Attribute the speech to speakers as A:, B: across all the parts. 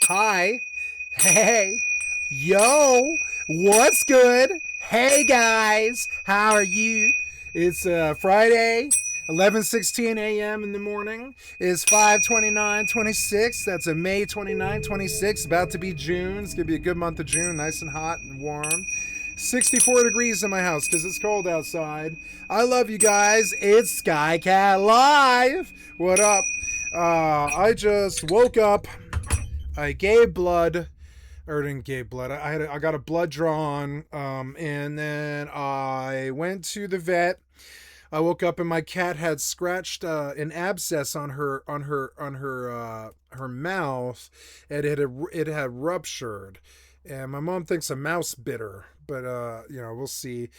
A: Hi. Hey. Yo. What's good? Hey guys. How are you? It's Friday, 11:16 a.m. in the morning. It's 5/29/26. That's a May 29, 26. About to be June. It's going to be a good month of June. Nice and hot and warm. 64 degrees in my house because it's cold outside. I love you guys. It's Skycatlive. What up? I just woke up. I gave blood, or didn't give blood. I got a blood drawn, and then I went to the vet. I woke up and my cat had scratched an abscess on her mouth, and it had ruptured. And my mom thinks a mouse bit her, but we'll see.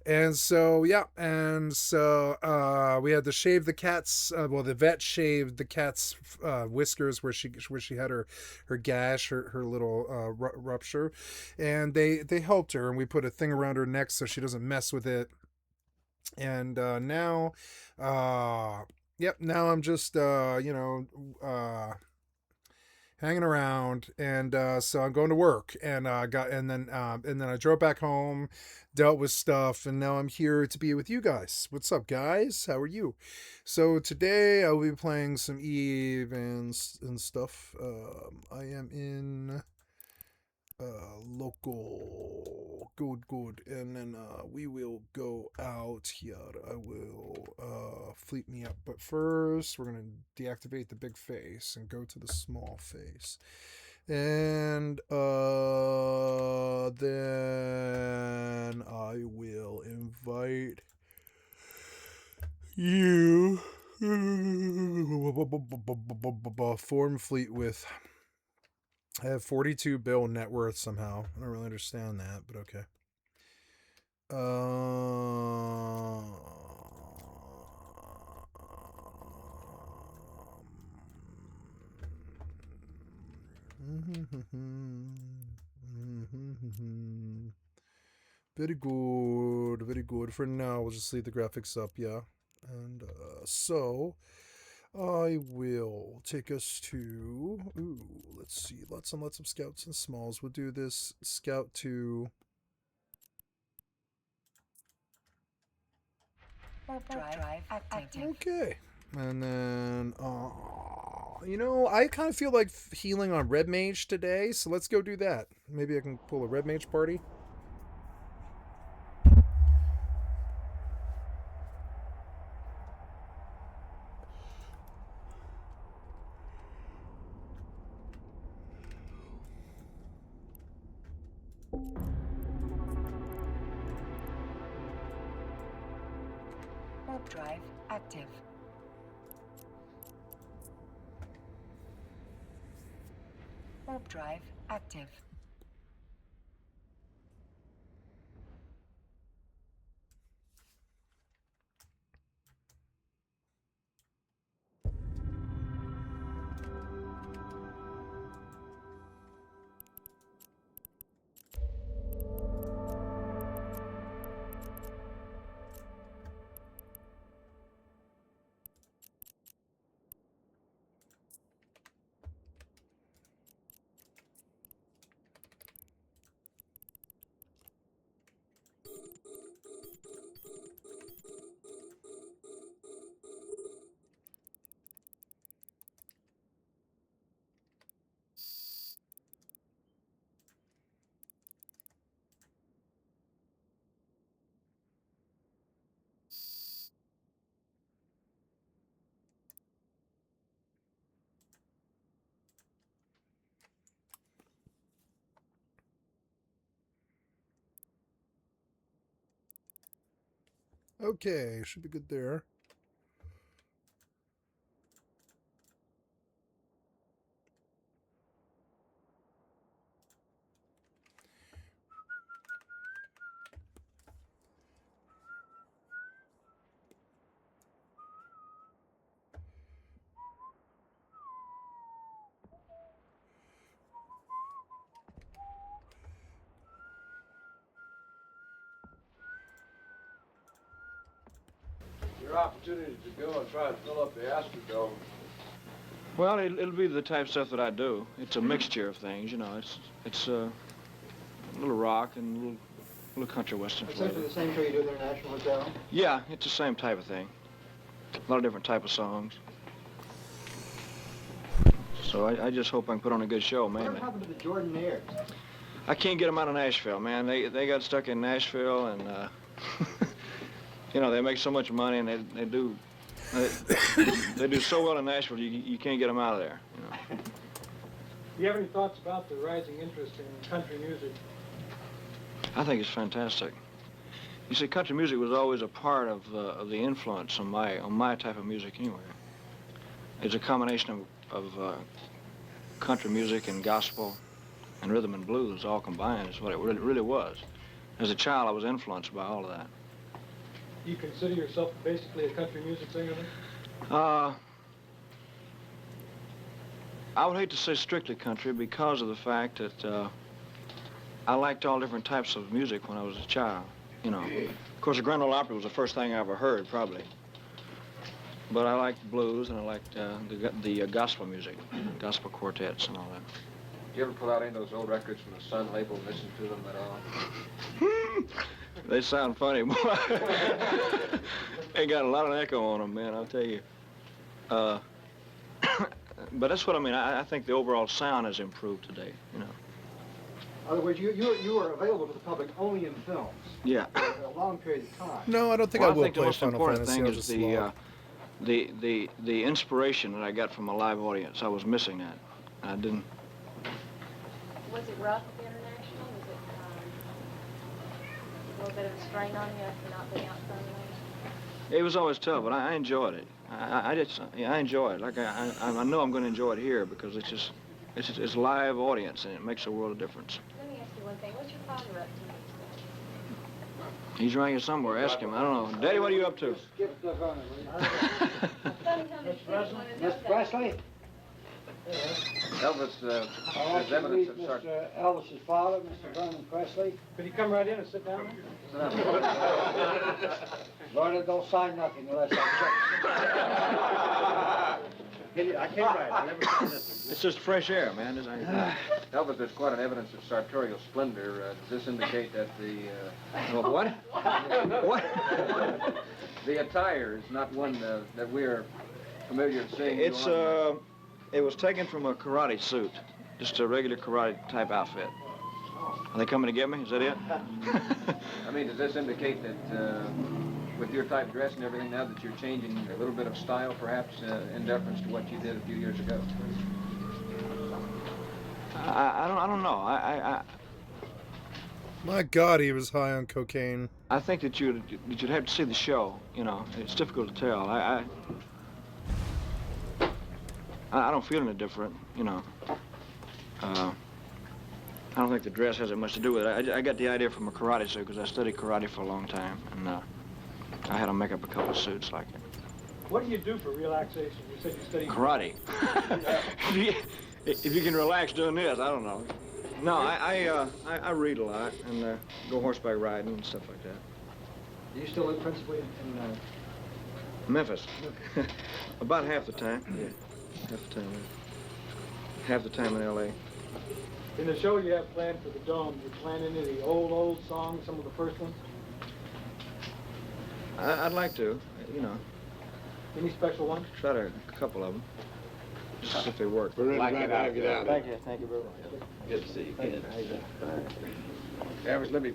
A: And so yeah, and so we had to shave the cat's. The vet shaved the cat's whiskers where she had her gash, her little rupture, and they helped her, and we put a thing around her neck so she doesn't mess with it. And now, yep, now I'm just hanging around, and so I'm going to work, and and then I drove back home, dealt with stuff, and now I'm here to be with you guys. What's up, guys? How are you? So today I will be playing some Eve and stuff. I am in local. Good, and then we will go out here. I will fleet me up, but first we're gonna deactivate the big face and go to the small face, and then I will invite you. Form fleet with. I have 42 bill net worth somehow. I don't really understand that, but okay. Very good, very good. For now, we'll just leave the graphics up, yeah. And so I will take us to. Ooh, let's see. Lots and lots of scouts and smalls. We'll do this scout to.
B: Drive active.
A: Okay. And then, I kind of feel like healing on Red Mage today, so let's go do that. Maybe I can pull a Red Mage party.
B: Warp drive active. Warp drive active.
A: Okay, should be good there.
C: Your opportunity to go and try and fill up the Astrodome Well, it'll be the type of stuff that I do. It's a mixture of things, you know. It's a little rock and a little country western flavor.
D: Essentially the same show you do at the National Hotel?
C: Yeah, it's the same type of thing. A lot of different type of songs. So I just hope I can put on a good show,
D: What
C: mainly.
D: happened to the Jordanaires?
C: I can't get them out of Nashville, man. They got stuck in Nashville, and you know, they make so much money, and they do so well in Nashville. You can't get them out of there. You know.
E: Do you have any thoughts about the rising interest in country music?
C: I think it's fantastic. You see, country music was always a part of the influence on my type of music anyway. It's a combination of country music and gospel and rhythm and blues all combined is what it really was. As a child, I was influenced by all of that.
E: Do you consider yourself basically a country music singer?
C: I would hate to say strictly country because of the fact that I liked all different types of music when I was a child. You know, of course, the Grand Ole Opry was the first thing I ever heard, probably. But I liked blues and I liked the gospel music, gospel quartets and all that.
F: Do you ever pull out any of those old records from the Sun label and listen to them at all?
C: They sound funny, boy. They got a lot of echo on them, man, I'll tell you. But that's what I mean. I think the overall sound has improved today, you know.
D: In other words, you are available to the public only in films
C: Yeah.
D: for a long period of time.
A: No, I don't think
C: Well,
A: I will
C: think the
A: play
C: most
A: Final
C: important
A: Fantasy.
C: thing
A: I'll
C: is
A: just log.
C: the inspiration that I got from a live audience. I was missing that. I didn't.
G: Was it rough at the International? Was it a little bit of a strain on you after not being out front?
C: It was always tough, but I enjoyed it. I enjoy it. Like I know I'm going to enjoy it here because it's live audience and it makes a world of difference.
G: Let me ask you one thing. What's your father up to?
C: He's around here somewhere. Ask him. I don't know. Daddy, what are you up to?
D: Skip the phone.
G: Mr.
D: Presley?
F: Elvis,
D: I want
F: there's
D: you to
F: evidence
D: meet
F: of start.
D: Mr. Elvis's father, Mr. Vernon Presley.
E: Could you come right in and sit down there?
D: Vernon, don't sign nothing unless I check. I can't write. I never signed this.
C: It's just fresh air, man.
F: Elvis, there's quite an evidence of sartorial splendor. Does this indicate that the
C: Well, what? What?
F: the attire is not one that we are familiar with seeing? you on?
C: It was taken from a karate suit, just a regular karate type outfit. Are they coming to get me? Is that it?
F: I mean, does this indicate that with your type dress and everything now that you're changing a little bit of style, perhaps in deference to what you did a few years ago?
C: I don't know.
A: My God, he was high on cocaine.
C: I think that you'd have to see the show. You know, it's difficult to tell. I don't feel any different. You know. I don't think the dress has that much to do with it. I got the idea from a karate suit because I studied karate for a long time, and I had to make up a couple of suits like it.
E: What do you do for relaxation? You said you study
C: Karate. If you can relax doing this, I don't know. No, I read a lot and go horseback riding and stuff like that.
D: Do you still live principally in
C: Memphis. About half the time. Yeah, half the time. Half the time in L.A.
E: In the show you have planned for the Dome, do you plan any of the old songs, some of the first ones?
C: I'd like to, you know,
E: Any special ones?
C: try to a couple of them, just as if they work.
H: We're really glad to have you down.
C: Thank you very much.
H: Good to see you, Ken. Elvis, let me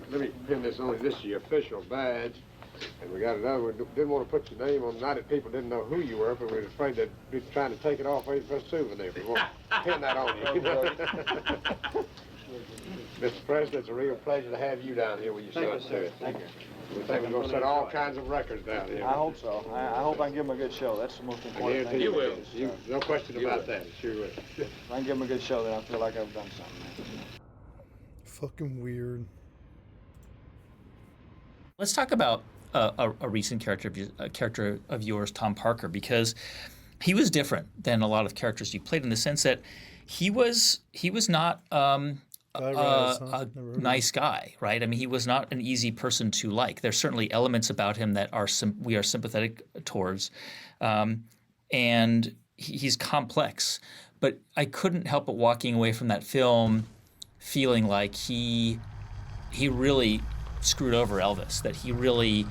H: pin this on you. This is your official badge. And we got another one. Didn't want to put your name on. Not that people didn't know who you were, but we were afraid they'd be trying to take it off for a souvenir. We won't pin that on you. Mr. President, it's a real pleasure to have you down here with your son, too.
D: Thank you.
H: We think we're going to set all kinds of records down here.
C: I hope so. I hope I can give them a good show. That's the most
H: I
C: important
H: guarantee
C: thing.
H: you will. No question about that. Sure will.
C: If I can give them a good show, then I feel like I've done something.
A: Fucking weird.
I: Let's talk about a recent character of yours, Tom Parker, because he was different than a lot of characters you played in the sense that he was not a nice guy, right? I mean, he was not an easy person to like. There's certainly elements about him that we are sympathetic towards, and he's complex, but I couldn't help but walking away from that film feeling like he really screwed over Elvis, that he really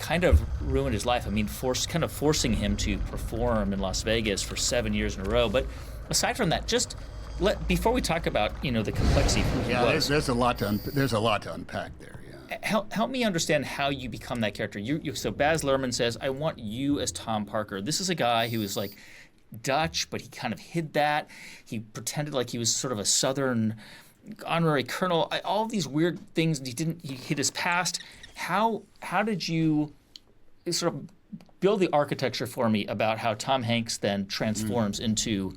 I: kind of ruined his life. I mean, forcing him to perform in Las Vegas for 7 years in a row. But aside from that, just before we talk about the complexity of who he was.
J: There's a lot to unpack there. Yeah.
I: Help me understand how you become that character. So Baz Luhrmann says, "I want you as Tom Parker." This is a guy who was like Dutch, but he kind of hid that. He pretended like he was sort of a Southern honorary colonel. All of these weird things. He hid his past. How did you sort of build the architecture for me about how Tom Hanks then transforms into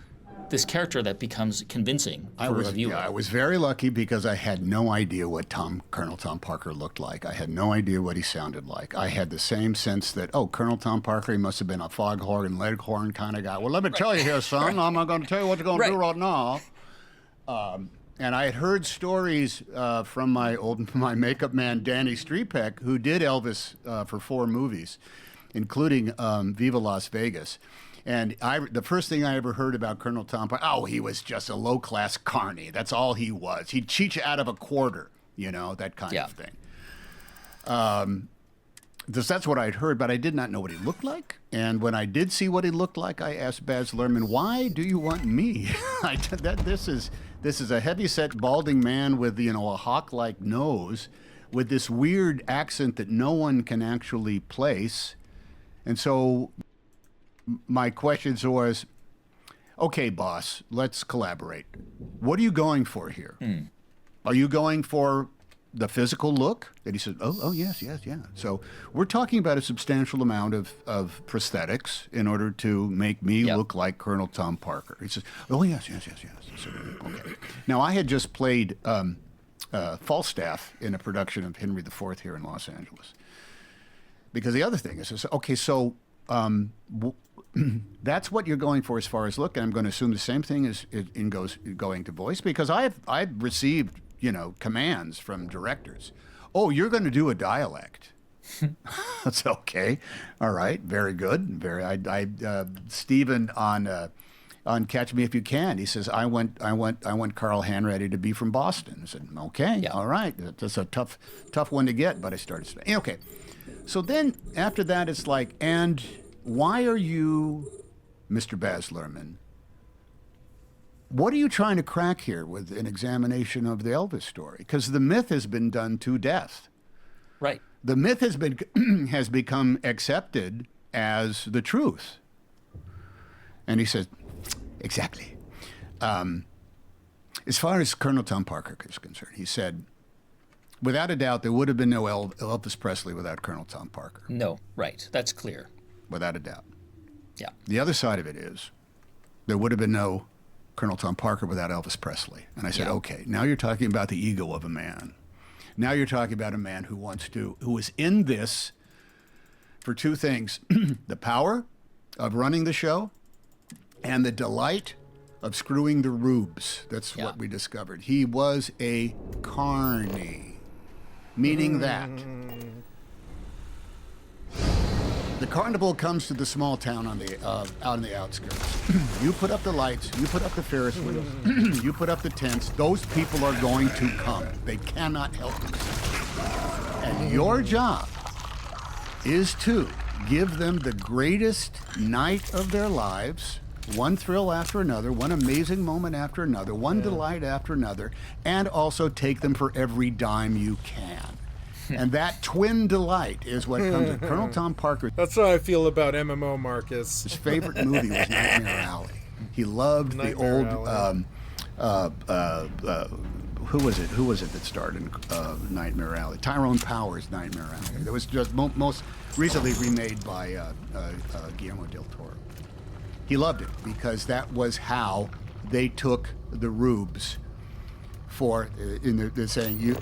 I: this character that becomes convincing for a viewer?
J: I was very lucky because I had no idea what Colonel Tom Parker looked like. I had no idea what he sounded like. I had the same sense that, Colonel Tom Parker, he must have been a foghorn, leghorn kind of guy. Well, let me tell you here, son, I'm not going to tell you what you're going to do right now. And I had heard stories from my makeup man, Danny Strepek, who did Elvis for 4 movies, including Viva Las Vegas. And the first thing I ever heard about Colonel Tom Parker, he was just a low-class carny. That's all he was. He'd cheat you out of a quarter, that kind of thing. That's what I'd heard, but I did not know what he looked like. And when I did see what he looked like, I asked Baz Luhrmann, "Why do you want me?" This is a heavy-set, balding man with a hawk-like nose, with this weird accent that no one can actually place. And so my questions was, "Okay, boss, let's collaborate. What are you going for here? Are you going for the physical look?" And he said, oh, yes. So we're talking about a substantial amount of prosthetics in order to make me look like Colonel Tom Parker. He says, "Oh, yes. I said, okay." Now, I had just played Falstaff in a production of Henry IV here in Los Angeles. Because the other thing is, okay, so that's what you're going for as far as look, and I'm going to assume the same thing is going to voice, because I've received commands from directors. "Oh, you're going to do a dialect." That's okay. All right. Very good. Stephen on Catch Me If You Can, he says, I want Carl Hanratty to be from Boston. I said, okay, all right. That's a tough one to get, but I started studying. Okay. So then after that, it's like, and why are you, Mr. Baz Luhrmann, what are you trying to crack here with an examination of the Elvis story? Because the myth has been done to death.
I: Right.
J: The myth has become accepted as the truth. And he said, exactly. As far as Colonel Tom Parker is concerned, he said, without a doubt, there would have been no Elvis Presley without Colonel Tom Parker.
I: No, right. That's clear.
J: Without a doubt.
I: Yeah.
J: The other side of it is, there would have been no Colonel Tom Parker without Elvis Presley. And I said, okay, now you're talking about the ego of a man. Now you're talking about a man who is in this for 2 things: the power of running the show and the delight of screwing the rubes. That's what we discovered. He was a carny, meaning that the carnival comes to the small town out on the outskirts. You put up the lights, you put up the Ferris wheels, you put up the tents. Those people are going to come. They cannot help themselves. And your job is to give them the greatest night of their lives, one thrill after another, one amazing moment after another, one delight after another, and also take them for every dime you can. And that twin delight is what comes to Colonel Tom Parker.
A: That's how I feel about MMO, Marcus.
J: His favorite movie was Nightmare Alley. He loved
A: Nightmare
J: the old, who was it that starred in Nightmare Alley? Tyrone Power's Nightmare Alley. That was just most recently remade by Guillermo del Toro. He loved it because that was how they took the rubes. For they're saying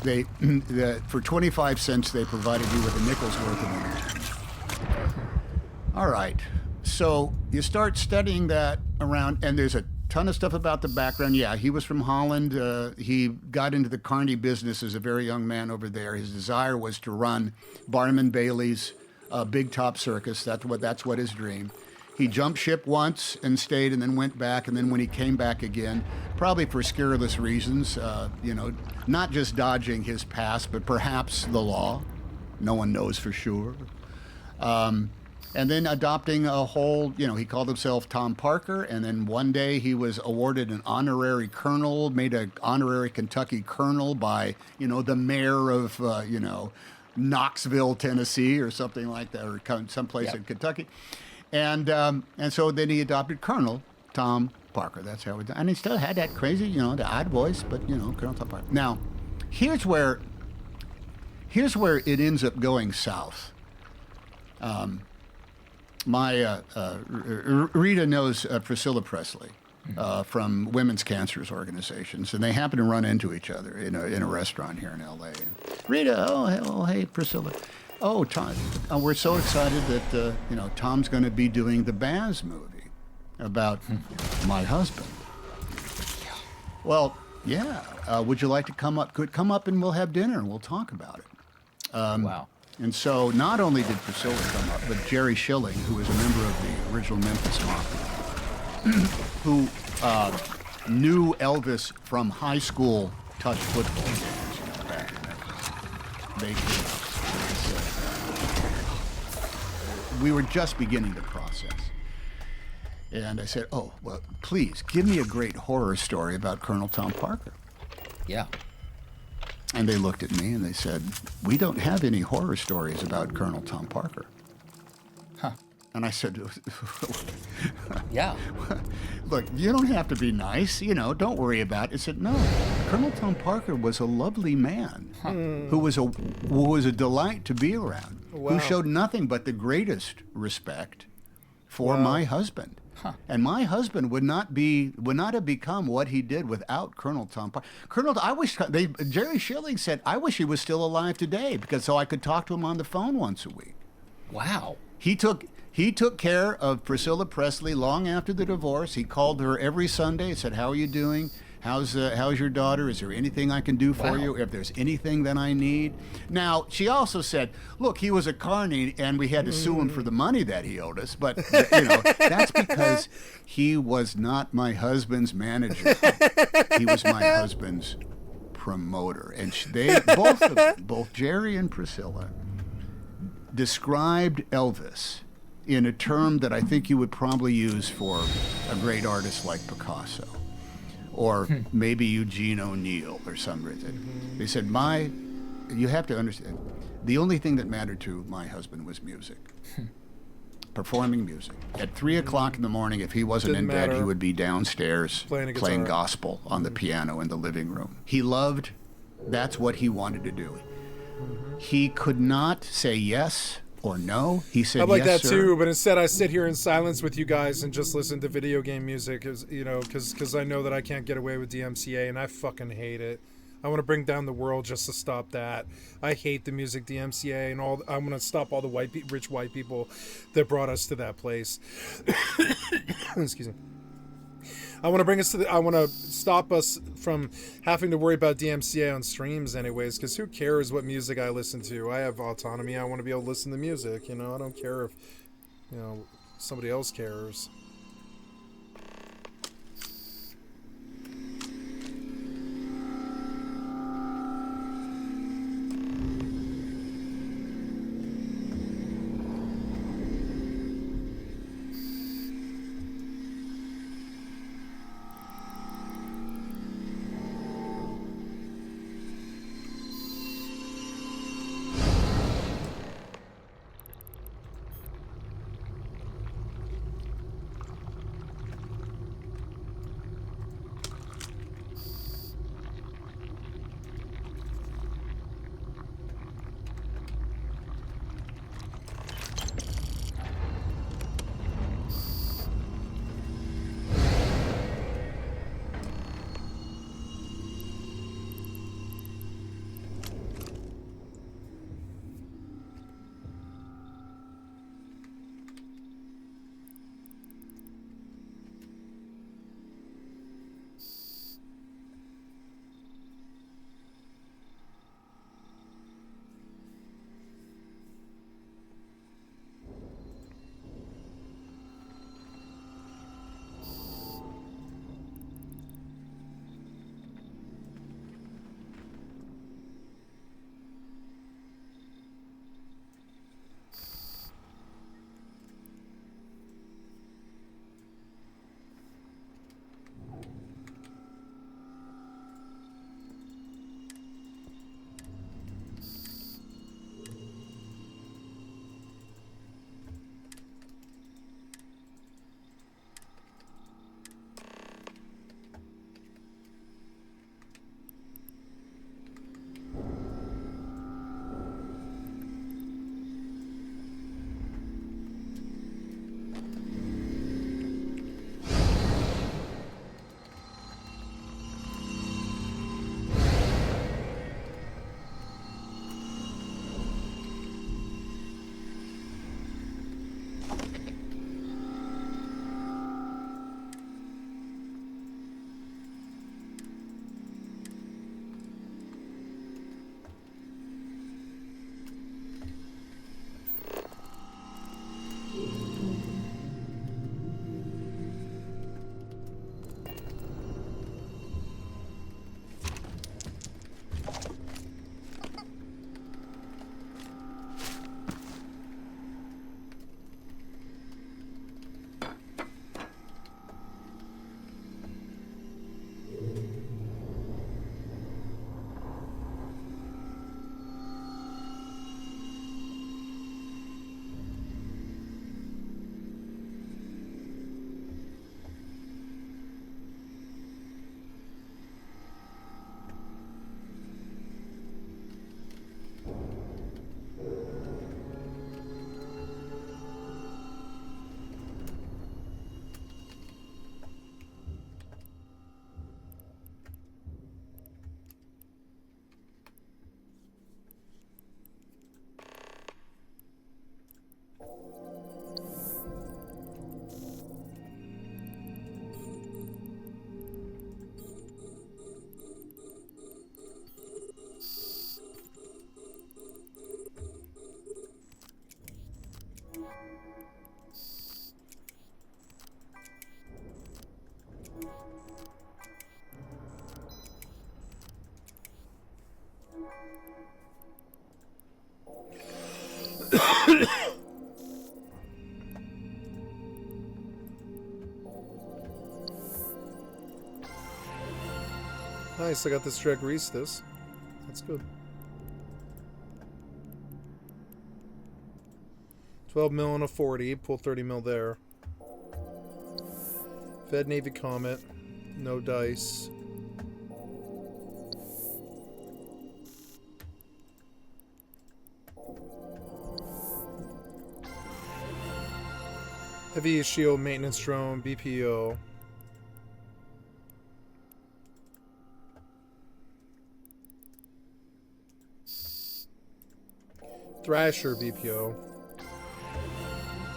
J: for 25 cents they provided you with a nickel's worth of entertainment. All right, so you start studying that around, and there's a ton of stuff about the background. Yeah, he was from Holland. He got into the carny business as a very young man over there. His desire was to run Barnum and Bailey's Big Top Circus. That's what his dream. He jumped ship once and stayed and then went back. And then when he came back again, probably for scurrilous reasons, not just dodging his past, but perhaps the law. No one knows for sure. And then adopting a whole, he called himself Tom Parker. And then one day he was awarded an honorary colonel, made an honorary Kentucky colonel by, the mayor of, Knoxville, Tennessee, or something like that, or someplace in Kentucky. And so then he adopted Colonel Tom Parker. That's how it done. And he still had that crazy, the odd voice, but, Colonel Tom Parker. Now, here's where it ends up going south. Rita knows Priscilla Presley from Women's Cancers Organizations, and they happen to run into each other in a restaurant here in L.A. And Rita, hey, Priscilla. Oh, Tom, we're so excited that, Tom's going to be doing the Baz movie about my husband. Well, yeah. Would you like to come up? Come up and we'll have dinner and we'll talk about it.
I: Wow.
J: And so not only did Priscilla come up, but Jerry Schilling, who was a member of the original Memphis Mafia, who knew Elvis from high school touch football games back in the day. We were just beginning the process. And I said, oh, well, please, give me a great horror story about Colonel Tom Parker.
I: Yeah.
J: And they looked at me and they said, we don't have any horror stories about Colonel Tom Parker.
I: Huh.
J: And I said,
I: yeah.
J: Look, you don't have to be nice, don't worry about it. I said, no, Colonel Tom Parker was a lovely man who was a delight to be around, who showed nothing but the greatest respect for my husband. Huh. And my husband would not have become what he did without Colonel Tom Parker. Jerry Schilling said, I wish he was still alive today so I could talk to him on the phone once a week.
I: Wow.
J: He took care of Priscilla Presley long after the divorce. He called her every Sunday and said, how are you doing? How's your daughter? Is there anything I can do for you? If there's anything that I need. Now, she also said, look, he was a carny and we had to sue him for the money that he owed us. But, that's because he was not my husband's manager. He was my husband's promoter. And both Jerry and Priscilla described Elvis in a term that I think you would probably use for a great artist like Picasso. Or maybe Eugene O'Neill or something. They said, you have to understand, the only thing that mattered to my husband was music. Performing music. At 3 o'clock in the morning, if he wasn't in bed, he would be downstairs playing gospel on the piano in the living room. That's what he wanted to do. He could not say yes or no. He said,
A: I'm like
J: yes,
A: that
J: sir.
A: too, but instead I sit here in silence with you guys and just listen to video game music, because I know that I can't get away with DMCA, and I fucking hate it. I want to bring down the world just to stop that. I hate the music DMCA and all. I'm going to stop all the rich white people that brought us to that place. Excuse me. I want to stop us from having to worry about DMCA on streams anyways, because who cares what music I listen to? I have autonomy. I want to be able to listen to music, I don't care if, somebody else cares. Nice, I got this Drag Restus. That's good. 12 mil and a 40. Pull 30 mil there. Fed Navy Comet. No dice. Heavy shield maintenance drone, BPO. Thrasher BPO.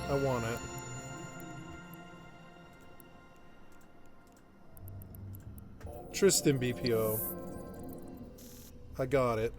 A: I want it. Tristan BPO. I got it.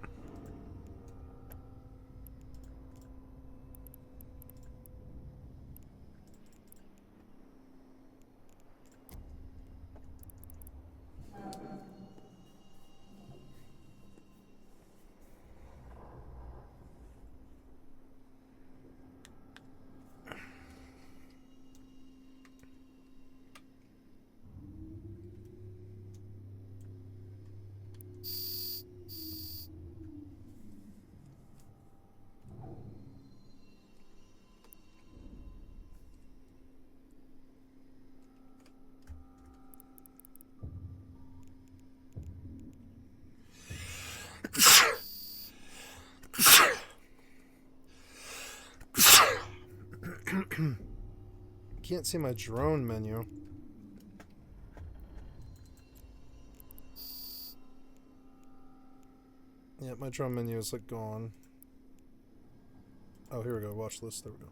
A: Can't see my drone menu. Yeah, my drone menu is like gone. Oh, here we go. Watch list. There we go.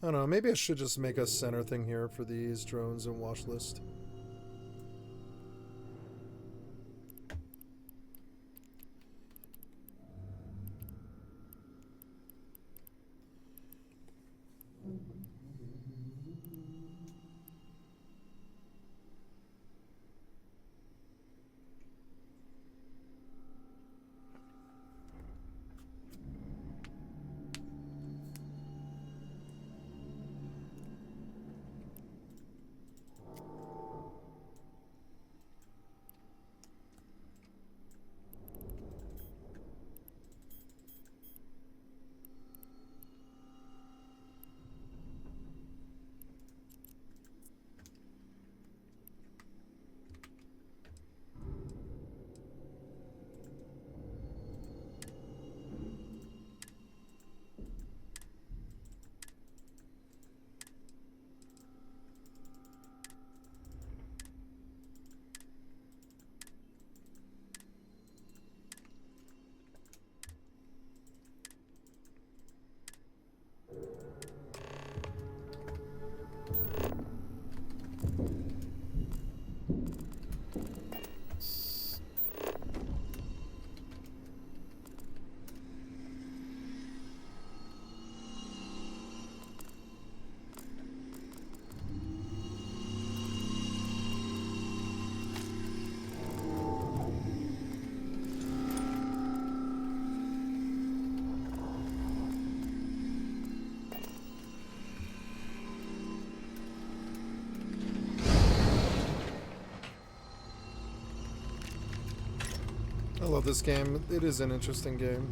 A: I don't know. Maybe I should just make a center thing here for these drones and watch list. I love this game. It is an interesting game.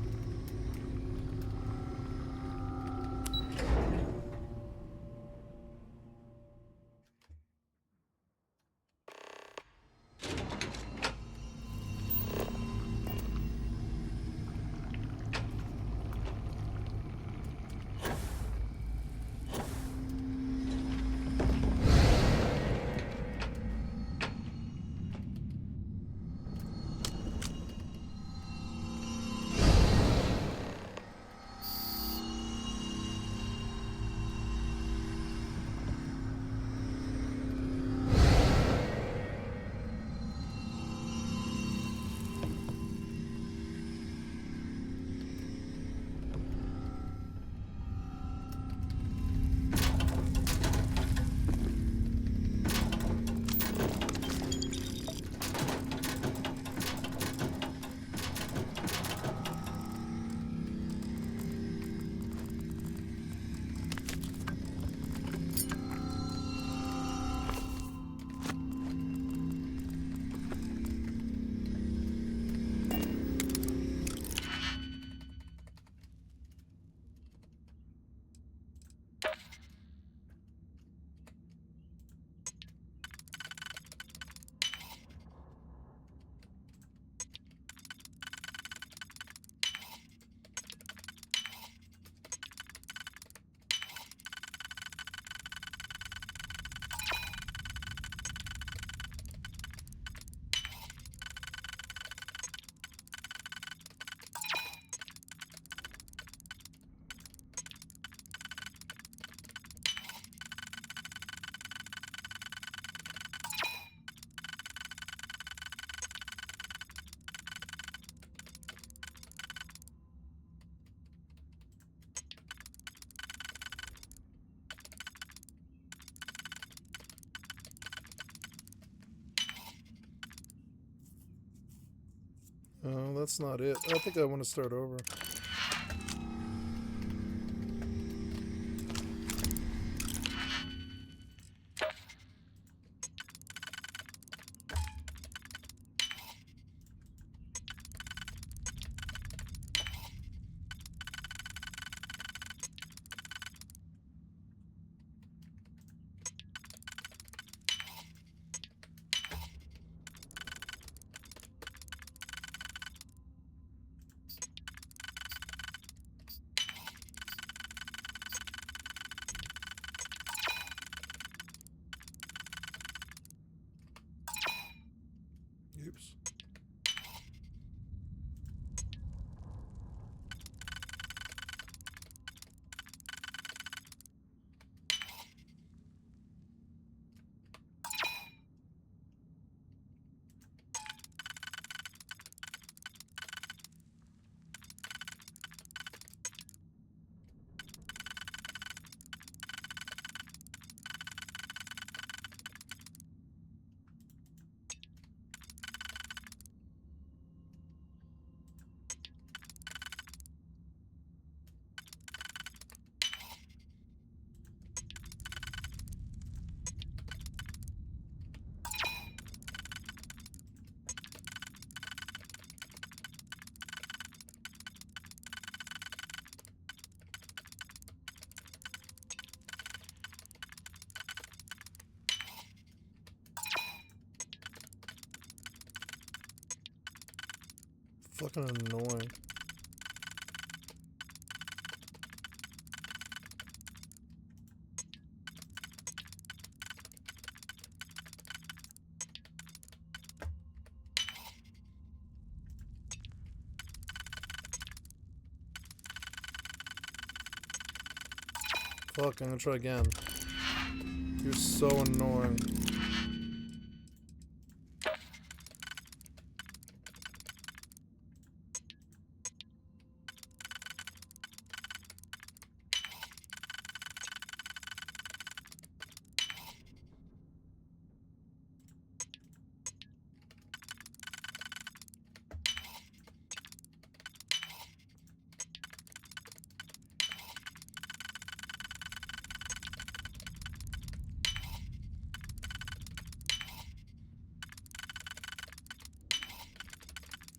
A: Oh, that's not it. I think I want to start over. Oops. Fucking annoying. Fuck, I'm gonna try again. You're so annoying.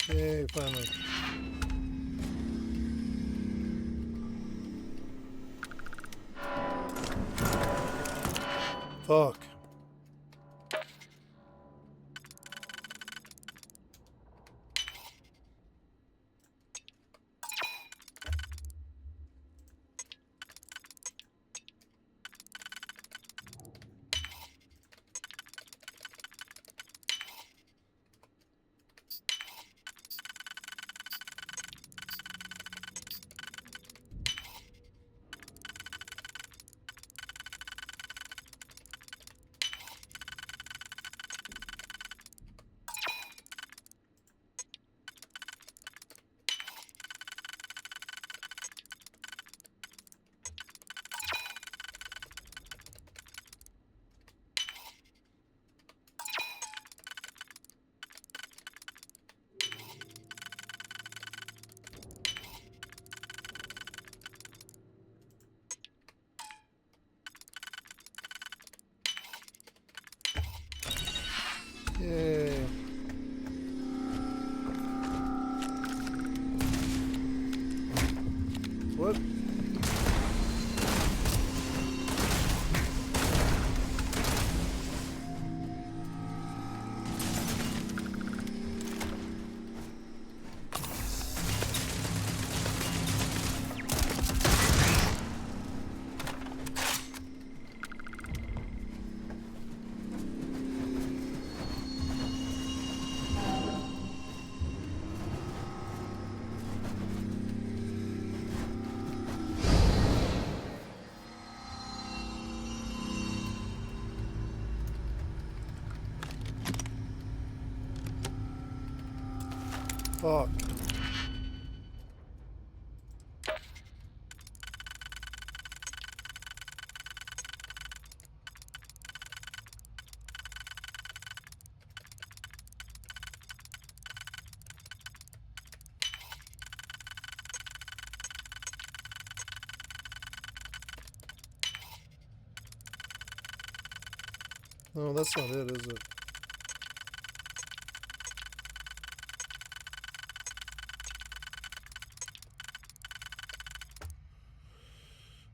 A: Yay, finally. Fuck. Yay. What? Fuck. No, that's not it, is it?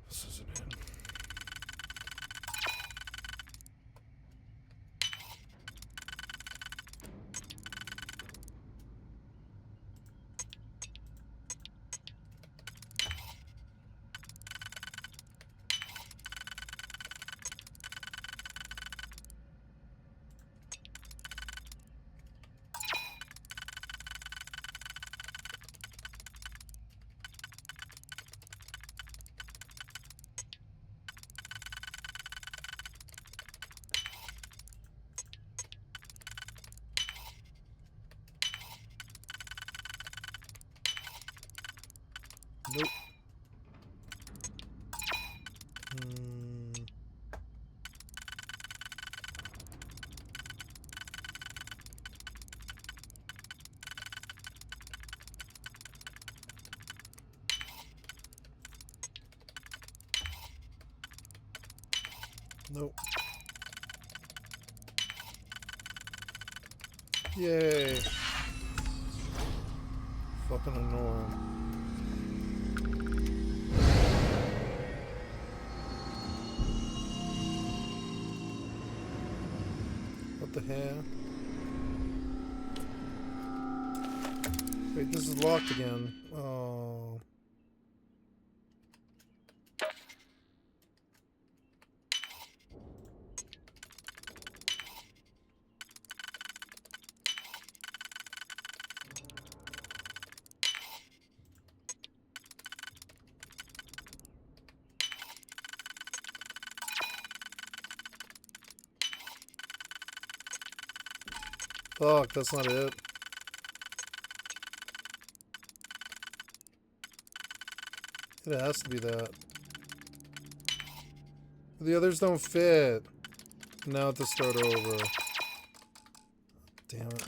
A: This isn't it. Nope. Nope. Yay. Fucking annoying. What the hell? Wait, this is locked again. Oh. Fuck, that's not it. It has to be that. The others don't fit. Now I have to start over. Damn it.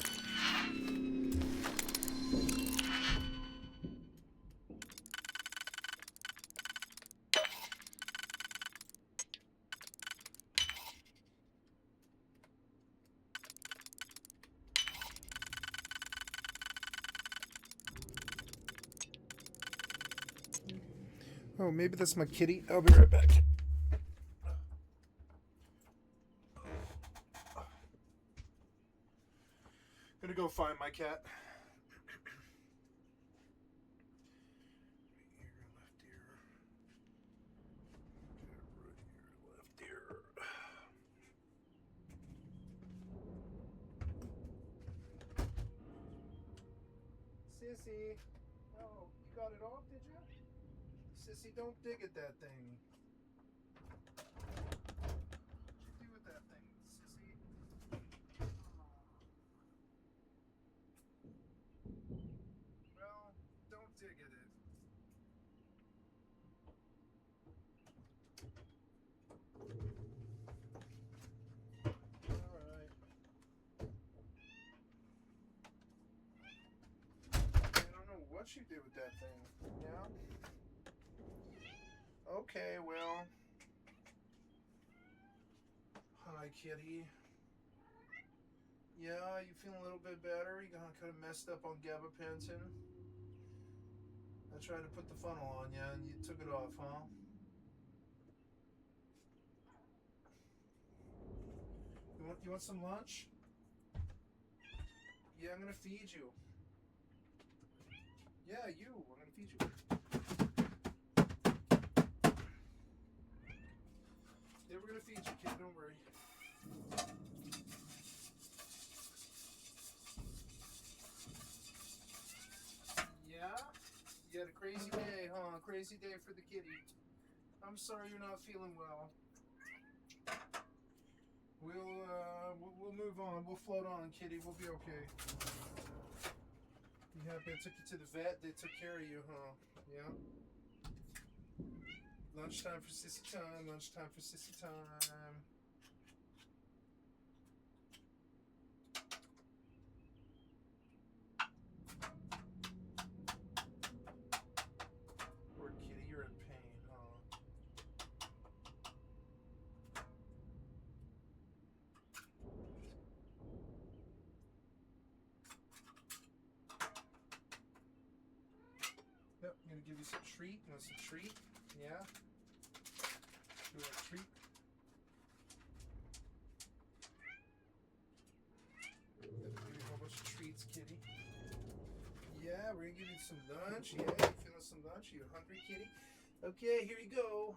A: Oh, maybe that's my kitty. I'll be right back. Gonna go find my cat. Sissy. Oh, you got it off, did you? Sissy, don't dig at that thing. What'd you do with that thing, Sissy? Well, don't dig at it. Alright. I don't know what you did with that thing. Yeah? Okay, well. Hi, kitty. Yeah, you feeling a little bit better? You got kind of messed up on gabapentin. I tried to put the funnel on you and you took it off, huh? You want some lunch? Yeah, I'm gonna feed you. Yeah, you. I'm gonna feed you. Yeah, we're gonna feed you, kid. Don't worry. Yeah? You had a crazy day, huh? Crazy day for the kitty. I'm sorry you're not feeling well. We'll move on. We'll float on, kitty. We'll be okay. You happy I took you to the vet? They took care of you, huh? Yeah? Lunchtime for sissy time. Lunchtime for sissy time. Poor kitty, you're in pain, huh? you some treat? You want some treat? Yeah? You want a treat? Give you a whole bunch of treats, kitty. Yeah, we're gonna give you some lunch. Yeah, you feeling some lunch? You hungry, kitty? Okay, here you go.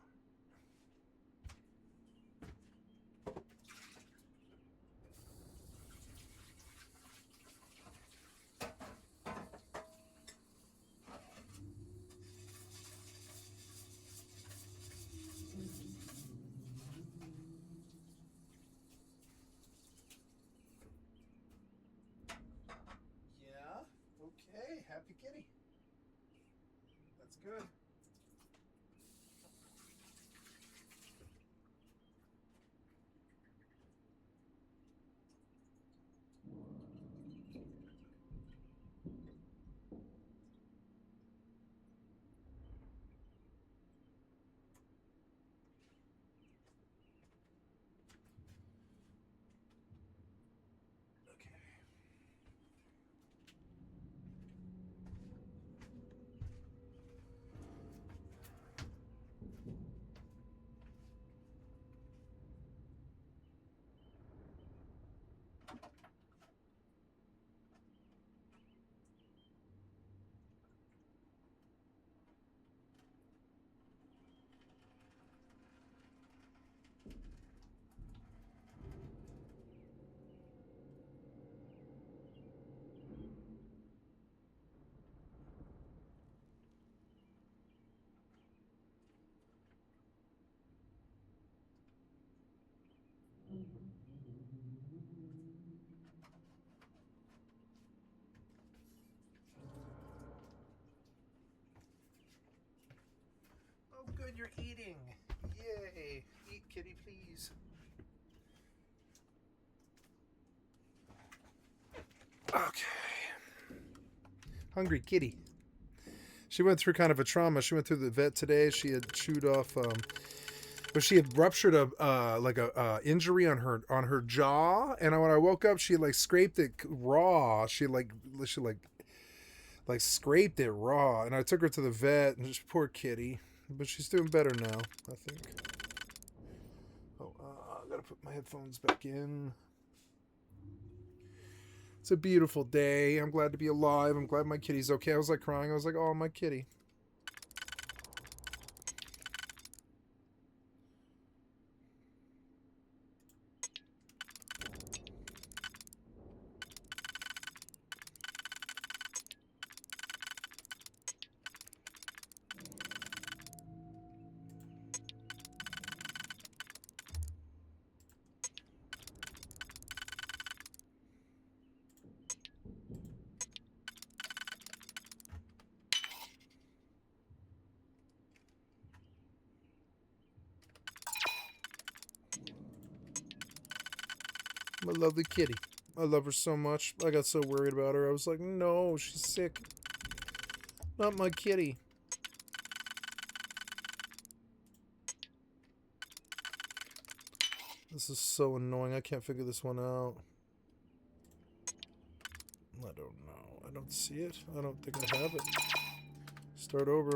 A: Yeah, okay, happy kitty. That's good. Okay. Oh, good, you're eating. Yay. Eat, kitty, please. Okay. Hungry kitty. She went through kind of a trauma. She went through the vet today. She had chewed off, but she had ruptured a injury on her jaw. And when I woke up, she like scraped it raw. She scraped it raw. And I took her to the vet. And just poor kitty, but she's doing better now, I think. Oh, I gotta put my headphones back in. It's a beautiful day. I'm glad to be alive. I'm glad my kitty's okay. I was like crying. I was like, oh, my kitty. My lovely kitty. I love her so much. I got so worried about her. I was like, no, she's sick. Not my kitty. This is so annoying. I can't figure this one out. I don't know. I don't see it. I don't think I have it. Start over.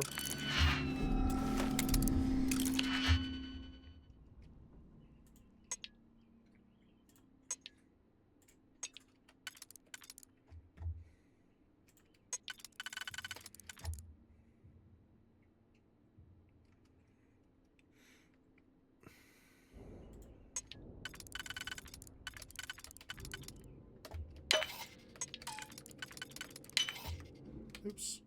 A: Oops.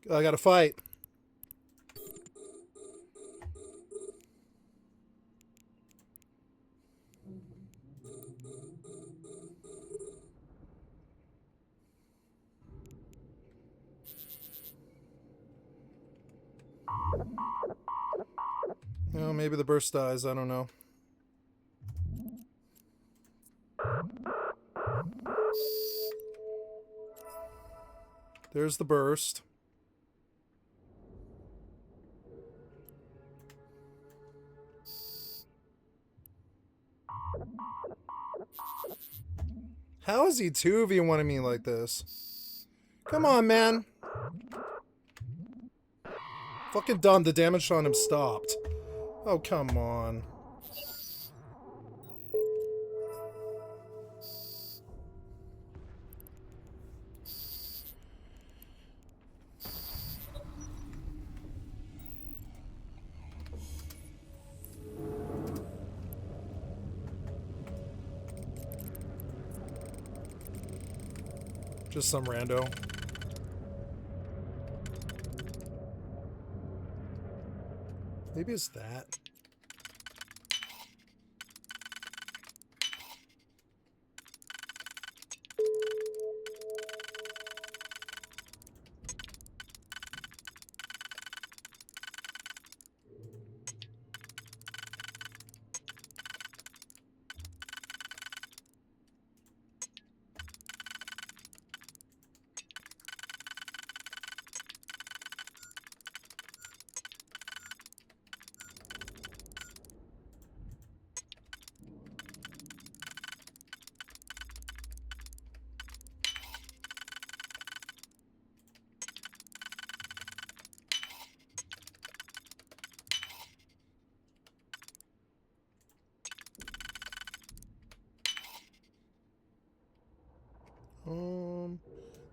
A: I gotta fight. Oh, maybe the burst dies. I don't know. There's the burst. How is he 2v1ing me like this? Come on, man. Fucking dumb. The damage on him stopped. Oh, come on. Just some rando. Maybe it's that.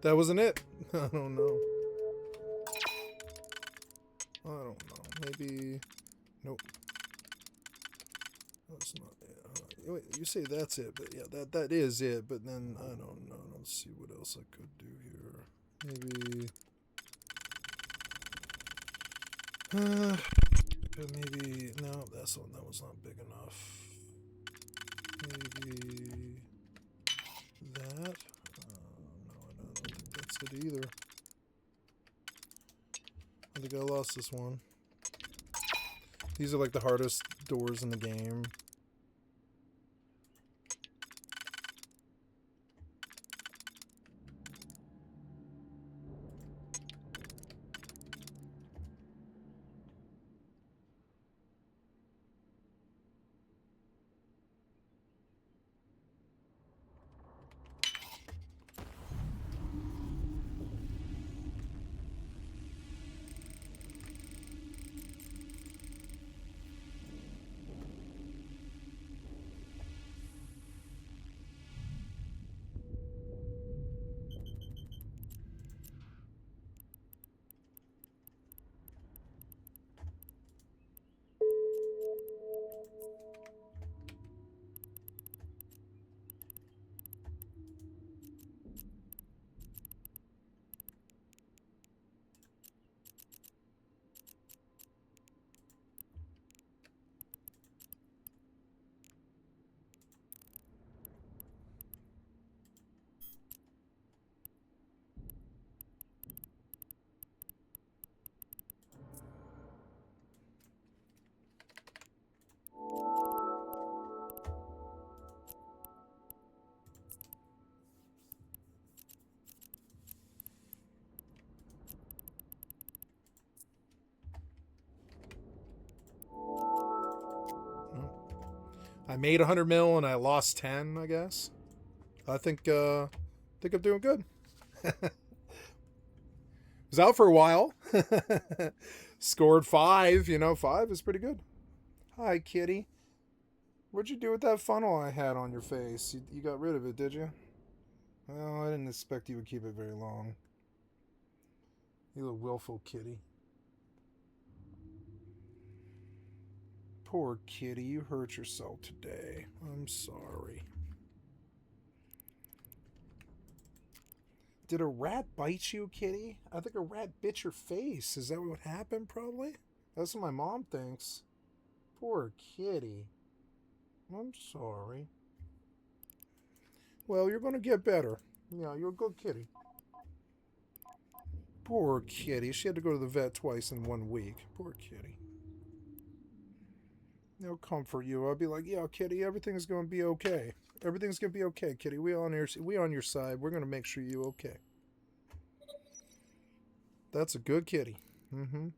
A: That wasn't it. I don't know. I don't know. Maybe. Nope. That's not it. Wait, you say that's it, but yeah, that is it. But then I don't know. Let's see what else I could do here. Maybe no. That was not big enough. Maybe that. No, I don't think that's it either. I think I lost this one. These are like the hardest doors in the game. I made 100 mil and I lost 10, I guess. I think I'm doing good. Was out for a while. Scored 5. You know, 5 is pretty good. Hi, kitty. What'd you do with that funnel I had on your face? You got rid of it, did you? Well, I didn't expect you would keep it very long. You little willful kitty. Poor kitty, you hurt yourself today. I'm sorry. Did a rat bite you, kitty? I think a rat bit your face. Is that what happened, probably? That's what my mom thinks. Poor kitty. I'm sorry. Well, you're going to get better. Yeah, you're a good kitty. Poor kitty. She had to go to the vet twice in 1 week. Poor kitty. They'll comfort you. I'll be like, yeah, kitty, everything's going to be okay. Everything's going to be okay, kitty. We on your side. We're going to make sure you're okay. That's a good kitty. Mm-hmm.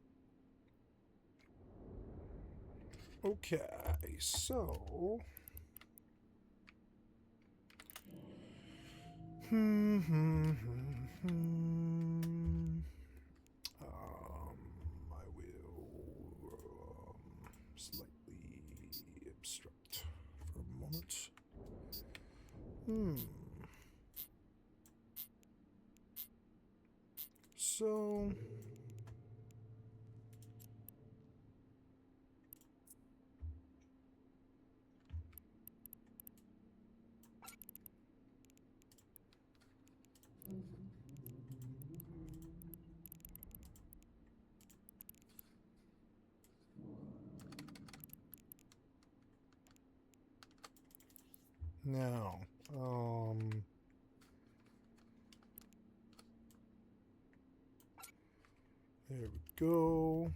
A: Okay, so... I will slightly obstruct for a moment. So... Now, there we go.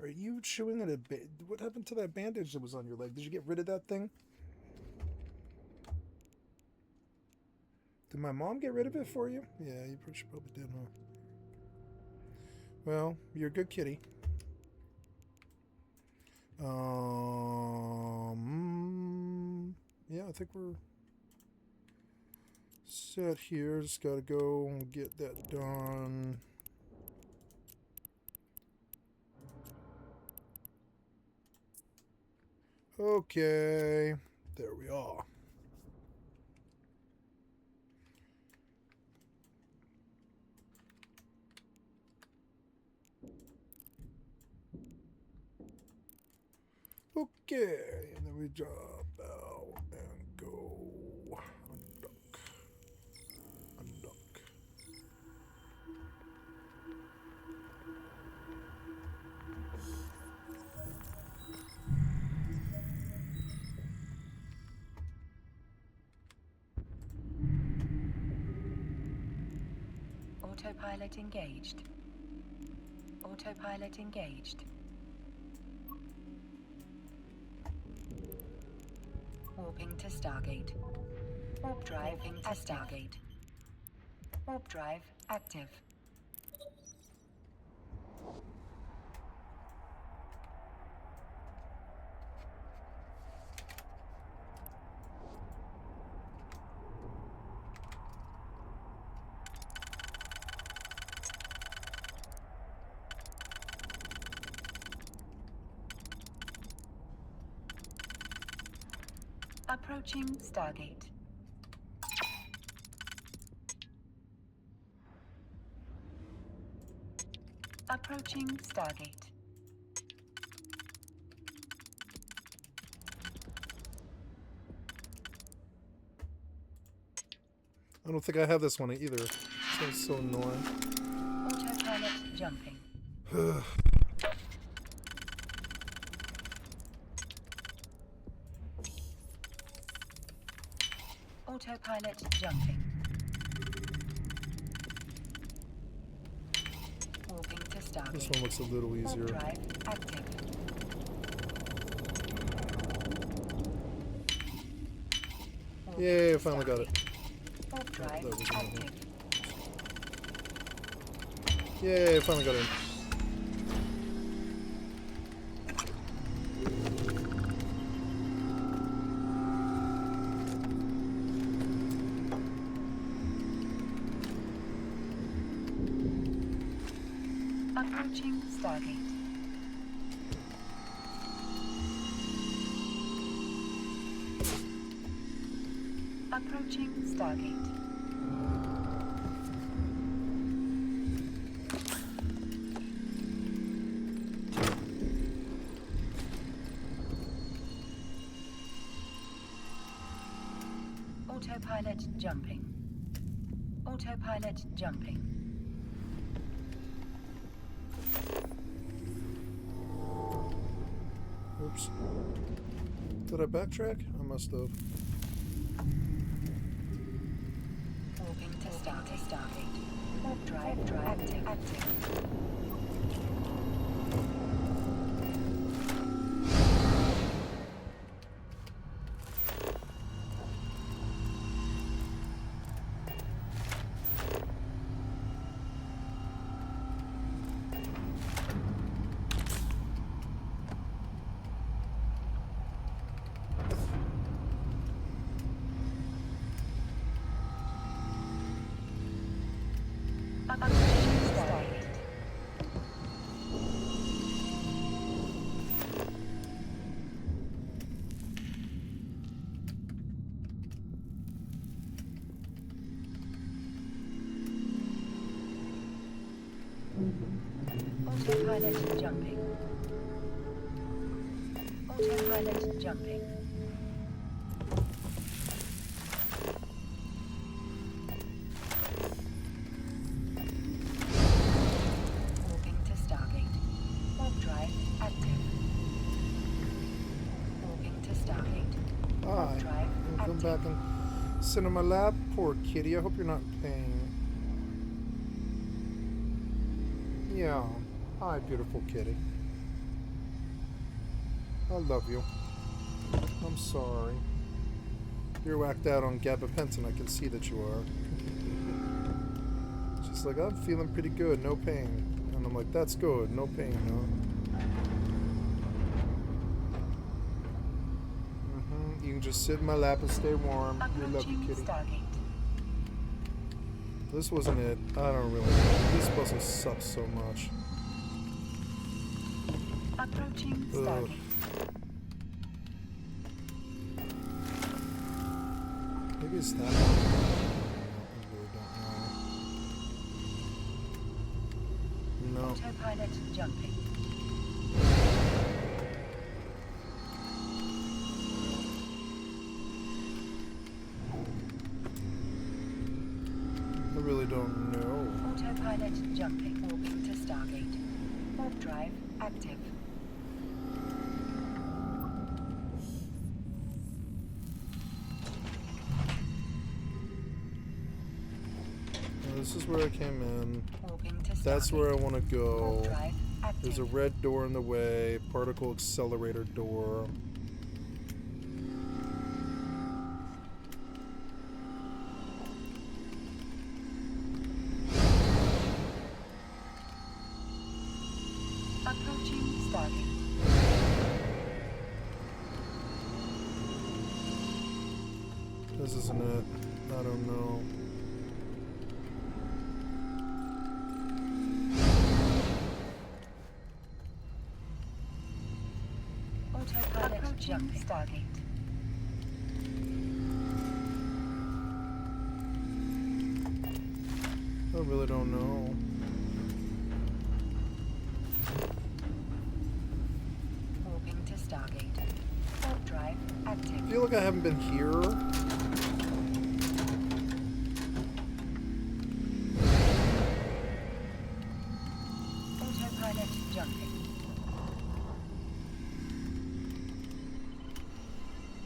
A: Are you chewing at a what happened to that bandage that was on your leg? Did you get rid of that thing? Did my mom get rid of it for you? Yeah, she probably did, huh? Well, you're a good kitty. Yeah, I think we're set here. Just gotta go and get that done. Okay, there we are. Okay, and then we drop out and go unduck. Unduck.
B: Autopilot engaged. Autopilot engaged. Warping to Stargate. Warp drive to Stargate. Warp drive active. Approaching Stargate. Approaching Stargate.
A: I don't think I have this one either. Sounds so annoying.
B: Autopilot jumping. Autopilot jumping. Warping to Stargate.
A: This one looks a little easier.
B: Warp drive active.
A: Yay, I finally got it.
B: Warp drive active.
A: Yay, I finally got it.
B: Approaching Stargate. Approaching Stargate. Autopilot jumping. Autopilot jumping.
A: Oops. Did I backtrack? I must have.
B: Warping to Stargate. Warp drive active. Autopilot jumping. Autopilot jumping. Warping to Stargate. Warp drive active. Warping to Stargate. Warp
A: Hi.
B: drive
A: Come
B: active.
A: back and sit in my lap. Poor kitty. I hope you're not in pain. Yeah. Hi, beautiful kitty. I love you. I'm sorry. You're whacked out on gabapentin. I can see that you are. She's like, I'm feeling pretty good. No pain. And I'm like, that's good. No pain, huh? You can just sit in my lap and stay warm. We love you,
B: Approaching
A: kitty.
B: Stargate.
A: This wasn't it. I don't really know. This puzzle sucks so much.
B: Approaching
A: Ugh.
B: Stargate.
A: Maybe it's that one. I really don't know. No.
B: Autopilot jumping.
A: I really don't know.
B: Autopilot jumping. Warping to Stargate. Warp drive active.
A: This is where I came in.
B: Warping to Stargate.
A: That's where I want to
B: Warp
A: go.
B: drive active.
A: There's a red door in the way. Particle accelerator door.
B: Approaching Stargate.
A: This isn't it. I don't know.
B: Autopilot approaching Stargate.
A: I really don't know.
B: Warping to Stargate. Warp drive active.
A: I feel like I haven't been here.
B: Autopilot jumping.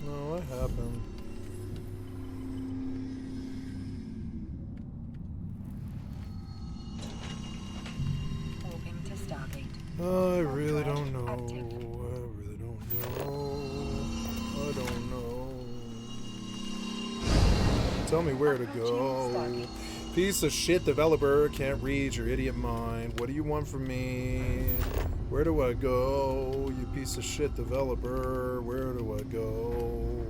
A: No, I haven't.
B: Warping to Stargate.
A: I really
B: drive
A: don't know.
B: active.
A: I really don't know. I don't know. Tell me where to go.
B: Stargate.
A: Piece of shit developer, can't read your idiot mind. What do you want from me? Where do I go? You piece of shit developer, where do I go?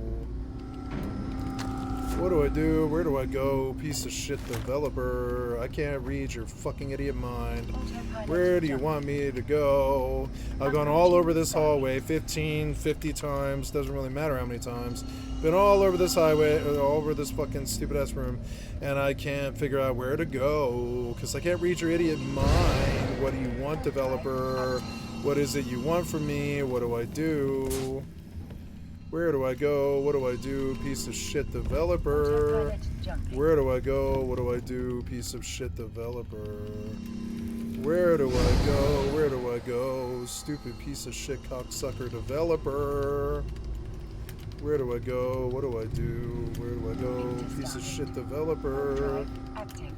A: What do I do? Where do I go? Piece of shit developer. I can't read your fucking idiot mind.
B: Autopilot
A: Where do you
B: jumping.
A: want me to go? I've gone all over this hallway 15, 50 times. Doesn't really matter how many times. Been all over this highway, all over this fucking stupid ass room. And I can't figure out where to go. Because I can't read your idiot mind. What do you want, developer? What is it you want from me? What do I do? Where do I go? What do I do? Piece of shit developer.
B: Autopilot jumping.
A: Where do I go? What do I do? Piece of shit developer. Where do I go? Where do I go? Stupid piece of shit cocksucker developer. Where do I go? What do I do? Where do I go? Piece of shit developer.
B: Drive active.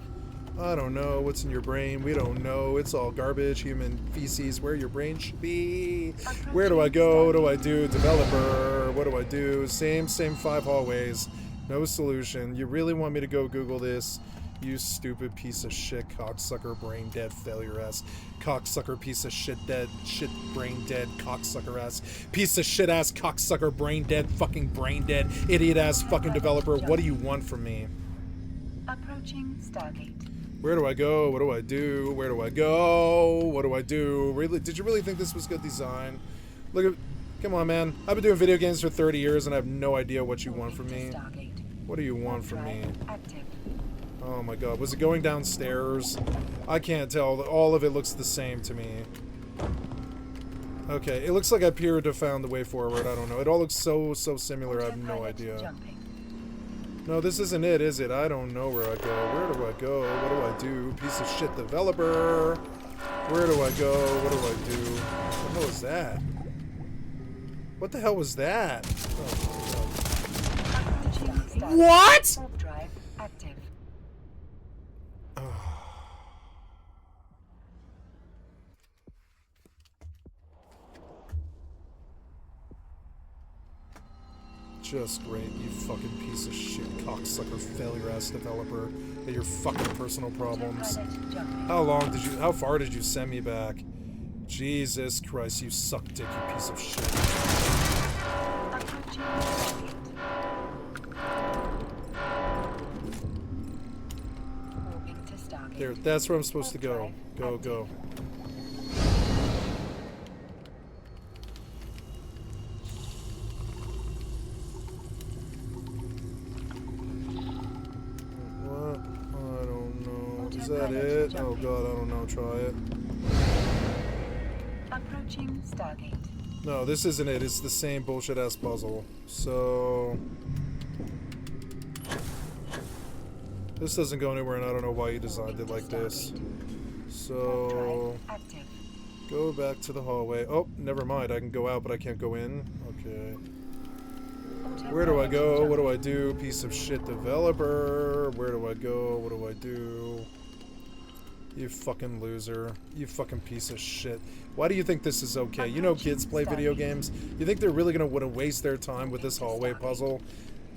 A: I don't know. What's in your brain? We don't know. It's all garbage, human feces, where your brain should be. Where do I go? What do I do? Developer. What do I do? Same 5 hallways. No solution. You really want me to go Google this? You stupid piece of shit, cocksucker, brain dead, failure ass, cocksucker, piece of shit, dead, shit, brain dead, cocksucker ass, piece of shit ass, cocksucker, brain dead, fucking brain dead, idiot ass, fucking developer. What do you want from me?
B: Approaching Stargate.
A: Where do I go? What do I do? Where do I go? What do I do? Really? Did you really think this was good design? Look at, come on, man. I've been doing video games for 30 years and I have no idea what you want from me. What do you want from me?
B: Active.
A: Oh my god, was it going downstairs? I can't tell. All of it looks the same to me. Okay, it looks like I appeared to have found the way forward. I don't know. It all looks so similar. I have no idea.
B: Jumping.
A: No, this isn't it, is it? I don't know where I go. Where do I go? What do I do? Piece of shit developer. Where do I go? What do I do? What the hell is that? What the hell was that? Oh, what?
B: Warp drive active.
A: Just great, you fucking piece of shit, cocksucker, failure ass developer, and your fucking personal problems. How far did you send me back? Jesus Christ, you suck dick, you piece of shit. There, that's where I'm supposed to go. Go. Is that it? Oh god, I don't know. Try it.
B: Approaching Stargate.
A: No, this isn't it. It's the same bullshit ass puzzle. So this doesn't go anywhere, and I don't know why you designed it like this. So go back to the hallway. Oh, never mind. I can go out, but I can't go in. Okay. Where do I go? What do I do? Piece of shit developer. Where do I go? What do I do? You fucking loser. You fucking piece of shit. Why do you think this is okay? You know kids play video games. You think they're really gonna want to waste their time with this hallway puzzle?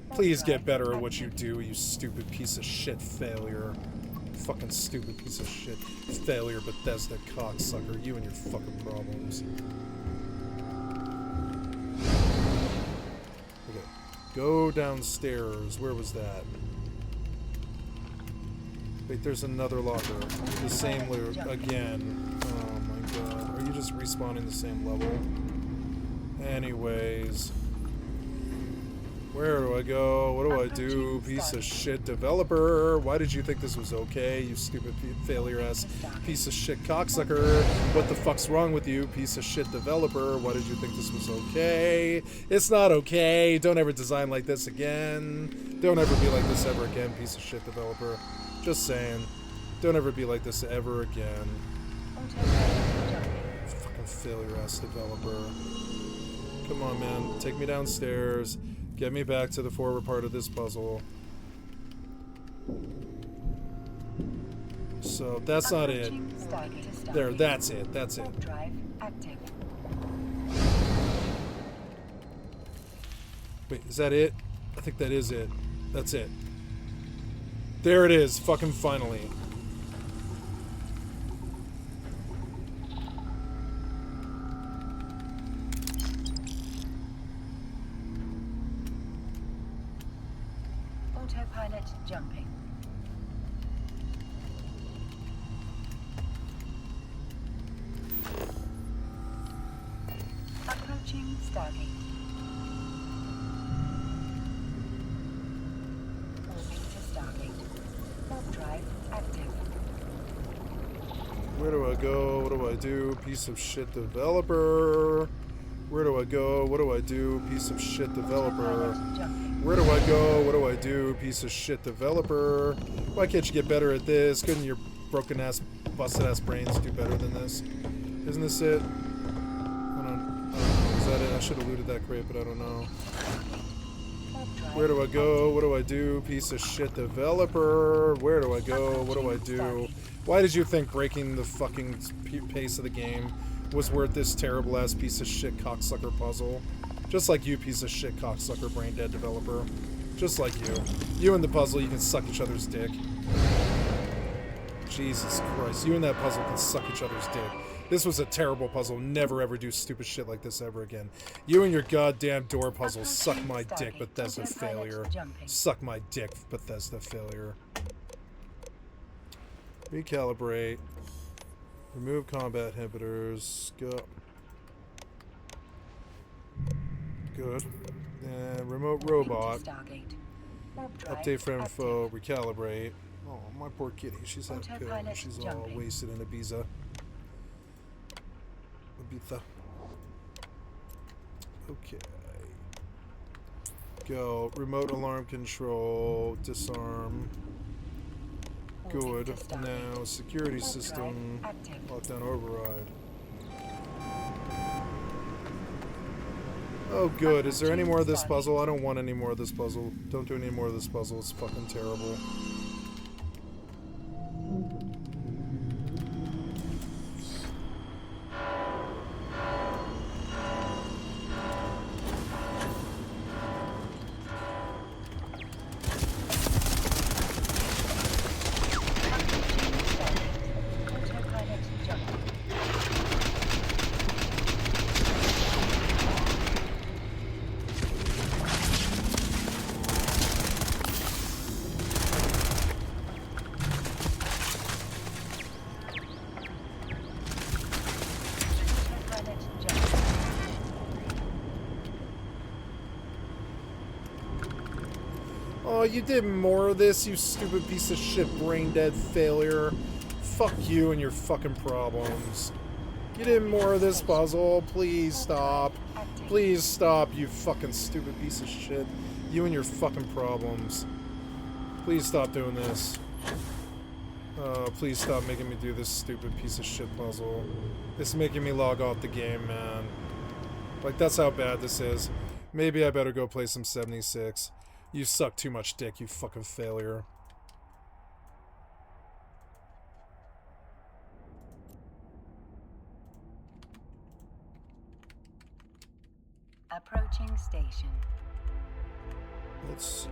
A: Please get better at what you do, you stupid piece of shit failure. Fucking stupid piece of shit failure, Bethesda cocksucker. You and your fucking problems. Okay. Go downstairs. Where was that? Wait, there's another locker. The same loot again. Oh my god. Are you just respawning the same level? Anyways. Where do I go? What do I do? Piece of shit developer. Why did you think this was okay? You stupid failure ass piece of shit cocksucker. What the fuck's wrong with you? Piece of shit developer. Why did you think this was okay? It's not okay. Don't ever design like this again. Don't ever be like this ever again, piece of shit developer. Just saying. Don't ever be like this ever again. Fucking failure ass developer. Come on, man. Take me downstairs. Get me back to the forward part of this puzzle. So, that's not it. There, that's it. That's it. Wait, is that it? I think that is it. That's it. There it is, fucking finally.
B: Autopilot jumping. Approaching Stargate.
A: Where do I go? What do I do? Piece of shit developer. Where do I go? What do I do? Piece of shit developer.
B: Autopilot jumping.
A: Where do I go? What do I do? Piece of shit developer. Why can't you get better at this? Couldn't your broken ass, busted ass brains do better than this? Isn't this it? Hold on. Is that it? I should have looted that crate, but I don't know. Where do I go? What do I do? Piece of shit developer. Where do I go? What do I do? Why did you think breaking the fucking pace of the game was worth this terrible ass piece of shit cocksucker puzzle? Just like you, piece of shit cocksucker brain dead developer. Just like you. You and the puzzle, you can suck each other's dick. Jesus Christ. You and that puzzle can suck each other's dick. This was a terrible puzzle. Never ever do stupid shit like this ever again. You and your goddamn door puzzle. Suck my dick, Bethesda failure. Suck my dick, Bethesda failure. Recalibrate. Remove combat inhibitors. Go. Good. Remote robot. Update frame info. Recalibrate. Oh, my poor kitty. She's had a pill. She's all wasted in Ibiza. Okay. Go. Remote alarm control. Disarm. Good. Now, security system. Lockdown override. Oh, good. Is there any more of this puzzle? I don't want any more of this puzzle. Don't do any more of this puzzle. It's fucking terrible. Oh, you did more of this, you stupid piece of shit brain dead failure. Fuck you and your fucking problems. You did more of this puzzle. Please stop. Please stop, you fucking stupid piece of shit. You and your fucking problems. Please stop doing this. Please stop making me do this stupid piece of shit puzzle. It's making me log off the game, man. Like, that's how bad this is. Maybe I better go play some 76. You suck too much dick, you fucking failure.
B: Approaching station.
A: Let's see.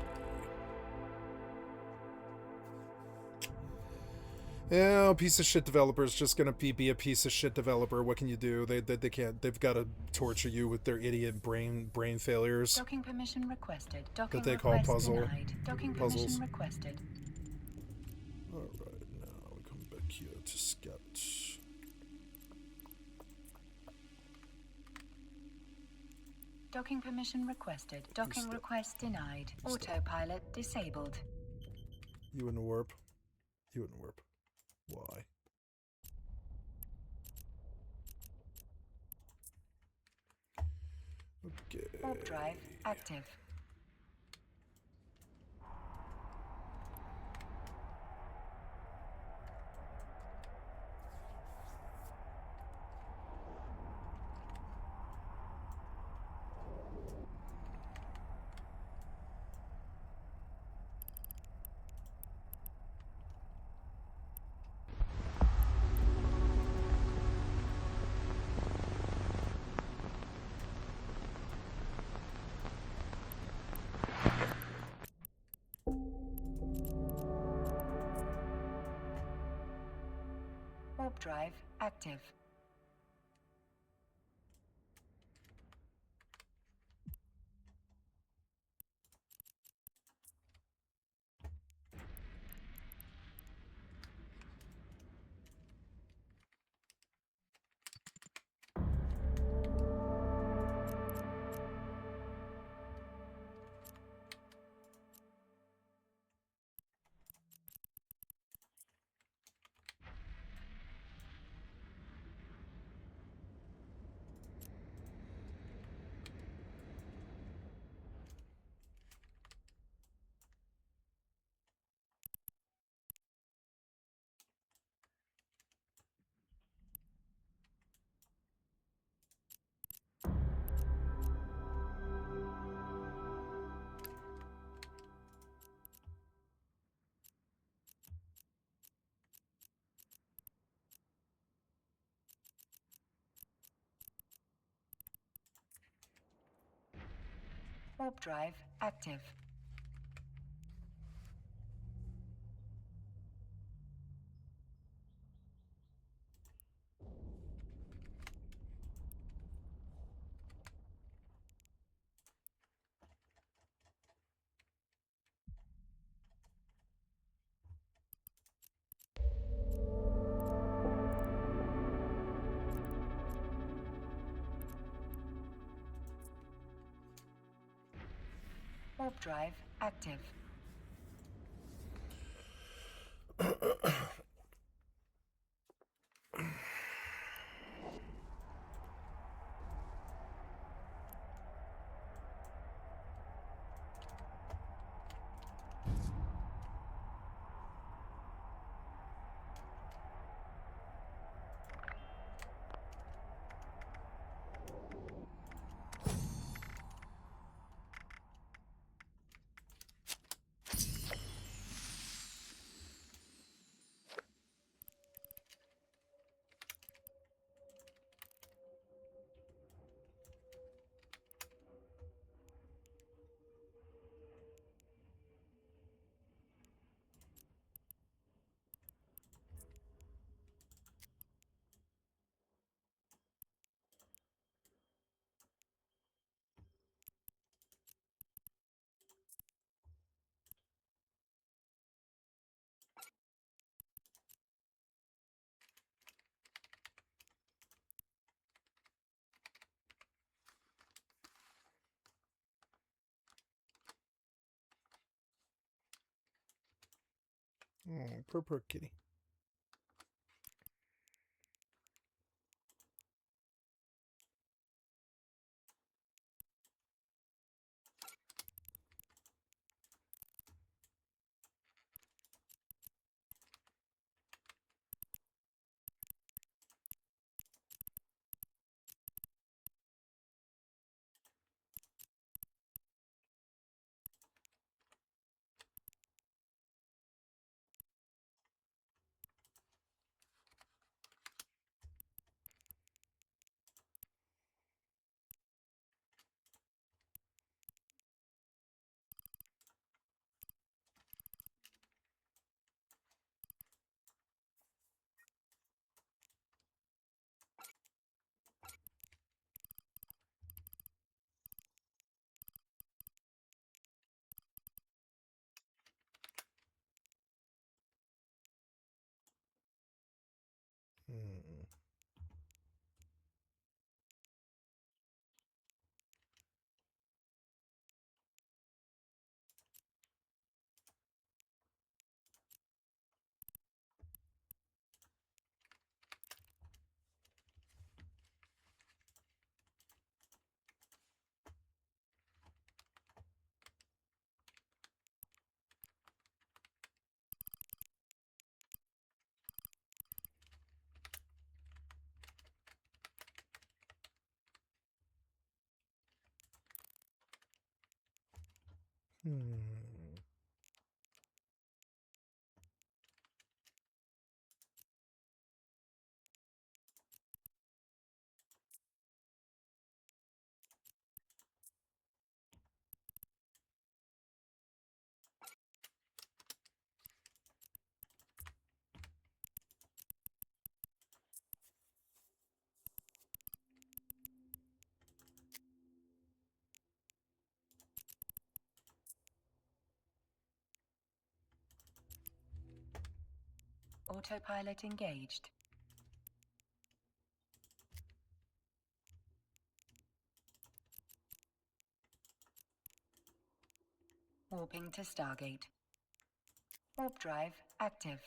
A: Yeah, piece of shit developer's just gonna be a piece of shit developer. What can you do? They can't. They've got to torture you with their idiot brain failures.
B: Docking permission requested. Docking
A: that they call puzzle
B: denied. Docking
A: puzzles.
B: permission requested.
A: All right, now we come back here to Scout.
B: Docking permission requested. Docking request denied. Autopilot disabled.
A: You in the warp. You in the warp. Why? Okay.
B: Warp drive active. Warp drive active. Warp drive active. Warp drive active.
A: Oh, poor kitty. Hmm. Hmm.
B: Autopilot engaged. Warping to Stargate. Warp drive active.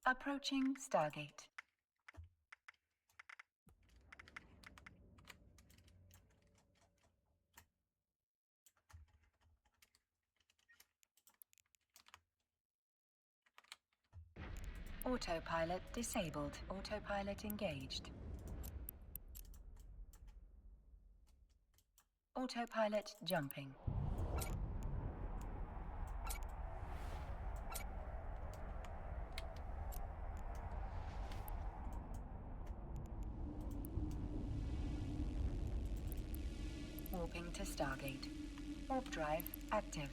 B: Approaching Stargate. Autopilot disabled. Autopilot engaged. Autopilot jumping. Warping to Stargate. Warp drive active.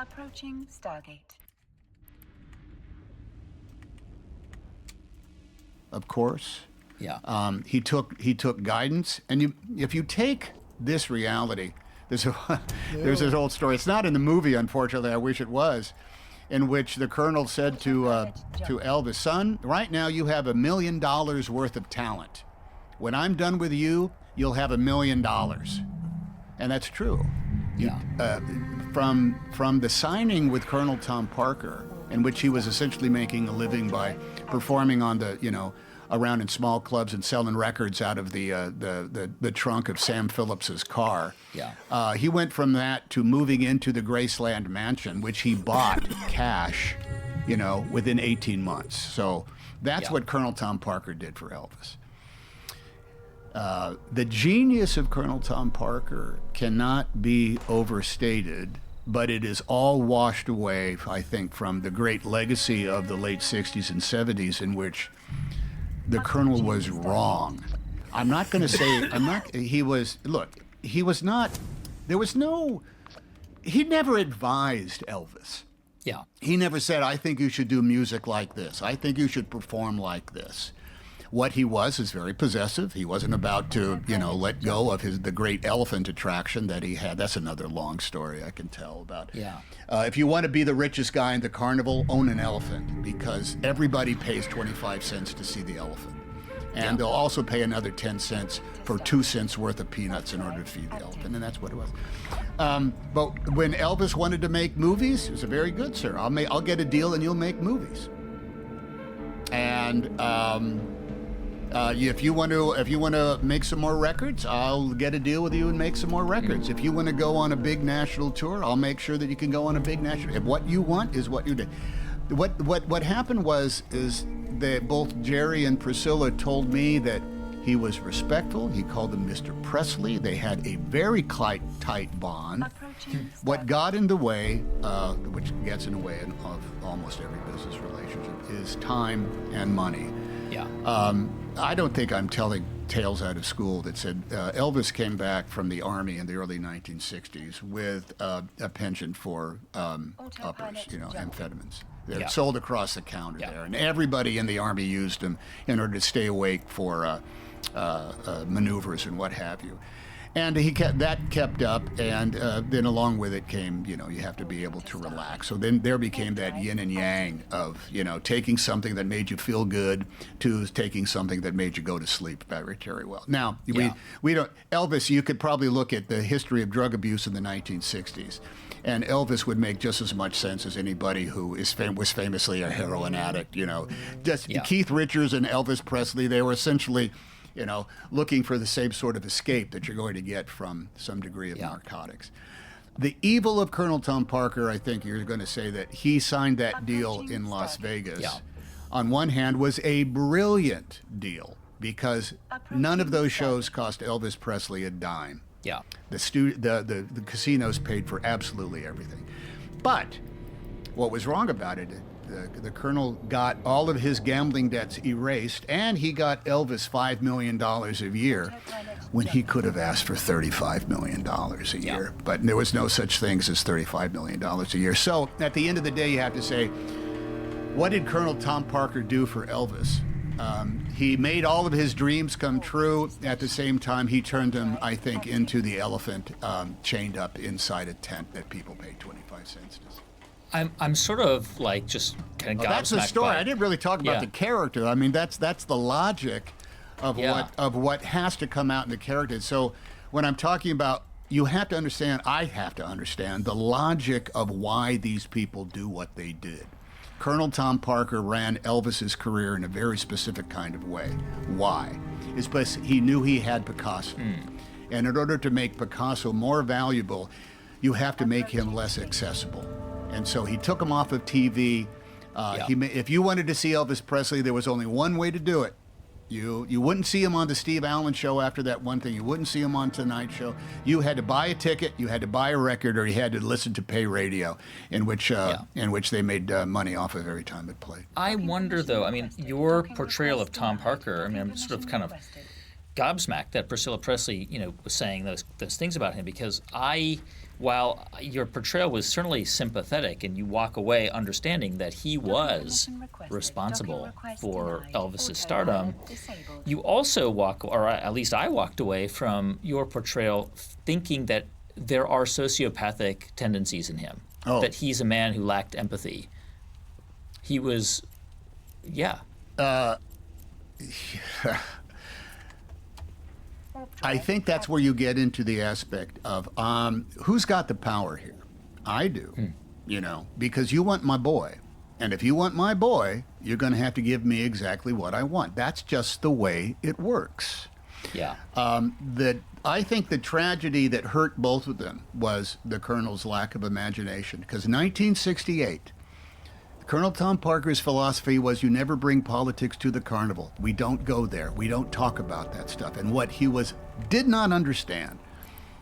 B: Approaching Stargate.
J: Of course.
I: Yeah.
J: He took guidance, and if you take this reality, there's this old story. It's not in the movie, unfortunately. I wish it was, in which the colonel said to Elvis, "Son, right now you have $1 million worth of talent. When I'm done with you, you'll have $1 million," and that's true.
I: Yeah.
J: From the signing with Colonel Tom Parker, in which he was essentially making a living by performing on around in small clubs and selling records out of the trunk of Sam Phillips's car.
I: Yeah.
J: He went from that to moving into the Graceland mansion, which he bought cash, within 18 months. So that's what Colonel Tom Parker did for Elvis. The genius of Colonel Tom Parker cannot be overstated, but it is all washed away, I think, from the great legacy of the late 60s and 70s, in which the Colonel was wrong. I'm not going to say, he never advised Elvis.
I: Yeah.
J: He never said, "I think you should do music like this. I think you should perform like this." What he was is very possessive. He wasn't about to, let go of the great elephant attraction that he had. That's another long story I can tell about.
I: Yeah.
J: If you want to be the richest guy in the carnival, own an elephant, because everybody pays 25 cents to see the elephant. And they'll also pay another 10 cents for 2 cents worth of peanuts in order to feed the elephant, and that's what it was. But when Elvis wanted to make movies, he was very good, sir. I'll get a deal and you'll make movies. And if you want to make some more records, I'll get a deal with you and make some more records. If you want to go on a big national tour, I'll make sure that you can go on a big national. If what you want is what you do. What happened is that both Jerry and Priscilla told me that he was respectful. He called him Mr. Presley. They had a very tight bond. What got in the way, which gets in the way of almost every business relationship, is time and money.
I: Yeah.
J: I don't think I'm telling tales out of school that said Elvis came back from the Army in the early 1960s with a penchant for uppers, amphetamines. They're sold across the counter there, and everybody in the Army used them in order to stay awake for maneuvers and what have you. And that kept up, and then along with it came, you have to be able to relax. So then there became that yin and yang of, taking something that made you feel good to taking something that made you go to sleep very well. Now, we don't, Elvis, you could probably look at the history of drug abuse in the 1960s, and Elvis would make just as much sense as anybody who was famously a heroin addict, Keith Richards and Elvis Presley, they were essentially looking for the same sort of escape that you're going to get from some degree of narcotics. The evil of Colonel Tom Parker, I think you're going to say that he signed that deal in Las Vegas. Yeah. On one hand, was a brilliant deal because none of those shows cost Elvis Presley a dime.
I: Yeah.
J: The casinos paid for absolutely everything. But what was wrong about it, the Colonel got all of his gambling debts erased, and he got Elvis $5 million a year when he could have asked for $35 million a year. But there was no such things as $35 million a year. So at the end of the day, you have to say, what did Colonel Tom Parker do for Elvis? He made all of his dreams come true. At the same time, he turned them, I think, into the elephant chained up inside a tent that people paid 25 cents to see.
I: I'm sort of like just kind of gobsmacked.
J: That's the story. I didn't really talk about
I: Yeah.
J: the character. I mean, that's the logic of
I: Yeah.
J: what has to come out in the character. So when I'm talking about, you have to understand, I have to understand the logic of why these people do what they did. Colonel Tom Parker ran Elvis's career in a very specific kind of way. Why? It's because he knew he had Picasso. And in order to make Picasso more valuable, you have to make him less accessible. And so he took him off of TV. If you wanted to see Elvis Presley, there was only one way to do it. You wouldn't see him on the Steve Allen show after that one thing. You wouldn't see him on Tonight Show. You had to buy a ticket, you had to buy a record, or you had to listen to pay radio, in which they made money off of every time it played.
I: I wonder, though, I mean, your portrayal of Tom Parker, I mean, I'm sort of kind of gobsmacked that Priscilla Presley, was saying those things about him, because while your portrayal was certainly sympathetic and you walk away understanding that he was responsible for Elvis's stardom, you also or at least I walked away from your portrayal thinking that there are sociopathic tendencies in him, that he's a man who lacked empathy. He was,
J: I think that's where you get into the aspect of who's got the power here? I do, because you want my boy. And if you want my boy, you're going to have to give me exactly what I want. That's just the way it works.
I: Yeah.
J: I think the tragedy that hurt both of them was the Colonel's lack of imagination. Because 1968, Colonel Tom Parker's philosophy was you never bring politics to the carnival. We don't go there. We don't talk about that stuff. And what he did not understand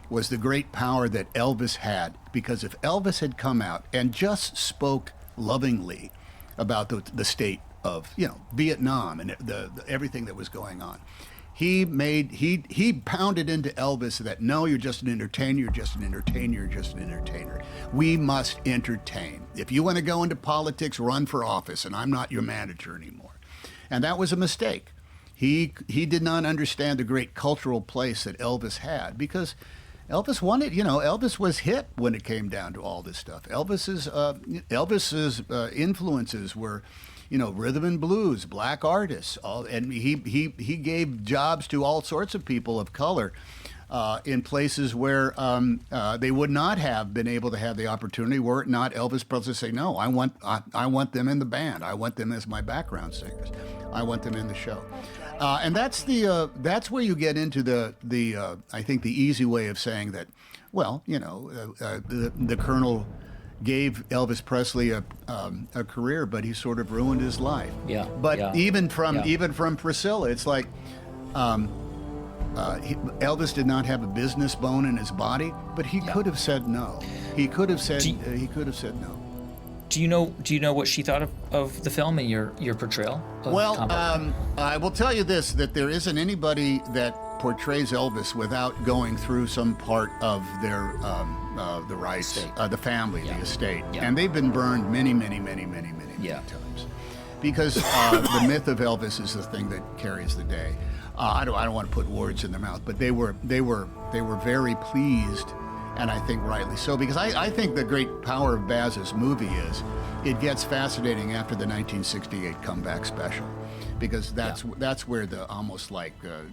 J: was the great power that Elvis had. Because if Elvis had come out and just spoke lovingly about the state of Vietnam and everything that was going on, he pounded into Elvis that no, you're just an entertainer, you're just an entertainer, you're just an entertainer. We must entertain. If you want to go into politics, run for office, and I'm not your manager anymore. And that was a mistake. He did not understand the great cultural place that Elvis had, because Elvis wanted, Elvis was hip when it came down to all this stuff. Elvis's influences were, rhythm and blues, black artists, and he gave jobs to all sorts of people of color in places where they would not have been able to have the opportunity were it not Elvis Presley say, no, I want them in the band. I want them as my background singers. I want them in the show. And that's where you get into the I think the easy way of saying that, well, the Colonel gave Elvis Presley a career, but he sort of ruined his life.
I: Yeah.
J: But even from Priscilla, it's like Elvis did not have a business bone in his body, but he could have said no. He could have said no.
I: Do you know what she thought of the film and your portrayal of Tom Parker?
J: I will tell you this, that there isn't anybody that portrays Elvis without going through some part of their the rights, the family, the estate.
I: Yeah.
J: And they've been burned many times. Because the myth of Elvis is the thing that carries the day. I don't want to put words in their mouth, but they were very pleased, and I think rightly so, because I think the great power of Baz's movie is it gets fascinating after the 1968 comeback special, because that's where the almost like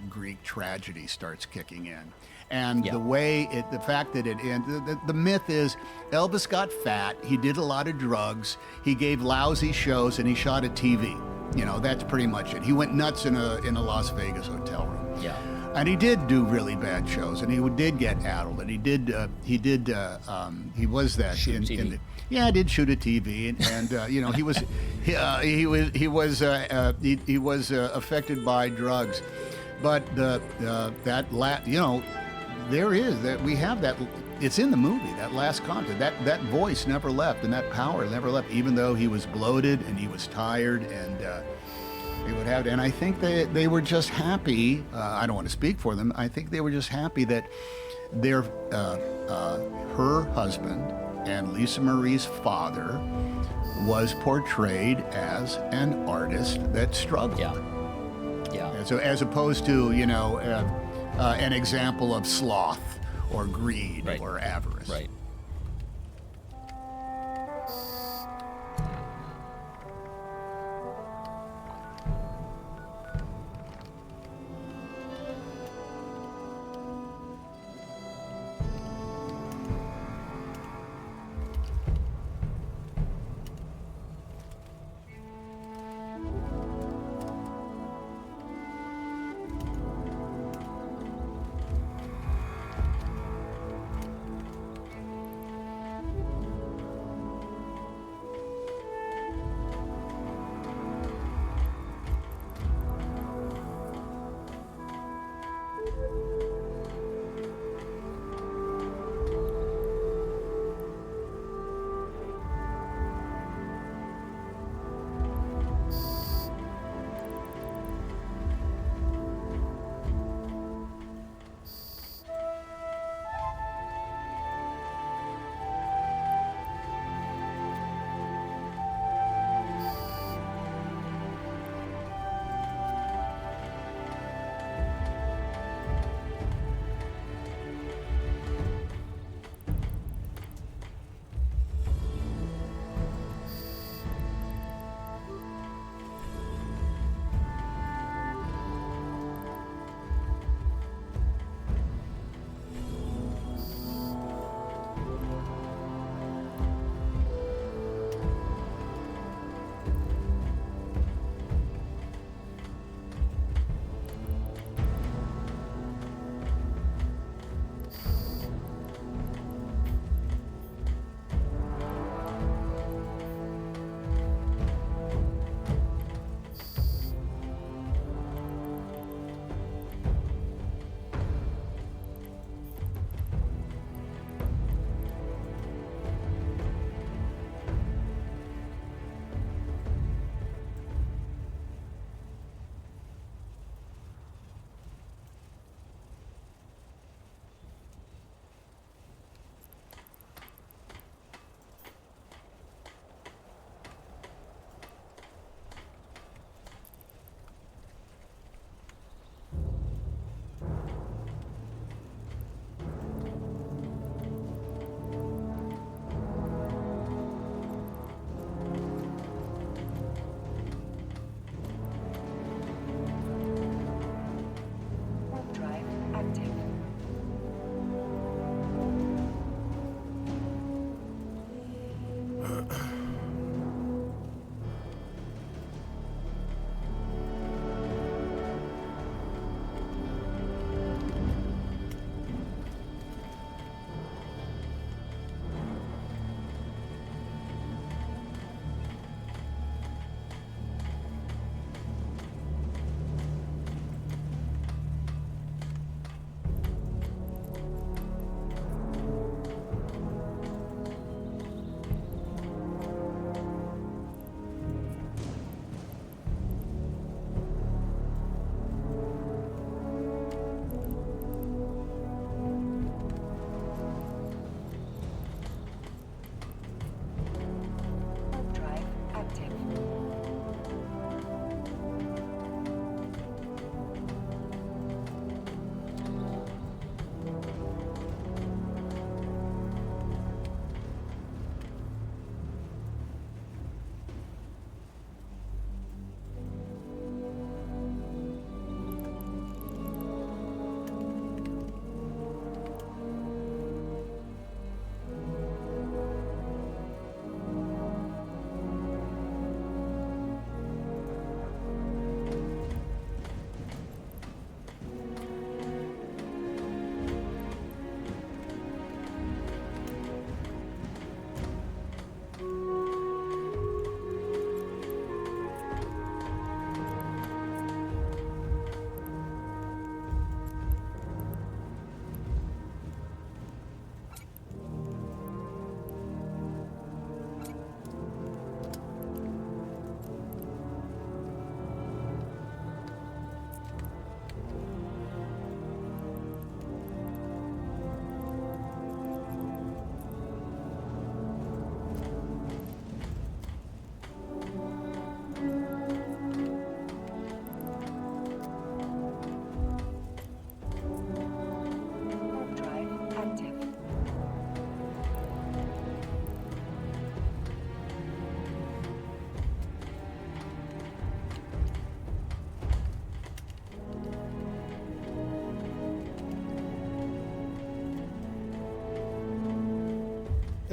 J: Greek tragedy starts kicking in. And the fact that it ended, the myth is Elvis got fat, he did a lot of drugs, he gave lousy shows, and he shot a TV. That's pretty much it. He went nuts in a Las Vegas hotel room.
I: Yeah.
J: And he did do really bad shows, and he did get addled, and he was that
I: shoot a TV.
J: I did shoot a TV, and he was affected by drugs, but we have that. It's in the movie, that last concert. That voice never left, and that power never left, even though he was bloated and he was tired, and they would have. And I think they were just happy. I don't want to speak for them. I think they were just happy that her husband and Lisa Marie's father was portrayed as an artist that struggled.
I: Yeah.
J: So as opposed to, an example of sloth or greed
I: Right.
J: or avarice.
I: Right.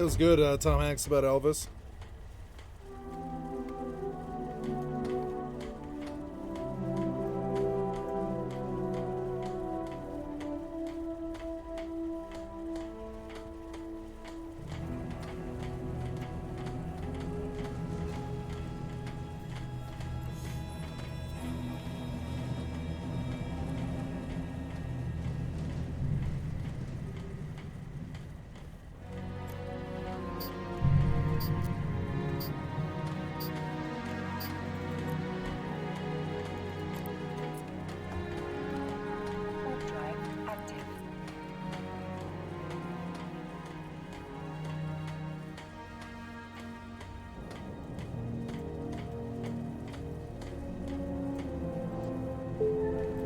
A: It was good. Tom Hanks about Elvis.
B: Warp drive active.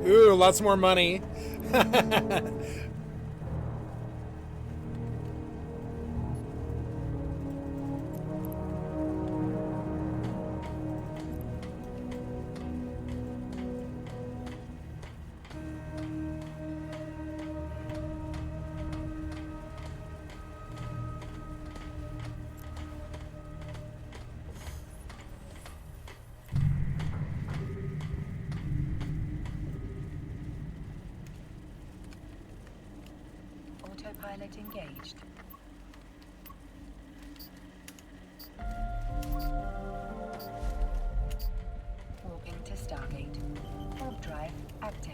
A: Ooh, lots more money.
B: Autopilot engaged. Warping to Stargate. Warp drive active.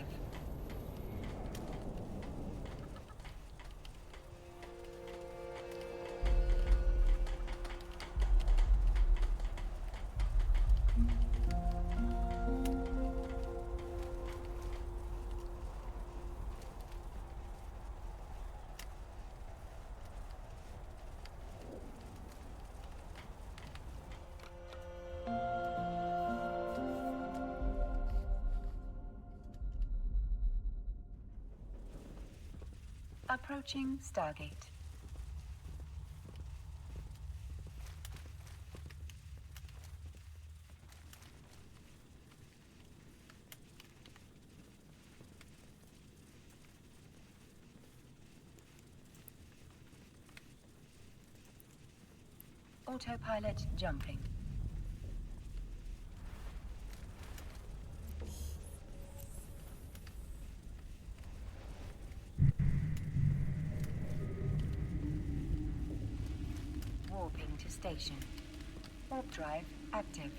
B: Approaching Stargate. Autopilot jumping. Warping to station. Warp drive active.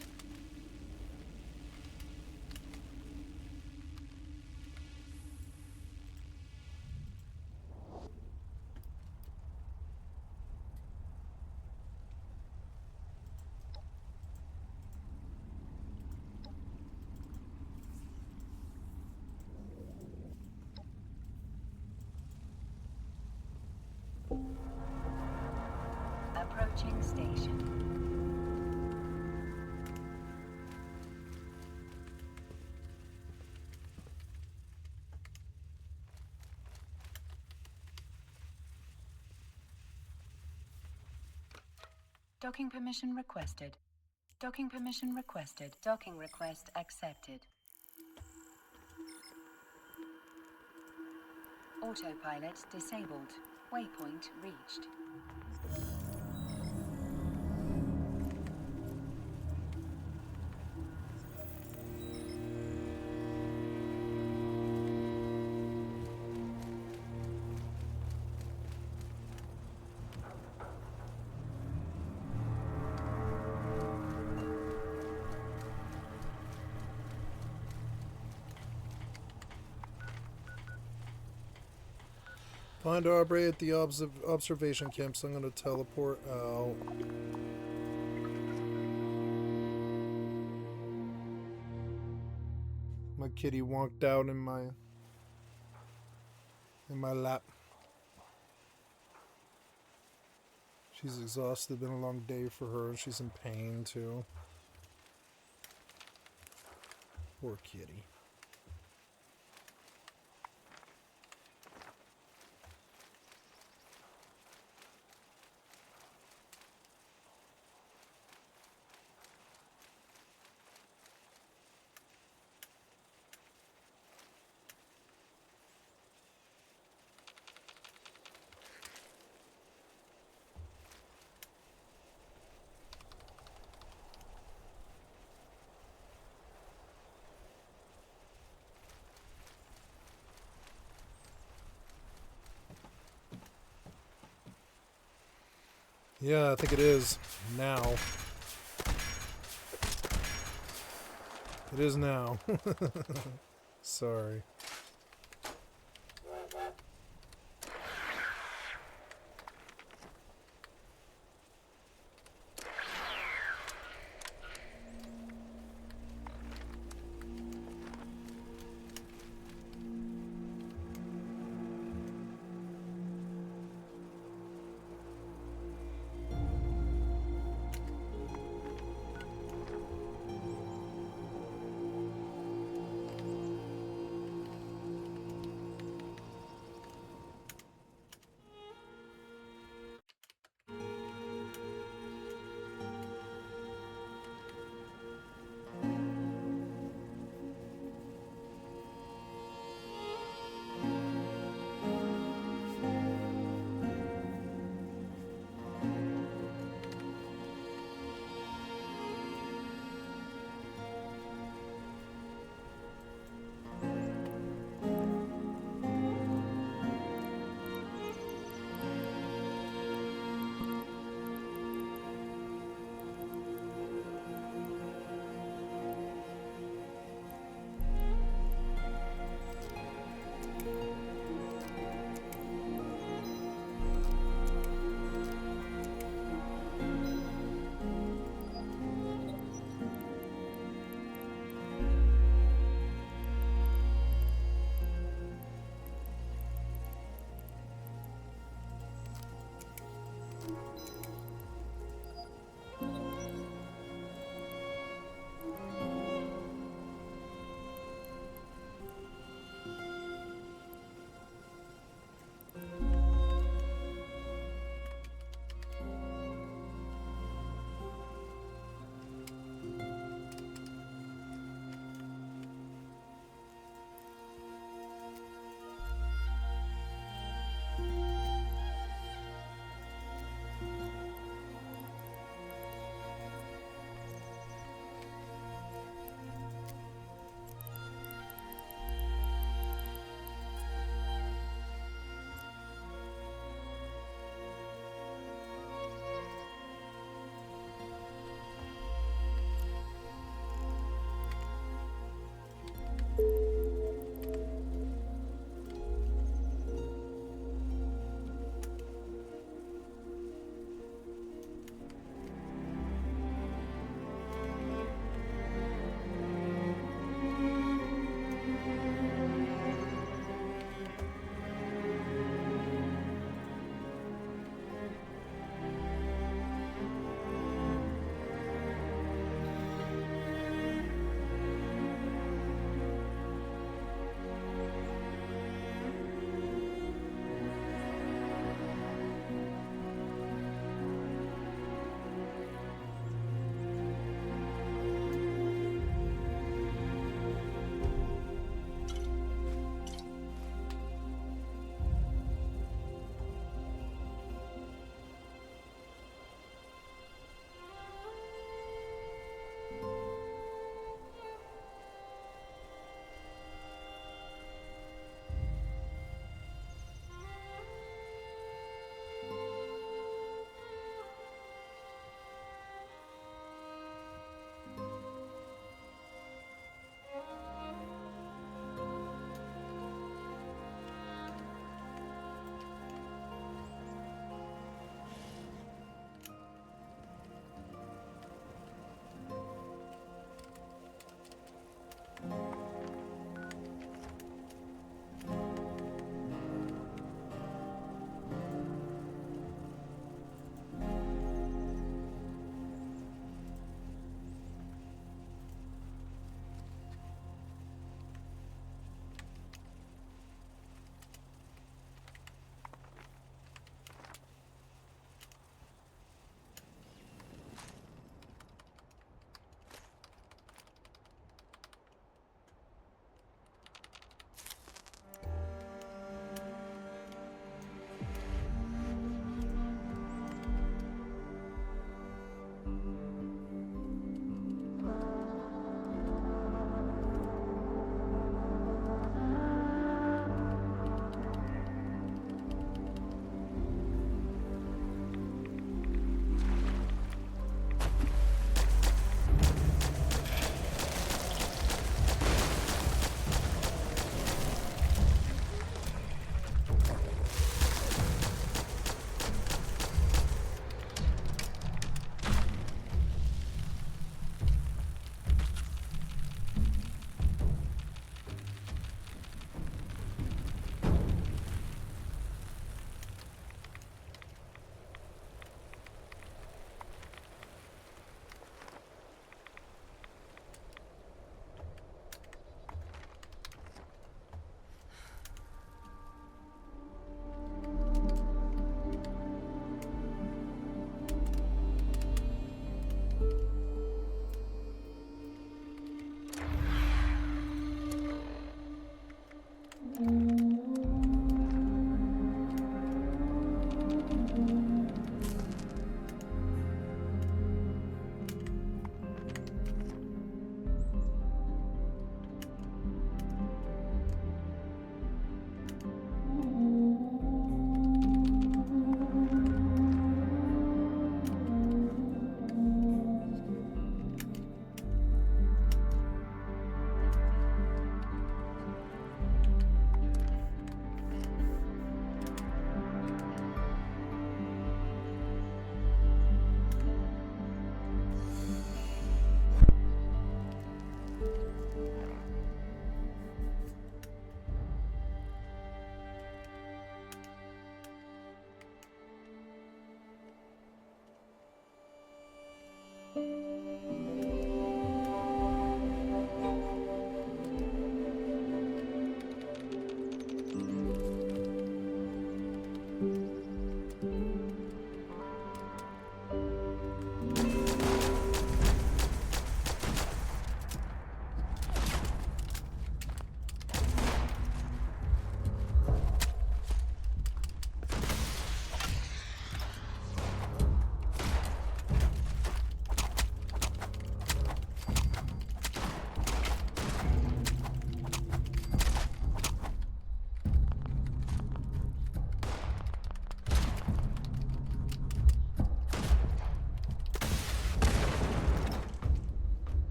B: Approaching station. Docking permission requested. Docking permission requested. Docking request accepted. Autopilot disabled. Waypoint reached.
A: Find Aubrey at the observation camp, so I'm going to teleport out. My kitty wonked out in my lap. She's exhausted. Been a long day for her, and she's in pain too. Poor kitty. Yeah, I think it is now. It is now. Sorry.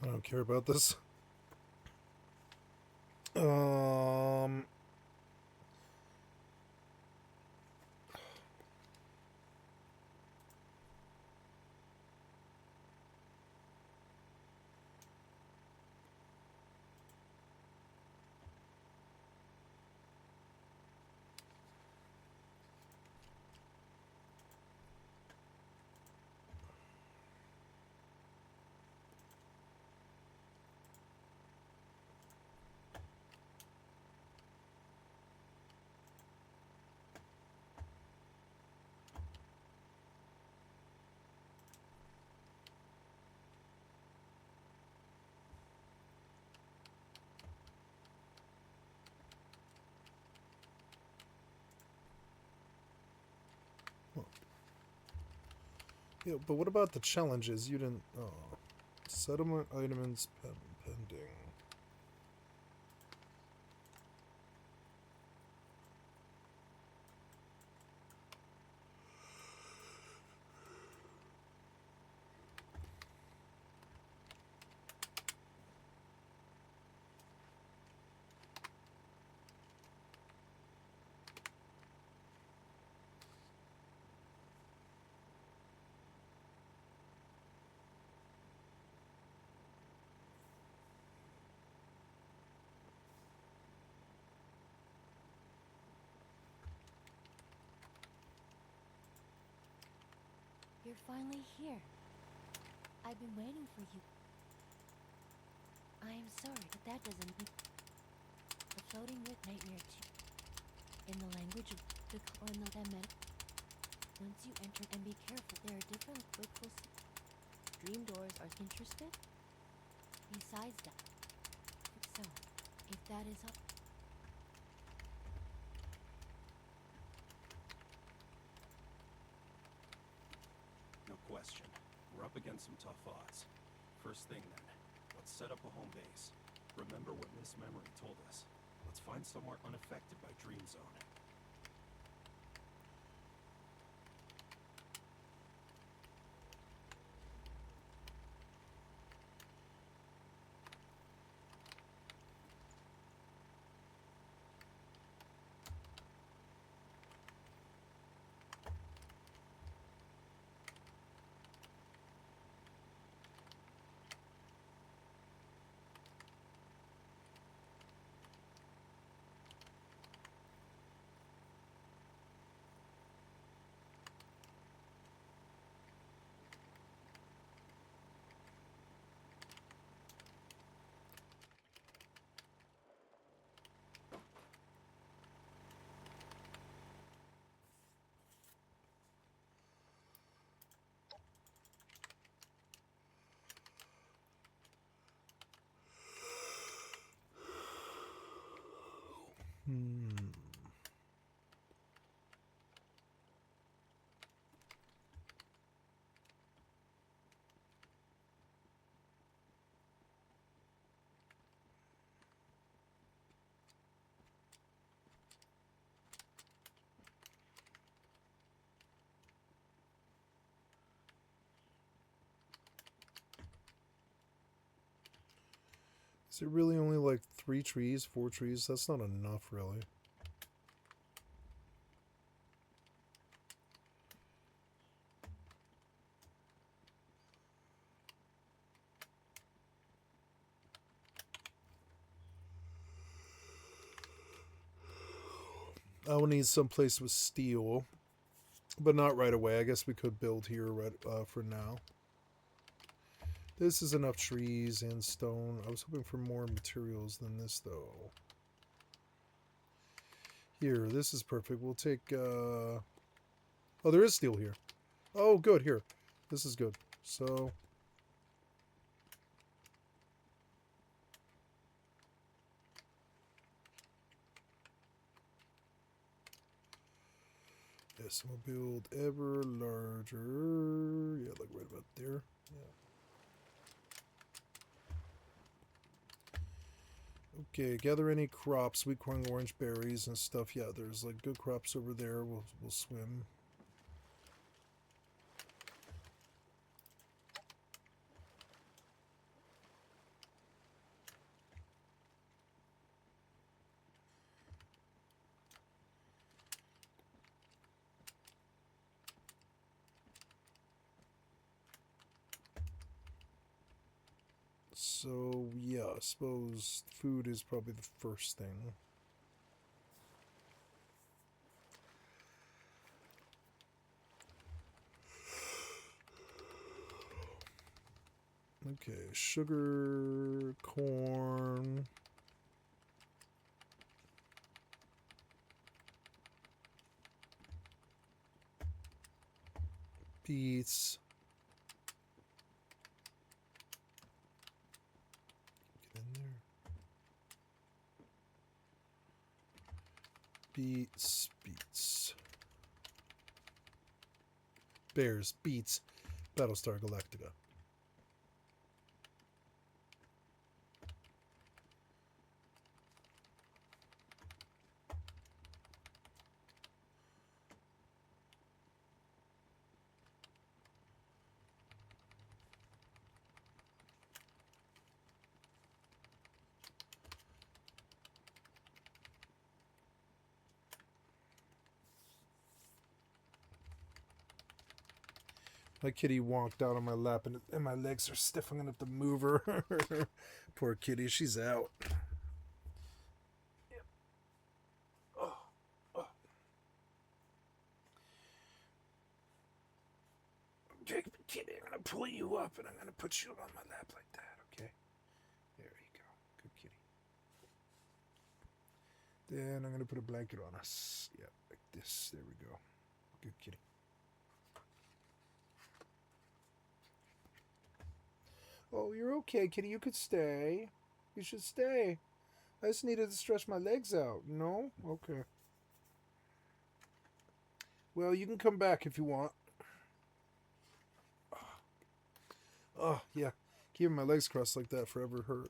A: don't care about this. Um. Yeah, but what about the challenges? You didn't. Oh, settlement items pending.
K: You're finally here. I've been waiting for you. I am sorry, but that doesn't mean... The floating with nightmare 2. In the language of the Kornel. Once you enter, and be careful, there are different quickful dream doors. Are interested? Besides that, so, if that is up...
L: No question. We're up against some tough odds. First thing then, let's set up a home base. Remember what Miss Memory told us. Let's find somewhere unaffected by Dream Zone.
A: Is it really only like 3 trees, 4 trees? That's not enough, really. I will need some place with steel, but not right away. I guess we could build here right for now. This is enough trees and stone. I was hoping for more materials than this, though. Here, this is perfect. We'll take... Oh, there is steel here. Oh, good. Here. This is good. So... Yes, we'll build ever larger. Yeah, like right about there. Yeah. Okay, gather any crops, sweet corn, orange berries, and stuff. Yeah, there's like good crops over there. We'll swim. So, yeah, I suppose food is probably the first thing. Okay, sugar, corn. Beets. Get in there. Beets. Bears, beets, Battlestar Galactica. My kitty wonked out on my lap, and my legs are stiff. I'm going to have to move her. Poor kitty, she's out. Yep. Oh. Okay, kitty, I'm going to pull you up, and I'm going to put you on my lap like that, okay? There you go. Good kitty. Then I'm going to put a blanket on us. Yeah, like this. There we go. Good kitty. Oh, you're okay, kitty. You could stay. You should stay. I just needed to stretch my legs out. No? Okay. Well, you can come back if you want. Oh, yeah. Keeping my legs crossed like that forever hurt.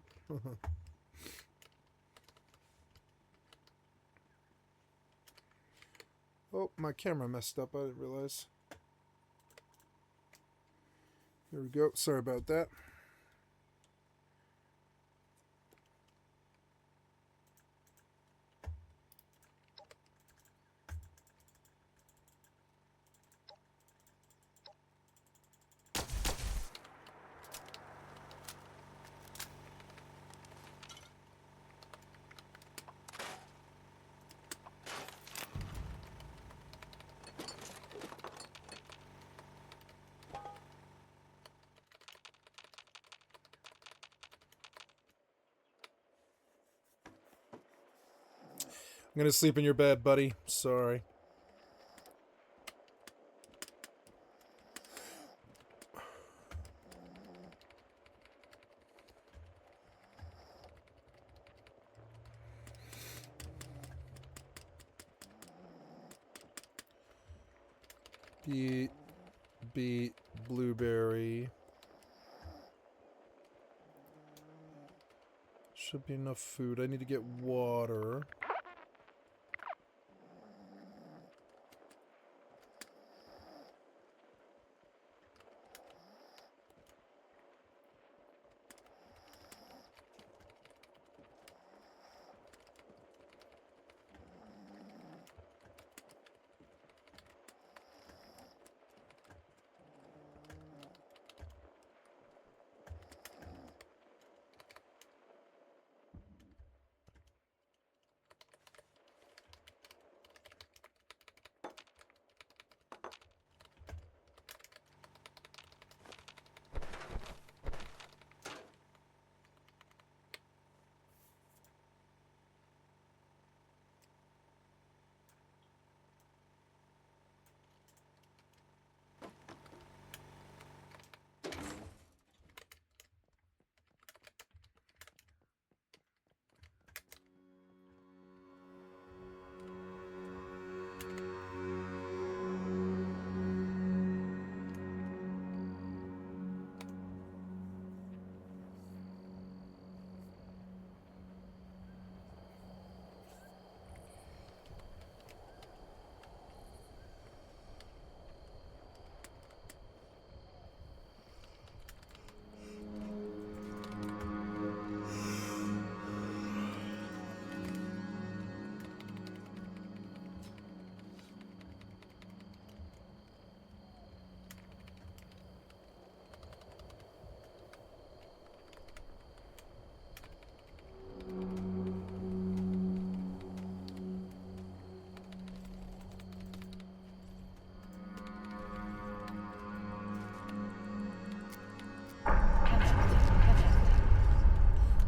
A: Oh, my camera messed up. I didn't realize. There we go. Sorry about that. I'm gonna sleep in your bed, buddy. Sorry. Beet, blueberry. Should be enough food. I need to get water.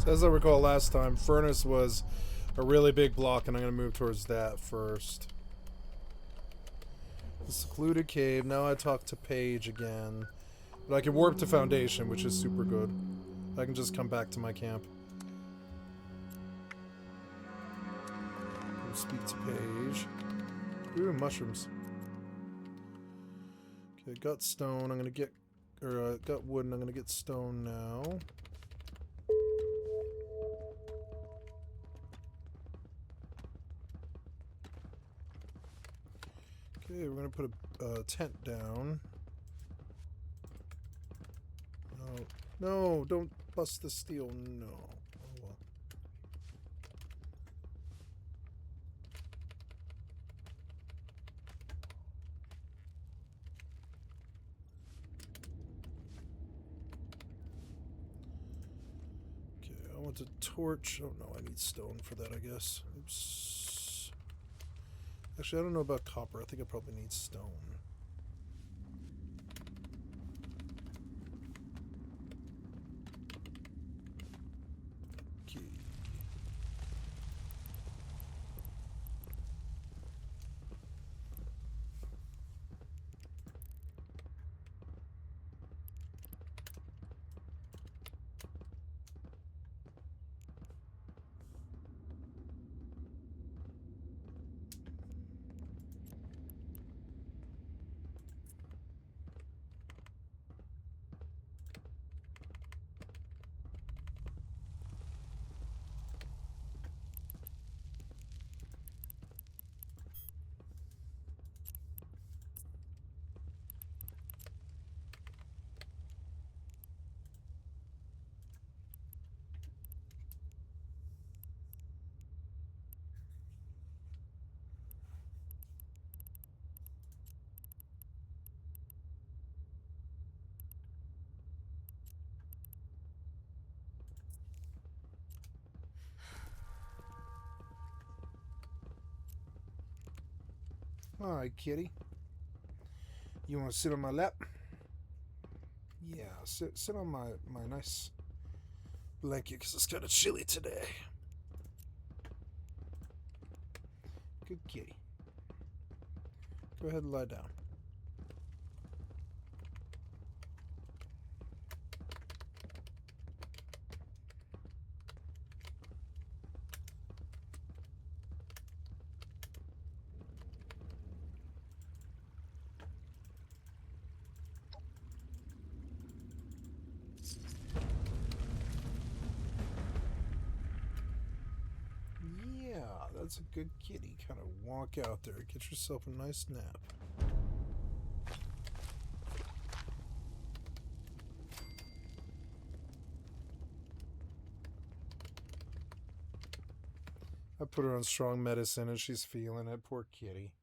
A: So as I recall last time, furnace was a really big block, and I'm going to move towards that first. The secluded cave. Now I talk to Paige again. But I can warp to Foundation, which is super good. I can just come back to my camp. We'll speak to Paige. Ooh, mushrooms. Okay, got stone. I'm going to get... Or, got wood, and I'm going to get stone now. Okay, we're going to put a tent down. No, no, don't bust the steel. No. Oh, well. Okay, I want a torch. Oh no, I need stone for that, I guess. Oops. Actually, I don't know about copper. I think I probably need stone. Okay. Alright, kitty. You want to sit on my lap? Yeah, sit on my nice blanket because it's kind of chilly today. Good kitty. Go ahead and lie down. Yeah, that's a good kitty. Kind of walk out there. Get yourself a nice nap. I put her on strong medicine and she's feeling it. Poor kitty.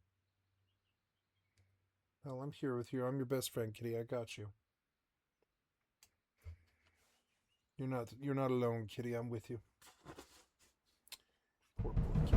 A: Well, I'm here with you. I'm your best friend, kitty. I got you. You're not alone, kitty. I'm with you. Poor kitty.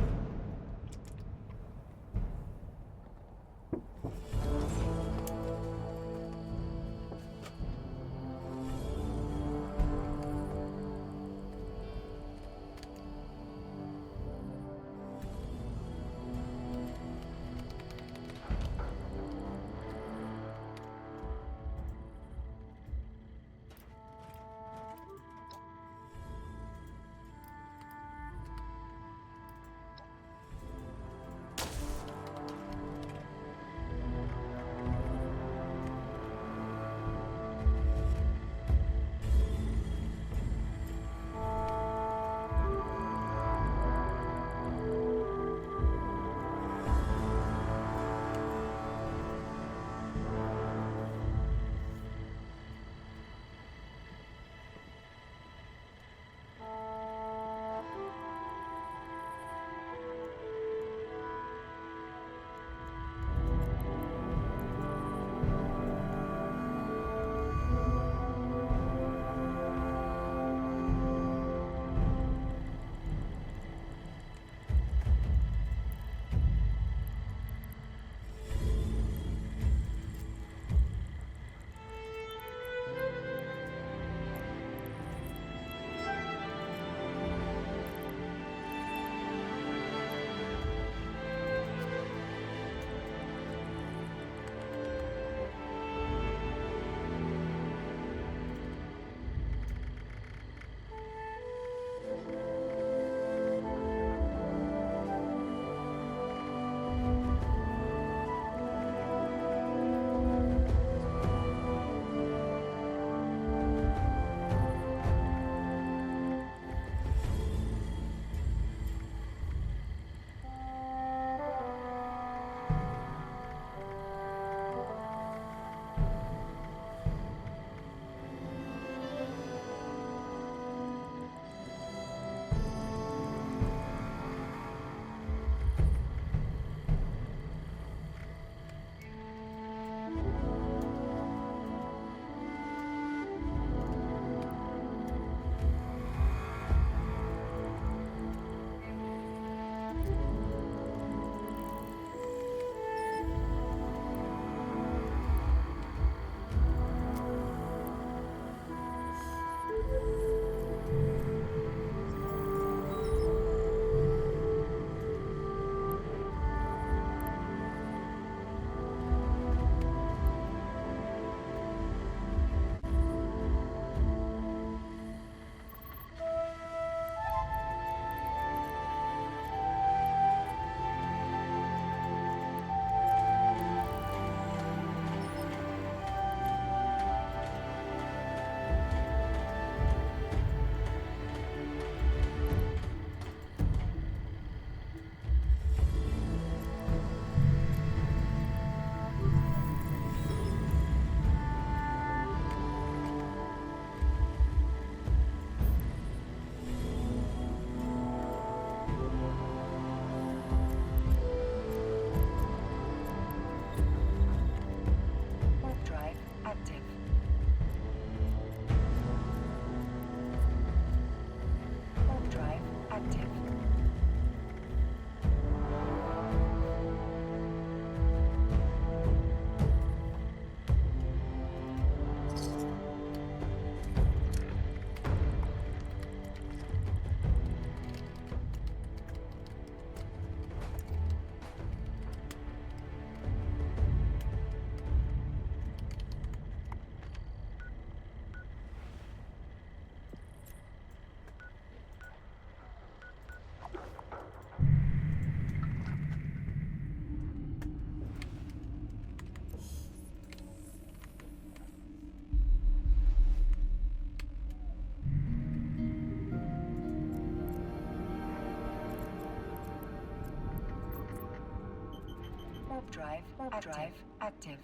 B: drive active. Drive active.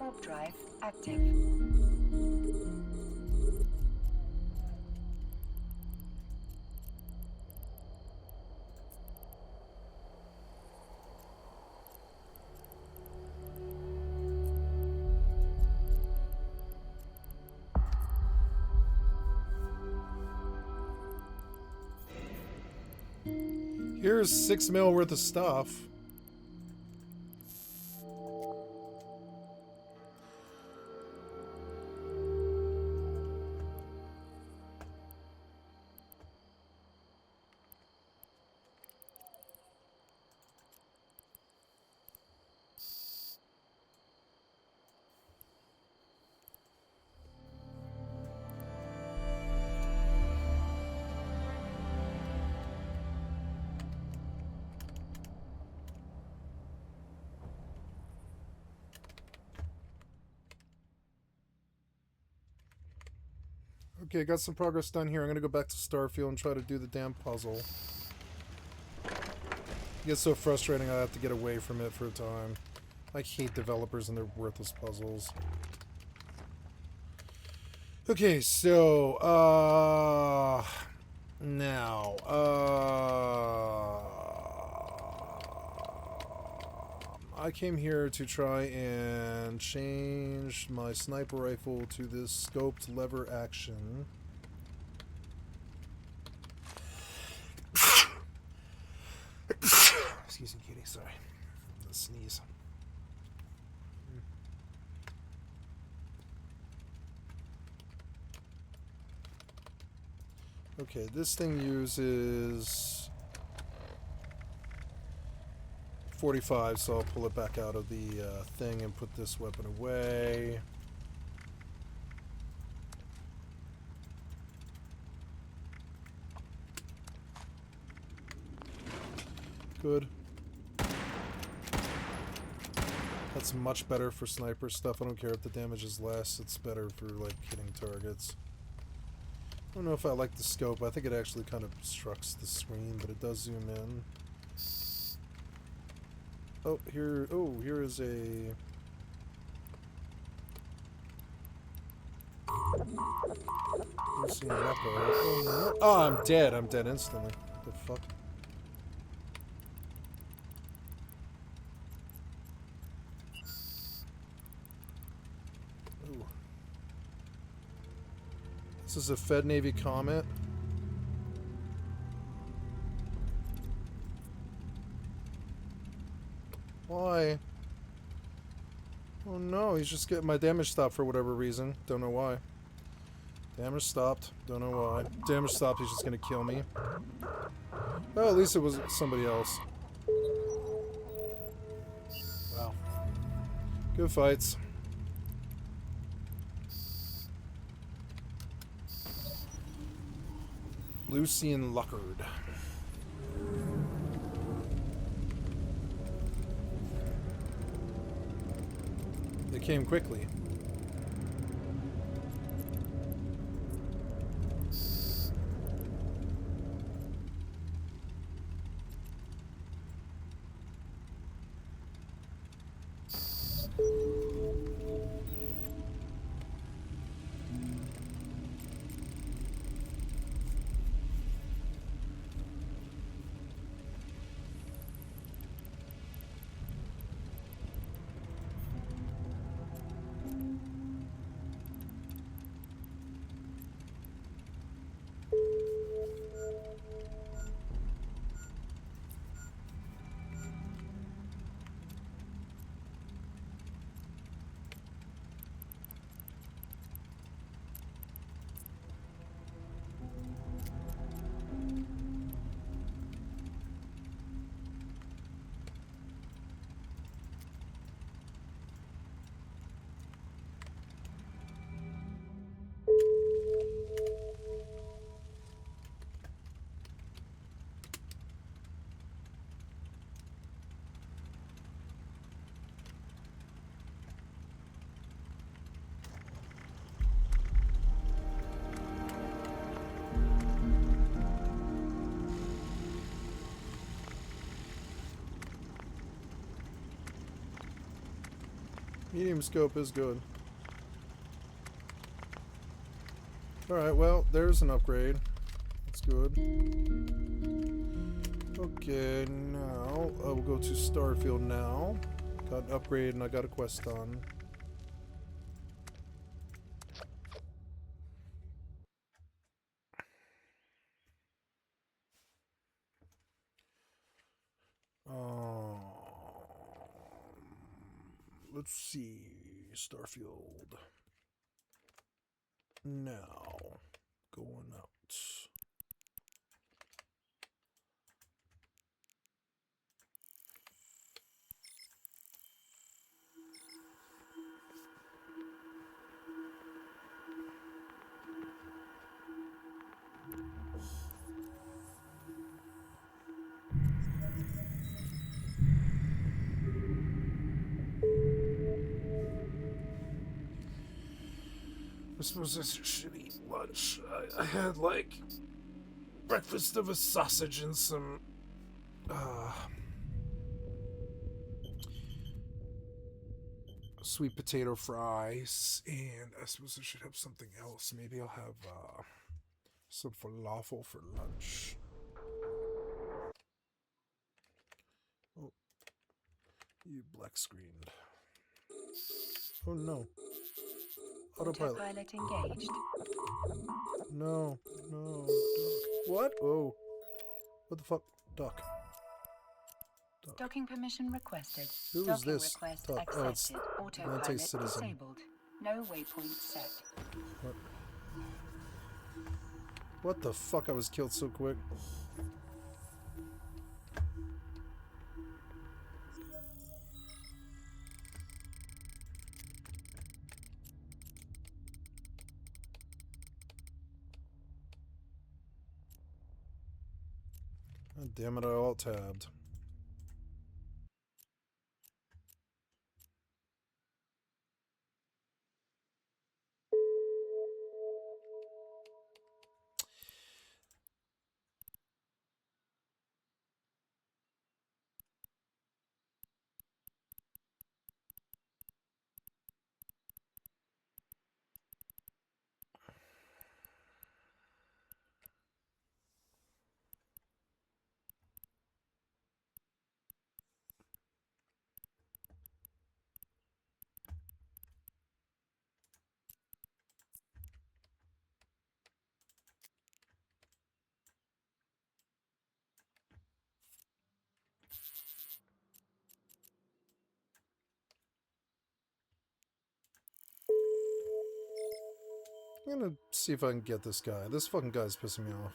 B: Warp drive active.
A: Here's 6 mil worth of stuff. Okay, got some progress done here. I'm gonna go back to Starfield and try to do the damn puzzle. It gets so frustrating I have to get away from it for a time. I hate developers and their worthless puzzles. Okay, so, now, I came here to try and change my sniper rifle to this scoped lever action. Excuse me, kitty, sorry. The sneeze. Okay, this thing uses 45, so I'll pull it back out of the thing and put this weapon away. Good. That's much better for sniper stuff. I don't care if the damage is less. It's better for, like, hitting targets. I don't know if I like the scope. I think it actually kind of obstructs the screen, but it does zoom in. Oh, here is a... Oh, I'm dead. I'm dead instantly. What the fuck? Ooh. This is a Fed Navy Comet. Why? Oh no, he's just getting my damage stopped for whatever reason. Don't know why. Damage stopped. Don't know why. Damage stopped, he's just gonna kill me. Well, at least it was somebody else. Wow. Good fights. Lucian Luckard. It came quickly. Medium scope is good. Alright, well, there's an upgrade. That's good. Okay, now we'll go to Starfield now. Got an upgrade and I got a quest done. Let's see. Starfield. Now. Going out. I suppose I should eat lunch. I had, like, breakfast of a sausage and some, sweet potato fries, and I suppose I should have something else. Maybe I'll have, some falafel for lunch. Oh, you black screened. Oh no. Autopilot.
B: Autopilot engaged.
A: No, no, duck. What? Oh. What the fuck? Duck. Duck.
B: Docking permission requested.
A: Who is
B: Docking
A: this?
B: request
A: Duck. Oh, it's
B: accepted. Autopilot
A: anti-citizen.
B: disabled. No waypoint set.
A: What? What the fuck? I was killed so quick. God damn it, I alt-tabbed. I'm gonna see if I can get this guy. This fucking guy's pissing me off.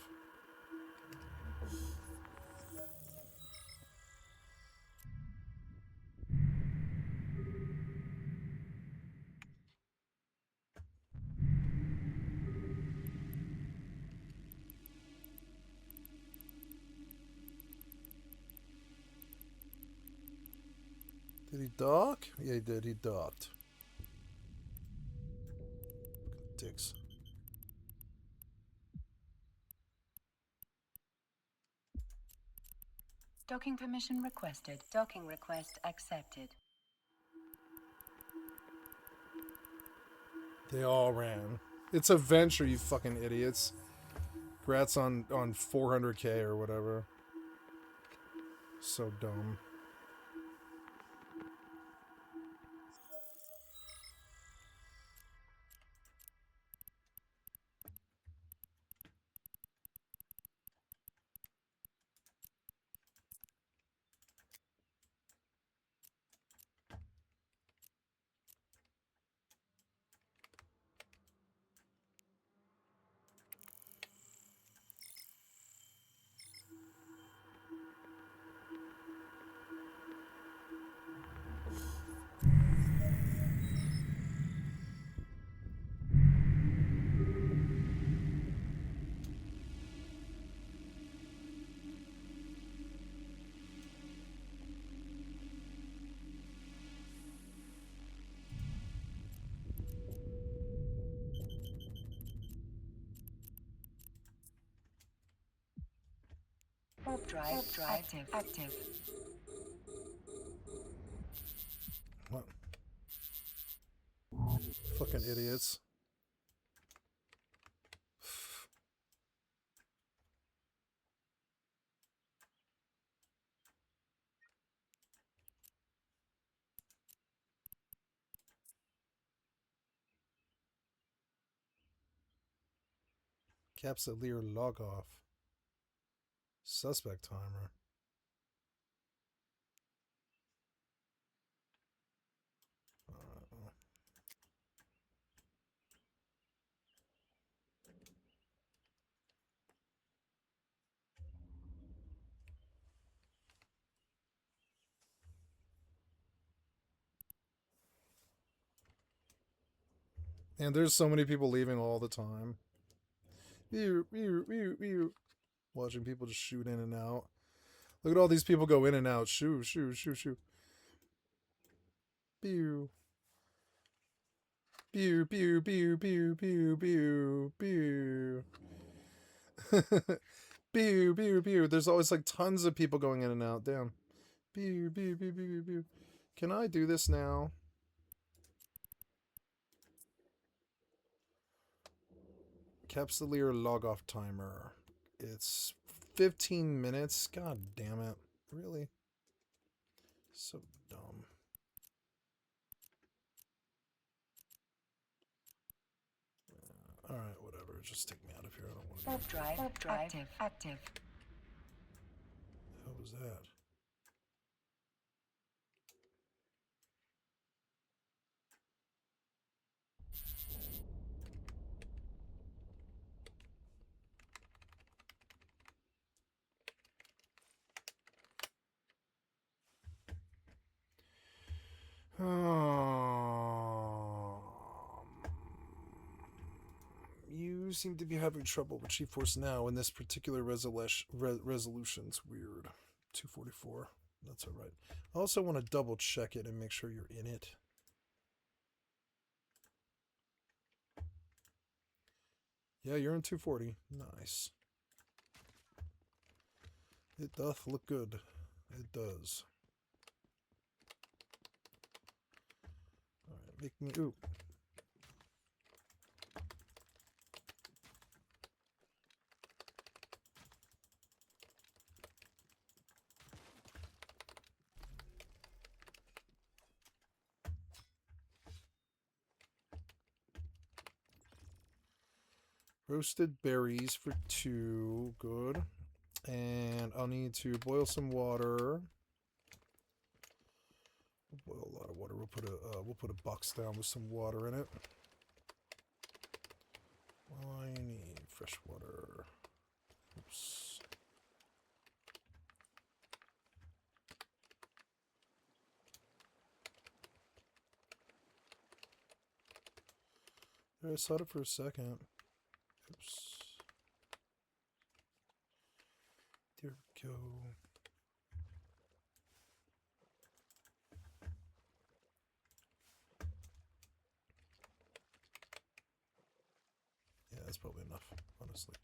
A: Did he dock? Yeah, he did. He docked. Dicks.
B: Docking permission requested. Docking request accepted.
A: They all ran. It's a venture, you fucking idiots. Grats on 400k or whatever. So dumb.
B: Warp drive active.
A: What? Fucking idiots. Capsuleer log off. Suspect timer. And there's so many people leaving all the time. Watching people just shoot in and out. Look at all these people go in and out. Shoo, shoo, shoo, shoo. Pew. Pew, pew, pew, pew, pew, pew, pew. Pew, pew, pew. There's always like tons of people going in and out. Damn. Pew, pew, pew, pew, pew. Can I do this now? Capsuleer log off timer. It's 15 minutes. God damn it. Really? So dumb. Alright, whatever. Just take me out of here. I don't want to.
B: Self-drive active.
A: What was that? You seem to be having trouble with GeForce Now in this particular resolution. It's weird. 244. That's alright. I also want to double check it and make sure you're in it. Yeah, you're in 240. Nice. It doth look good. It does. Alright, make me... Ooh. Roasted berries for 2. Good. And I'll need to boil some water. We'll boil a lot of water. We'll put a box down with some water in it. I need fresh water. Oops. There, I saw it for a second. Oops. There we go. Yeah, that's probably enough, honestly.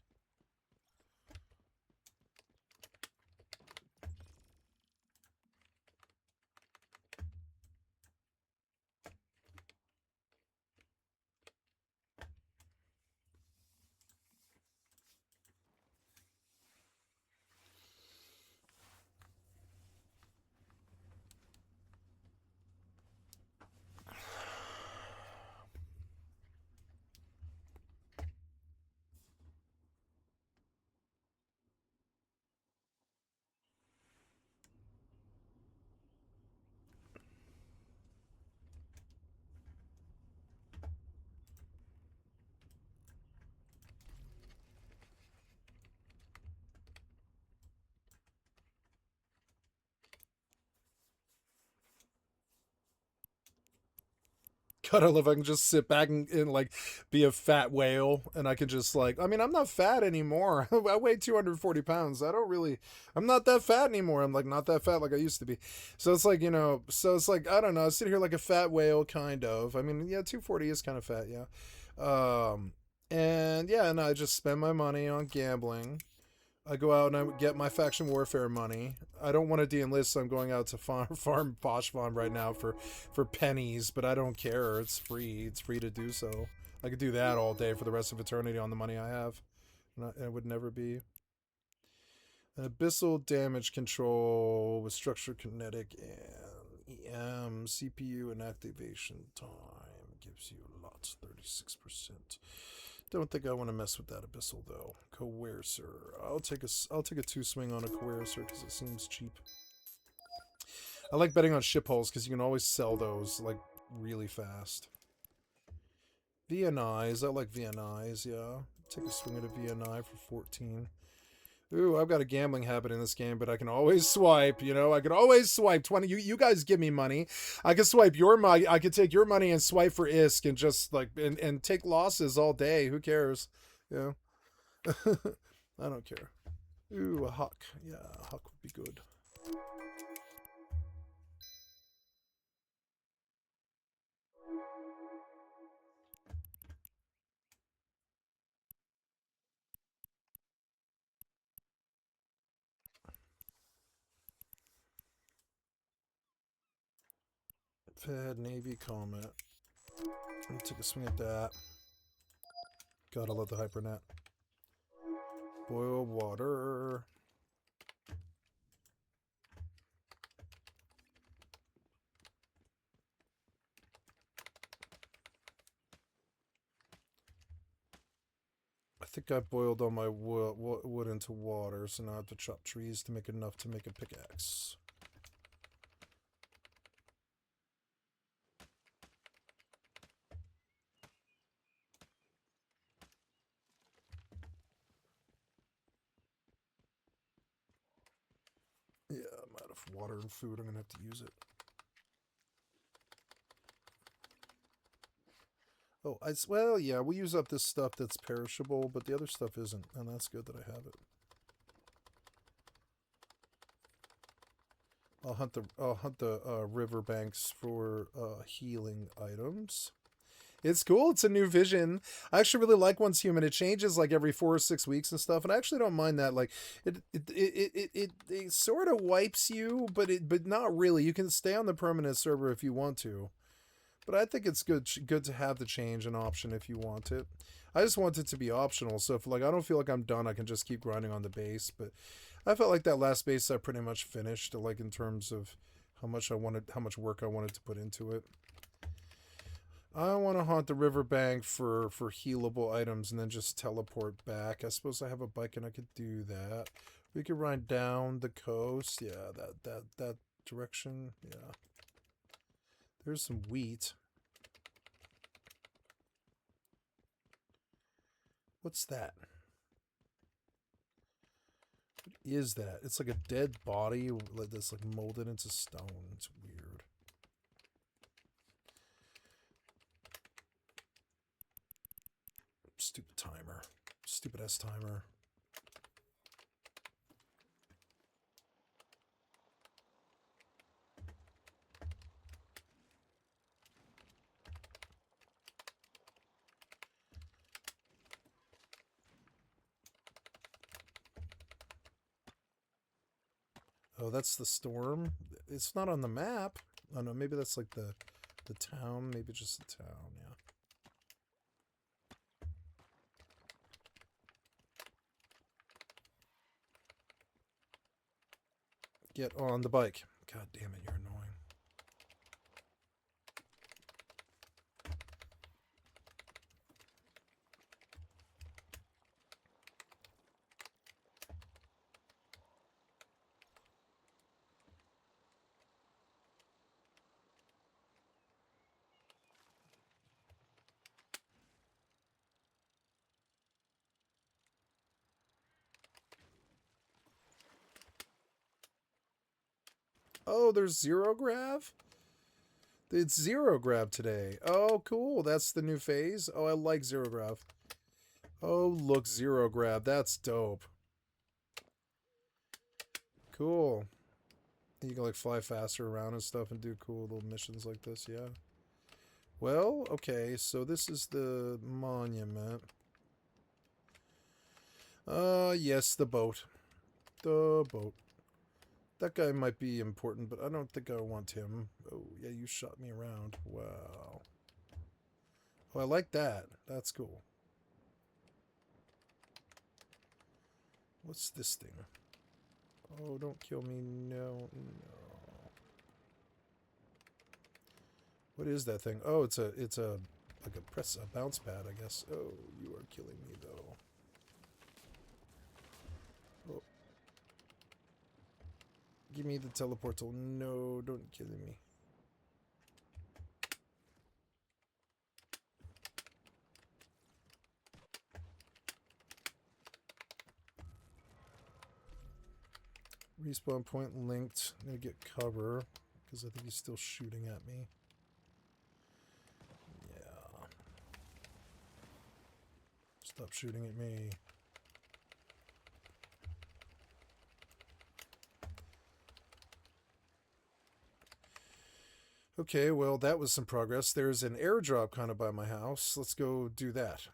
A: God, I love I can just sit back and like be a fat whale, and I can just like, I mean, I'm not fat anymore. I weigh 240 pounds. I'm not that fat anymore. I'm like not that fat like I used to be. So it's like, I don't know, I sit here like a fat whale, kind of. I mean, yeah, 240 is kind of fat, yeah. And yeah, and I just spend my money on gambling, I go out and I get my faction warfare money. I don't want to de-enlist, so I'm going out to farm Posh Farm right now for pennies, but I don't care. It's free. It's free to do so. I could do that all day for the rest of eternity on the money I have. And it would never be. Abyssal damage control with structure kinetic and EM, CPU and activation time gives you lots, 36%. Don't think I want to mess with that abyssal though. Coercer. I'll take a 2 swing on a coercer because it seems cheap. I like betting on ship hulls because you can always sell those like really fast. VNIs. I like VNIs, yeah. Take a swing at a VNI for 14. Ooh, I've got a gambling habit in this game, but I can always swipe, you know? I can always swipe 20. You guys give me money. I can swipe your money. I could take your money and swipe for ISK and just like and take losses all day. Who cares? You know? I don't care. Ooh, a huck. Yeah, a huck would be good. Fed, Navy, Comet. Let me take a swing at that. Gotta love the hypernet. Boil water. I think I boiled all my wood into water, so now I have to chop trees to make enough to make a pickaxe. Yeah, I'm out of water and food. I'm going to have to use it. Oh, well, yeah, we use up this stuff that's perishable, but the other stuff isn't, and that's good that I have it. I'll hunt the riverbanks for healing items. It's cool. It's a new vision. I actually really like Once Human. It changes like every 4 or 6 weeks and stuff, and I actually don't mind that. Like it sort of wipes you, but not really. You can stay on the permanent server if you want to. But I think it's good to have the change an option if you want it. I just want it to be optional. So if like I don't feel like I'm done, I can just keep grinding on the base. But I felt like that last base I pretty much finished, like in terms of how much work I wanted to put into it. I want to haunt the riverbank for healable items and then just teleport back. I suppose I have a bike and I could do that. We could ride down the coast. Yeah, that direction. Yeah. There's some wheat. What's that? What is that? It's like a dead body that's like molded into stone. It's weird. Stupid timer. Stupid ass timer. Oh, that's the storm. It's not on the map. Oh no, maybe that's like the town. Maybe just the town, yeah. Get on the bike. God damn it, you're annoying. Oh, there's zero grav? It's zero grav today. Oh, cool. That's the new phase. Oh, I like zero grav. Oh, look, zero grav. That's dope. Cool. You can like fly faster around and stuff and do cool little missions like this, yeah. Well, okay, so this is the monument. Yes, the boat. The boat. That guy might be important, but I don't think I want him. Oh, yeah, you shot me around. Wow. Oh, I like that. That's cool. What's this thing? Oh, don't kill me. No, no. What is that thing? Oh, it's a like a bounce pad, I guess. Oh, you are killing me though. Oh. Give me the teleportal. No, don't kill me. Respawn point linked. I'm gonna get cover because I think he's still shooting at me. Yeah. Stop shooting at me. Okay, well, that was some progress. There's an airdrop kind of by my house. Let's go do that.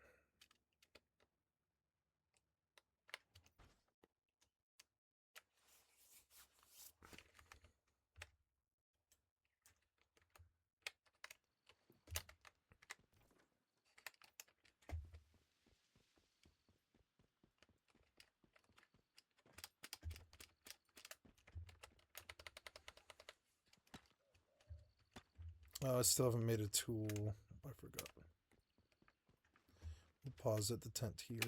A: Oh, I still haven't made a tool. I forgot. We'll pause at the tent here.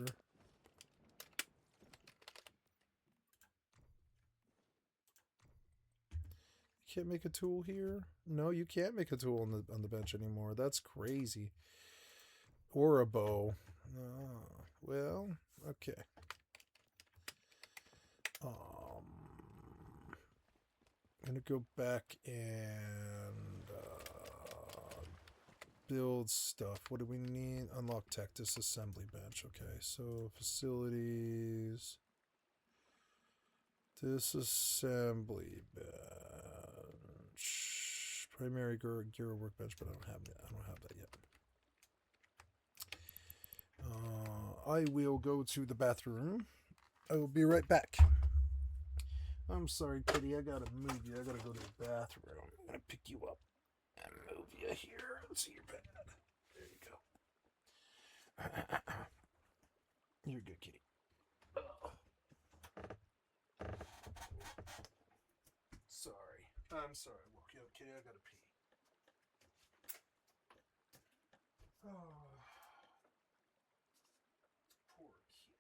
A: You can't make a tool here? No, you can't make a tool on the bench anymore. That's crazy. Or a bow. Oh, well, okay. I'm gonna go back and build stuff. What do we need? Unlock tech disassembly bench. Okay, so facilities. Disassembly bench. Primary gear workbench, but I don't have that. I don't have that yet. I will go to the bathroom. I will be right back. I'm sorry, kitty. I gotta move you. I gotta go to the bathroom. I'm gonna pick you up and move you here. Let's see your bed. There you go. You're good, kitty. Oh. Sorry. I'm sorry. I woke you up, kitty. I gotta pee. Oh. Poor kitty.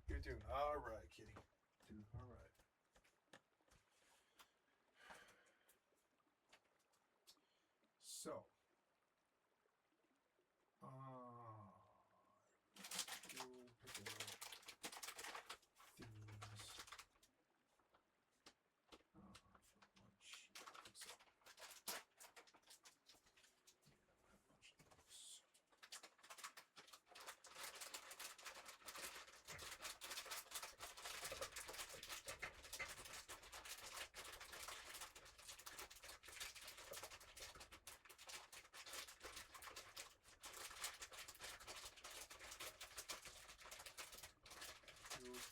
A: You're doing all right, kitty. Doing all right. So, go pick up these for lunch. So,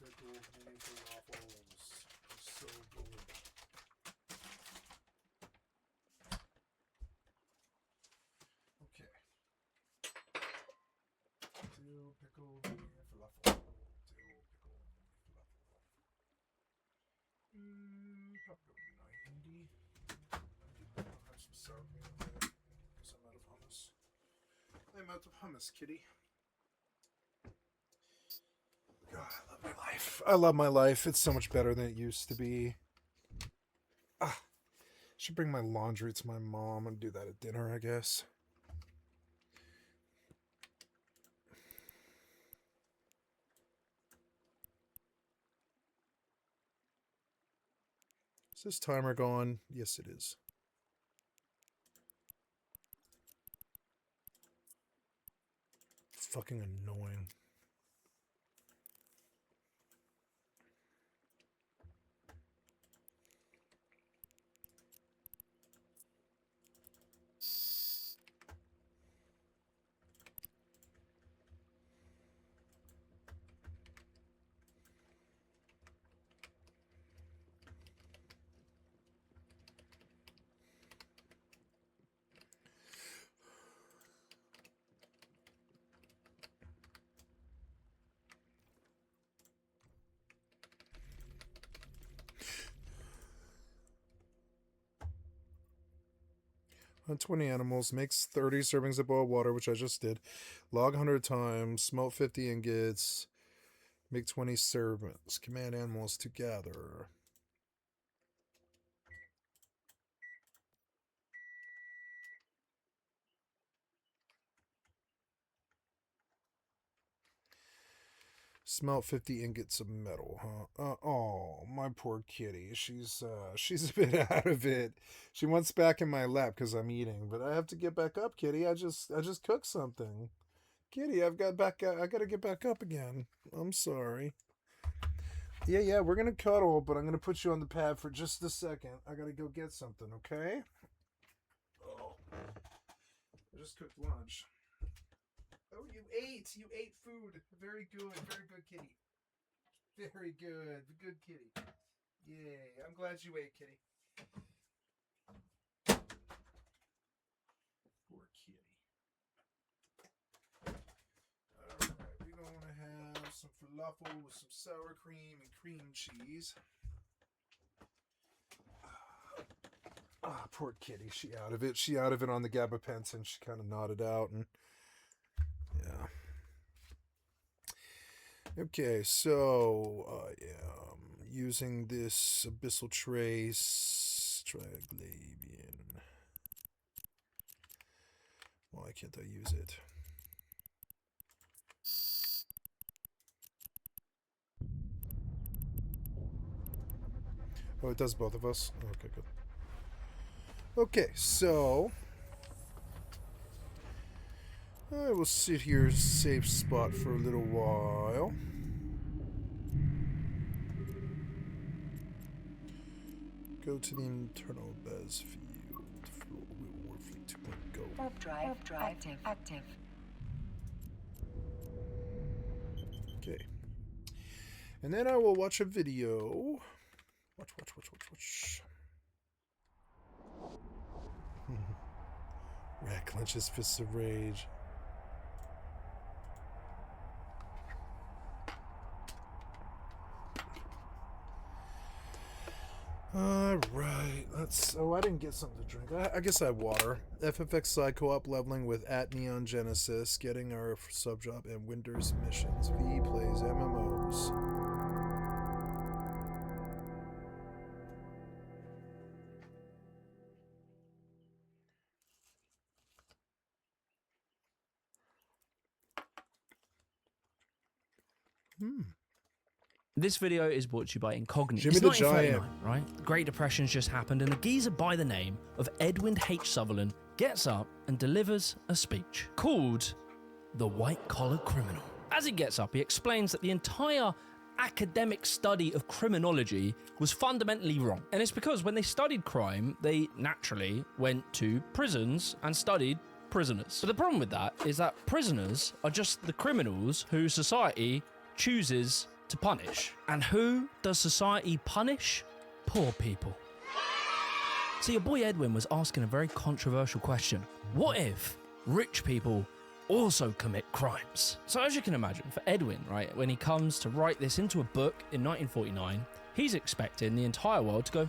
A: pickle mini falafels. So good. Okay. Dill pickle mini falafel. Dill pickle mini falafel. Probably 90. I'll have some sour cream in there. I'm out of hummus, kitty. God, I love my life. I love my life. It's so much better than it used to be. Should bring my laundry to my mom and do that at dinner, I guess. Is this timer gone? Yes, it is. Fucking annoying. On 20 animals, makes 30 servings of boiled water, which I just did. Log 100 times, smelt 50 ingots, make 20 servings. Command animals to gather. Smelt 50 ingots of metal, huh? Oh, my poor kitty. She's a bit out of it. She wants back in my lap because I'm eating, but I have to get back up, kitty. I just cooked something. Kitty, I gotta get back up again. I'm sorry. Yeah, we're gonna cuddle, but I'm gonna put you on the pad for just a second. I gotta go get something, okay? Oh, I just cooked lunch. Oh, you ate food. Very good, kitty. Very good kitty. Yay, I'm glad you ate, kitty. Poor kitty. Alright, we're gonna have some falafel with some sour cream and cream cheese. Poor kitty. She out of it. She out of it on the gabapentin. She kind of nodded out and yeah. Okay, so I am using this abyssal trace Triglavian. Why can't I use it? Oh, it does both of us? Okay, good. Okay, so I will sit here, safe spot for a little while. Go to the internal base field. Floor wheel warfleet 2.0.
B: Warp drive active.
A: Okay. And then I will watch a video. Watch. Rat clenches fists of rage. Alright, let's... Oh, I didn't get something to drink. I guess I have water. FFX side co-op leveling with @Neon Genesis, getting our sub job and Winders missions. V plays MMOs.
M: This video is brought to you by Incognito.
A: Jimmy
M: It's
A: the
M: 1939, right? The Great Depression's just happened, and a geezer by the name of Edwin H. Sutherland gets up and delivers a speech called The White Collar Criminal. As he gets up, he explains that the entire academic study of criminology was fundamentally wrong. And it's because when they studied crime, they naturally went to prisons and studied prisoners. But the problem with that is that prisoners are just the criminals who society chooses to punish. And who does society punish? Poor people. So your boy Edwin was asking a very controversial question. What if rich people also commit crimes? So as you can imagine, for Edwin, right, when he comes to write this into a book in 1949, he's expecting the entire world to go,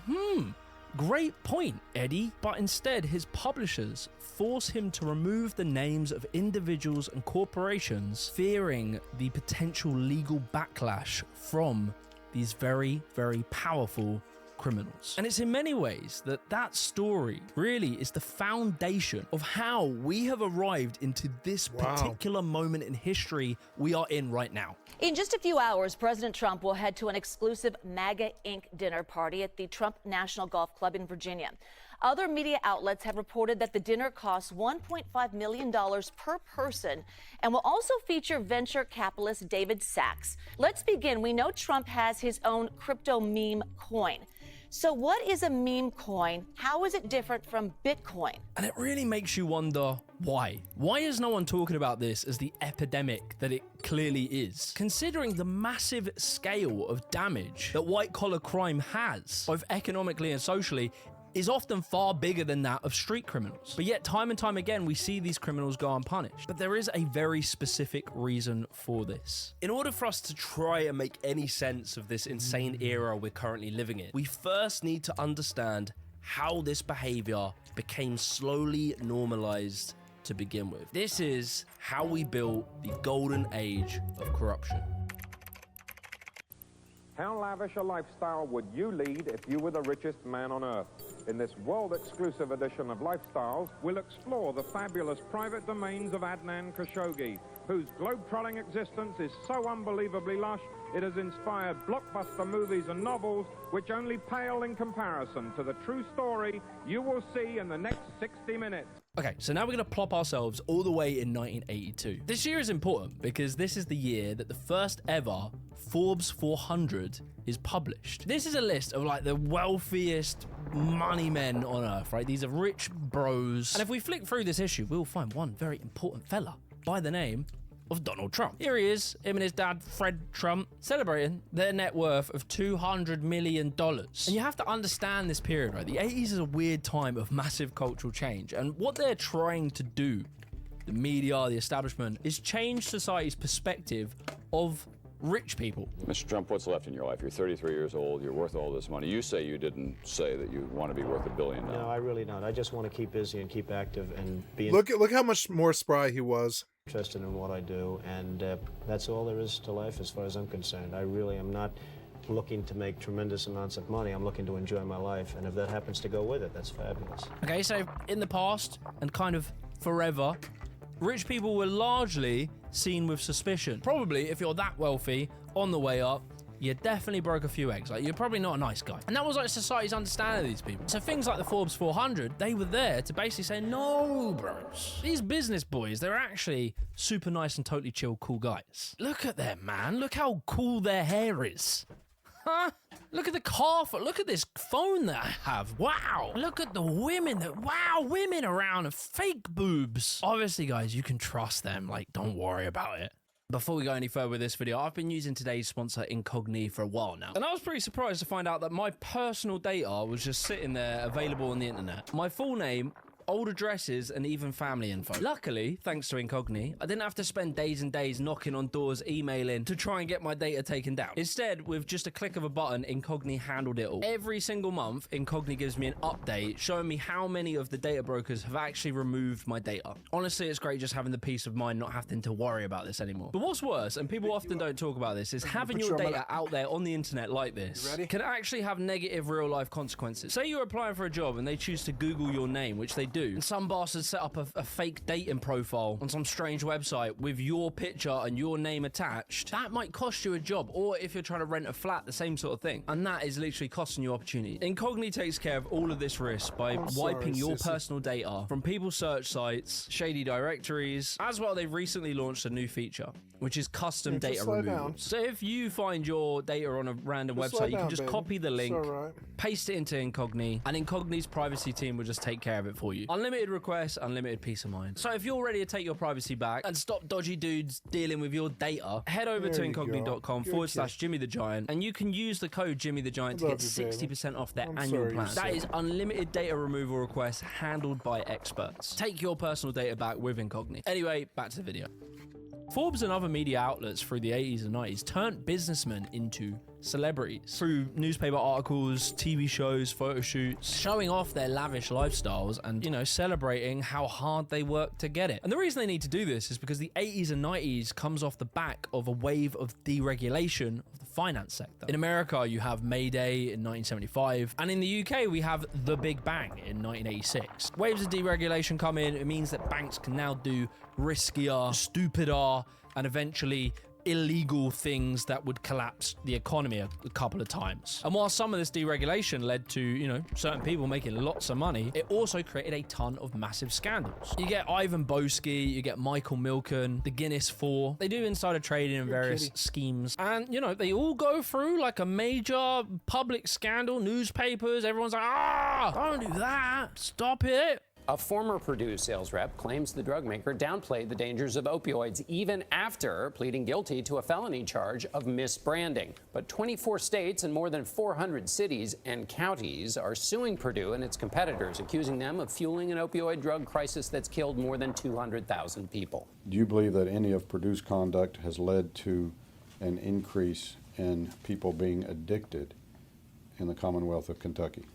M: Great point, Eddie. But instead, his publishers force him to remove the names of individuals and corporations, fearing the potential legal backlash from these very, very powerful criminals. And it's in many ways that story really is the foundation of how we have arrived into this particular moment in history we are in right now.
N: In just a few hours, President Trump will head to an exclusive MAGA Inc. dinner party at the Trump National Golf Club in Virginia. Other media outlets have reported that the dinner costs $1.5 million per person and will also feature venture capitalist David Sachs. Let's begin. We know Trump has his own crypto meme coin. So what is a meme coin? How is it different from Bitcoin?
M: And it really makes you wonder why. Why is no one talking about this as the epidemic that it clearly is? Considering the massive scale of damage that white-collar crime has, both economically and socially, is often far bigger than that of street criminals. But yet, time and time again, we see these criminals go unpunished. But there is a very specific reason for this. In order for us to try and make any sense of this insane era we're currently living in, we first need to understand how this behavior became slowly normalized to begin with. This is how we built the golden age of corruption.
O: How lavish a lifestyle would you lead if you were the richest man on earth? In this world-exclusive edition of Lifestyles, we'll explore the fabulous private domains of Adnan Khashoggi, whose globe-trotting existence is so unbelievably lush, it has inspired blockbuster movies and novels which only pale in comparison to the true story you will see in the next 60 minutes.
M: Okay, so now we're going to plop ourselves all the way in 1982. This year is important because this is the year that the first ever Forbes 400 is published. This is a list of like the wealthiest money men on earth, right? These are rich bros. And if we flick through this issue, we'll find one very important fella by the name of Donald Trump. Here he is, him and his dad, Fred Trump, celebrating their net worth of $200 million. And you have to understand this period, right? The 80s is a weird time of massive cultural change. And what they're trying to do, the media, the establishment, is change society's perspective of rich people.
P: Mr. Trump, what's left in your life? You're 33 years old, you're worth all this money. You say you didn't say that you want to be worth $1 billion now.
Q: No, I really don't. I just want to keep busy and keep active and be
A: Look how much more spry he was.
Q: Interested in what I do, and that's all there is to life as far as I'm concerned. I really am not looking to make tremendous amounts of money. I'm looking to enjoy my life, and if that happens to go with it, that's fabulous.
M: Okay, so in the past, and kind of forever, rich people were largely seen with suspicion. Probably, if you're that wealthy, on the way up, you definitely broke a few eggs. Like, you're probably not a nice guy. And that was like society's understanding of these people. So things like the Forbes 400, they were there to basically say, no, bros. These business boys, they're actually super nice and totally chill, cool guys. Look at them, man. Look how cool their hair is. Huh? Look at the car. Look at this phone that I have. Wow. Look at the women. Women around and fake boobs. Obviously, guys, you can trust them. Like, don't worry about it. Before we go any further with this video, I've been using today's sponsor, Incogni, for a while now. And I was pretty surprised to find out that my personal data was just sitting there available on the internet. My full name, old addresses, and even family info. Luckily, thanks to Incogni, I didn't have to spend days and days knocking on doors, emailing to try and get my data taken down. Instead, with just a click of a button, Incogni handled it all. Every single month, Incogni gives me an update showing me how many of the data brokers have actually removed my data. Honestly, it's great just having the peace of mind not having to worry about this anymore. But what's worse, and people often don't talk about this, is having your data out there on the internet like this can actually have negative real-life consequences. Say you're applying for a job and they choose to Google your name, which they do, and some bastards set up a fake dating profile on some strange website with your picture and your name attached. That might cost you a job, or if you're trying to rent a flat, the same sort of thing. And that is literally costing you opportunity. Incogni takes care of all of this risk by wiping your personal data from people's search sites, shady directories. As well, they've recently launched a new feature, which is custom data removal. So if you find your data on a random website, you can just copy the link, paste it into Incogni, and Incogni's privacy team will just take care of it for you. Unlimited requests, unlimited peace of mind. So if you're ready to take your privacy back and stop dodgy dudes dealing with your data, head over to incogni.com/Jimmy the Giant, and you can use the code Jimmy the Giant to get 60% off their annual plan. That is unlimited data removal requests handled by experts. Take your personal data back with Incogni. Anyway, back to the video. Forbes and other media outlets through the 80s and 90s turned businessmen into celebrities through newspaper articles, TV shows, photo shoots, showing off their lavish lifestyles and, you know, celebrating how hard they work to get it. And the reason they need to do this is because the 80s and 90s comes off the back of a wave of deregulation of the finance sector. In America, you have May Day in 1975, and in the UK, we have the Big Bang in 1986. Waves of deregulation come in. It means that banks can now do riskier, stupider, and eventually illegal things that would collapse the economy a couple of times. And while some of this deregulation led to, you know, certain people making lots of money, it also created a ton of massive scandals. You get Ivan Boesky, you get Michael Milken, the Guinness Four. They do insider trading and various schemes. And, you know, they all go through like a major public scandal, newspapers, everyone's like, ah, don't do that, stop it.
R: A former Purdue sales rep claims the drug maker downplayed the dangers of opioids even after pleading guilty to a felony charge of misbranding. But 24 states and more than 400 cities and counties are suing Purdue and its competitors, accusing them of fueling an opioid drug crisis that's killed more than 200,000 people.
S: Do you believe that any of Purdue's conduct has led to an increase in people being addicted in the Commonwealth of Kentucky?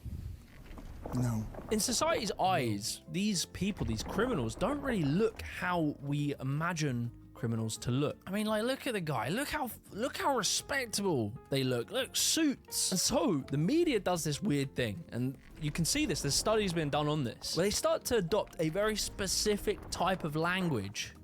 A: No.
M: In society's eyes, these people, these criminals, don't really look how we imagine criminals to look. I mean, like, look at the guy. Look how respectable they look. Look, suits. And so the media does this weird thing, and you can see this. There's studies being done on this, where they start to adopt a very specific type of language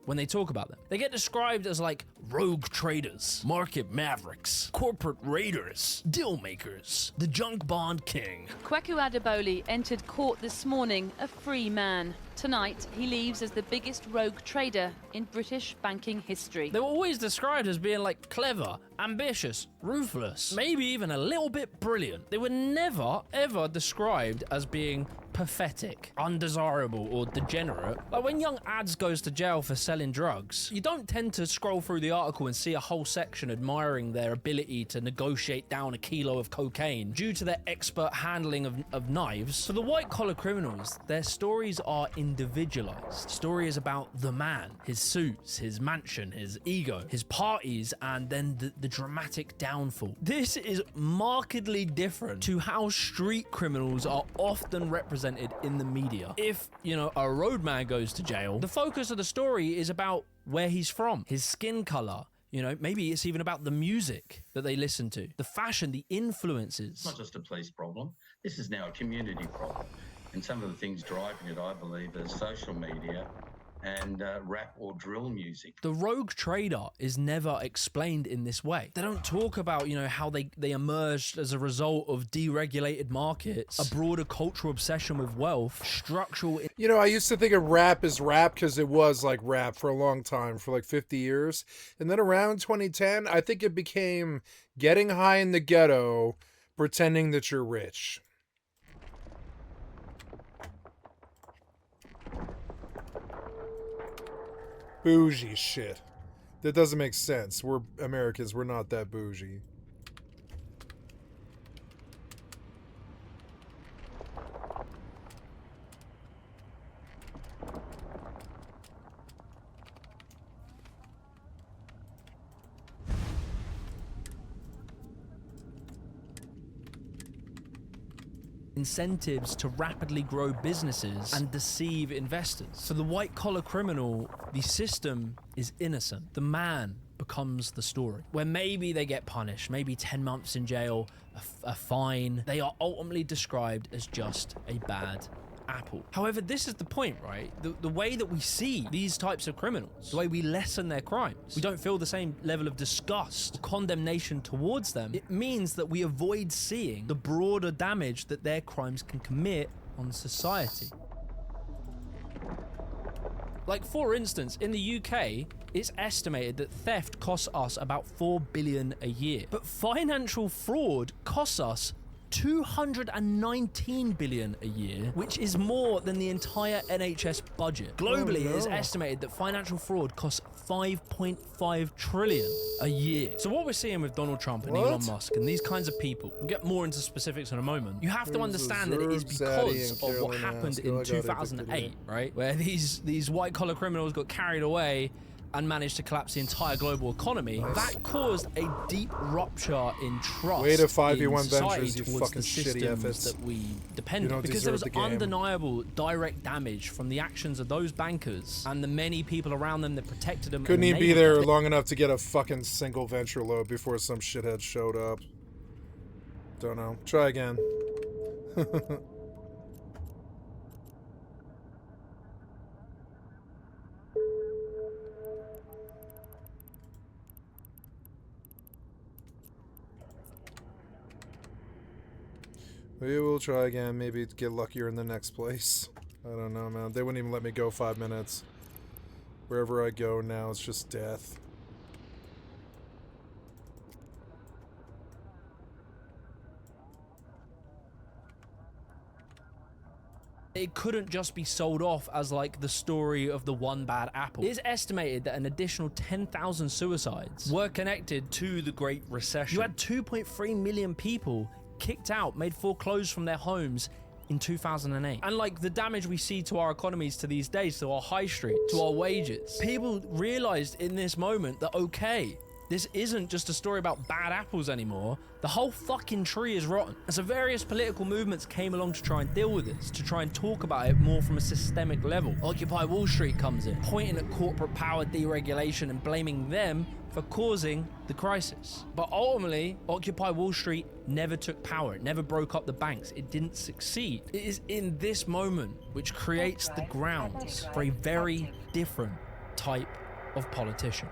M: when they talk about them. They get described as like rogue traders, market mavericks, corporate raiders, deal makers, the junk bond king.
T: Kweku Adeboli entered court this morning a free man. Tonight, he leaves as the biggest rogue trader in British banking history.
M: They were always described as being like clever, ambitious, ruthless, maybe even a little bit brilliant. They were never, ever described as being pathetic, undesirable, or degenerate. Like when young Ads goes to jail for selling drugs, you don't tend to scroll through the article and see a whole section admiring their ability to negotiate down a kilo of cocaine due to their expert handling of knives. For the white-collar criminals, their stories are individualized. Story is about the man, his suits, his mansion, his ego, his parties, and then the dramatic downfall. This is markedly different to how street criminals are often represented in the media. If, you know, a roadman goes to jail, the focus of the story is about where he's from, his skin color. You know, maybe it's even about the music that they listen to, the fashion, the influences.
U: It's not just a police problem. This is now a community problem. And some of the things driving it, I believe, are social media and rap or drill music.
M: The rogue trader is never explained in this way. They don't talk about, you know, how they emerged as a result of deregulated markets, a broader cultural obsession with wealth, structural...
A: You know, I used to think of rap as rap because it was like rap for a long time, for like 50 years. And then around 2010, I think it became getting high in the ghetto, pretending that you're rich. Bougie shit. That doesn't make sense. We're Americans. We're not that bougie.
M: Incentives to rapidly grow businesses and deceive investors. For the white-collar criminal, the system is innocent. The man becomes the story. Where maybe they get punished, maybe 10 months in jail, a fine, they are ultimately described as just a bad apple. However, this is the point, right? The way that we see these types of criminals, the way we lessen their crimes, we don't feel the same level of disgust or condemnation towards them. It means that we avoid seeing the broader damage that their crimes can commit on society. Like, for instance, in the UK, it's estimated that theft costs us about $4 billion a year, but financial fraud costs us $219 billion a year, which is more than the entire NHS budget. Globally, it is estimated that financial fraud costs $5.5 trillion a year. So what we're seeing with Donald Trump and Elon Musk and these kinds of people, we'll get more into specifics in a moment, you have to understand that it is because of what happened in 2008, right? Where these white-collar criminals got carried away and managed to collapse the entire global economy, that caused a deep rupture in trust
A: Way to
M: in
A: 5v1
M: society
A: Ventures, you
M: towards
A: fucking
M: the
A: shitty
M: systems
A: efforts.
M: that we depend
A: You
M: on.
A: don't
M: Because there was
A: deserve the game.
M: undeniable direct damage from the actions of those bankers and the many people around them that protected them.
A: Couldn't
M: and
A: even be
M: enabled
A: there
M: them.
A: long enough to get a fucking single venture load before some shithead showed up. Don't know. Try again. We will try again. Maybe get luckier in the next place. I don't know, man. They wouldn't even let me go 5 minutes. Wherever I go now, it's just death.
M: It couldn't just be sold off as like the story of the one bad apple. It is estimated that an additional 10,000 suicides were connected to the Great Recession. You had 2.3 million people kicked out, made foreclosed from their homes in 2008. And like the damage we see to our economies to these days, to our high streets, to our wages. People realized in this moment that, okay, this isn't just a story about bad apples anymore. The whole fucking tree is rotten. And so various political movements came along to try and deal with this, to try and talk about it more from a systemic level. Occupy Wall Street comes in, pointing at corporate power deregulation and blaming them for causing the crisis. But ultimately, Occupy Wall Street never took power. It never broke up the banks. It didn't succeed. It is in this moment which creates the grounds for a very different type of politician.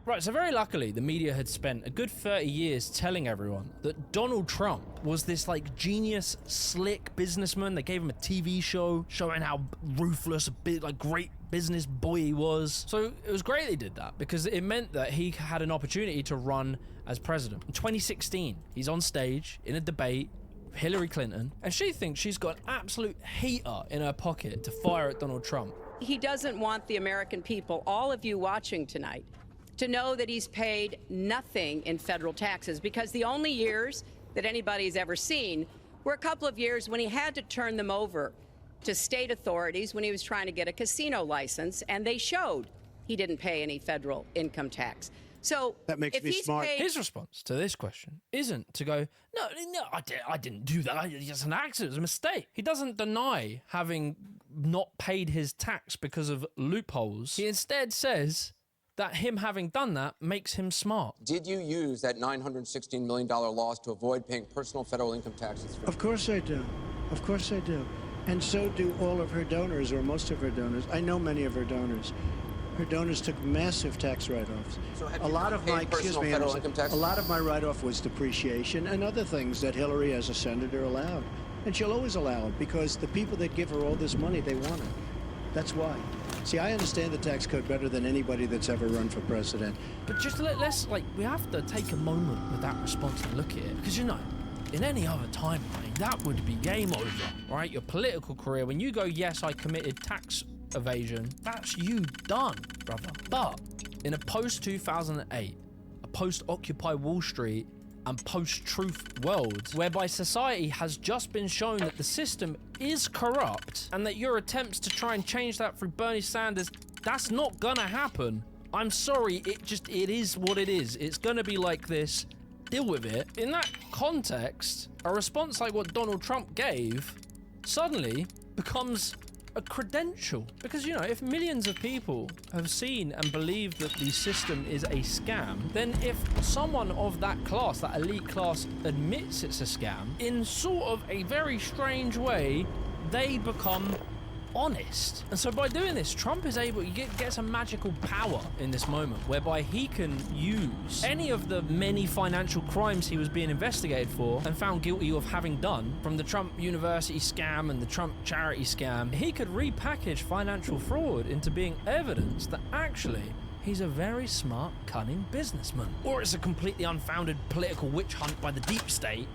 M: Right, so very luckily, the media had spent a good 30 years telling everyone that Donald Trump was this like genius, slick businessman. They gave him a TV show showing how ruthless, a bit like great business boy he was. So it was great they did that because it meant that he had an opportunity to run as president. In 2016, he's on stage in a debate with Hillary Clinton, and she thinks she's got an absolute heater in her pocket to fire at Donald Trump.
G: He doesn't want the American people, all of you watching tonight, to know that he's paid nothing in federal taxes, because the only years that anybody's ever seen were a couple of years when he had to turn them over to state authorities when he was trying to get a casino license, and they showed he didn't pay any federal income tax. So
Q: that makes
G: if
Q: me
G: he's
Q: smart.
G: paid-
M: His response to this question isn't to go, no, I didn't do that. It's an accident. It's a mistake. He doesn't deny having not paid his tax because of loopholes. He instead says that him having done that makes him smart.
V: Did you use that $916 million loss to avoid paying personal federal income taxes?
W: Of course I do. Of course I do. And so do all of her donors, or most of her donors. I know many of her donors. Her donors took massive tax write-offs.
V: So have
W: A
V: you
W: lot of
V: paid
W: my,
V: personal federal income tax?
W: a lot of my write-off was depreciation and other things that Hillary, as a senator, allowed. And she'll always allow it because the people that give her all this money, they want it. That's why. See, I understand the tax code better than anybody that's ever run for president.
M: But just let's we have to take a moment with that response and look at it. Because, you know, in any other timeline, that would be game over, right? Your political career, when you go, yes, I committed tax evasion, that's you done, brother. But in a post-2008, a post-Occupy Wall Street, and post-truth world, whereby society has just been shown that the system is corrupt and that your attempts to try and change that through Bernie Sanders, that's not gonna happen. I'm sorry, it is what it is. It's gonna be like this. Deal with it. In that context, a response like what Donald Trump gave suddenly becomes a credential. Because, you know, if millions of people have seen and believed that the system is a scam, then if someone of that class, that elite class, admits it's a scam, in sort of a very strange way, they become honest. And so by doing this, Trump is able, he gets a magical power in this moment, whereby he can use any of the many financial crimes he was being investigated for and found guilty of having done, from the Trump University scam and the Trump charity scam. He could repackage financial fraud into being evidence that actually he's a very smart, cunning businessman. Or it's a completely unfounded political witch hunt by the deep state,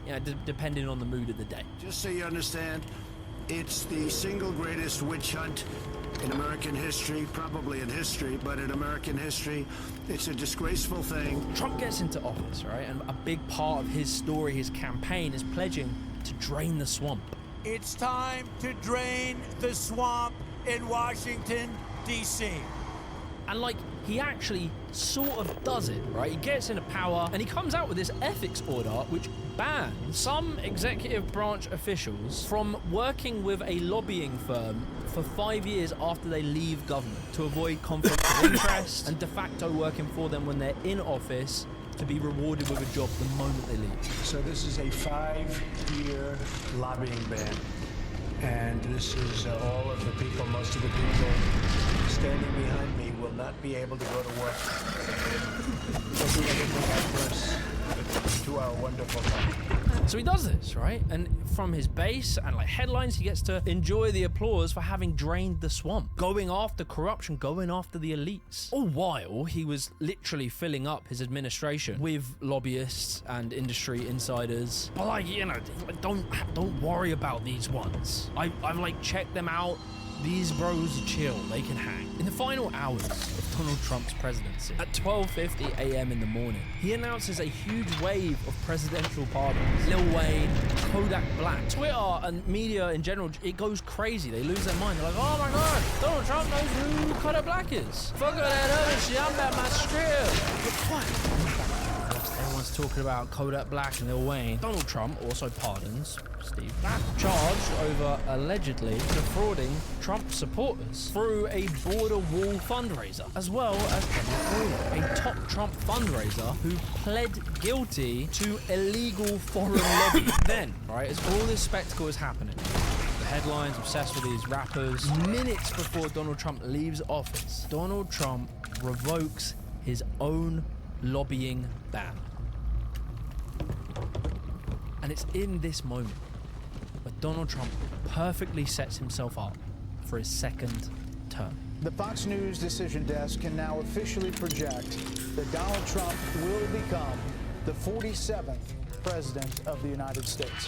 M: you know, depending on the mood of the day.
X: Just so you understand, it's the single greatest witch hunt in American history, probably in history, but in American history, it's a disgraceful thing.
M: Trump gets into office, right? And a big part of his story, his campaign, is pledging to drain the swamp.
Y: It's time to drain the swamp in Washington,
D: D.C.
M: And like, he actually sort of does it, right? He gets into power and he comes out with this ethics order which bans some executive branch officials from working with a lobbying firm for 5 years after they leave government to avoid conflict of interest, and de facto working for them when they're in office to be rewarded with a job the moment they leave.
X: So this is a 5-year lobbying ban. And this is all of the people, most of the people standing behind me will not be able to go to work. We'll do everything adverse to our wonderful country.
M: So he does this, right? And from his base and like headlines, he gets to enjoy the applause for having drained the swamp, going after corruption, going after the elites. All while he was literally filling up his administration with lobbyists and industry insiders. But like, you know, don't worry about these ones. I've like checked them out. These bros are chill, they can hang. In the final hours of Donald Trump's presidency, at 12:50 a.m. in the morning, he announces a huge wave of presidential pardons. Lil Wayne, Kodak Black, Twitter and media in general, it goes crazy. They lose their mind. They're like, oh my God, Donald Trump knows who Kodak Black is. Fuck all that other shit, I'm about my script. But what? Everyone's talking about Kodak Black and Lil Wayne. Donald Trump also pardons Steve Bannon, charged over allegedly defrauding Trump supporters through a border wall fundraiser, as well as a top Trump fundraiser who pled guilty to illegal foreign lobbying. Then, right, as all this spectacle is happening, the headlines obsessed with these rappers, minutes before Donald Trump leaves office, Donald Trump revokes his own lobbying ban. And it's in this moment where Donald Trump perfectly sets himself up for his second term.
E: The Fox News decision desk can now officially project that Donald Trump will become the 47th president of the United States.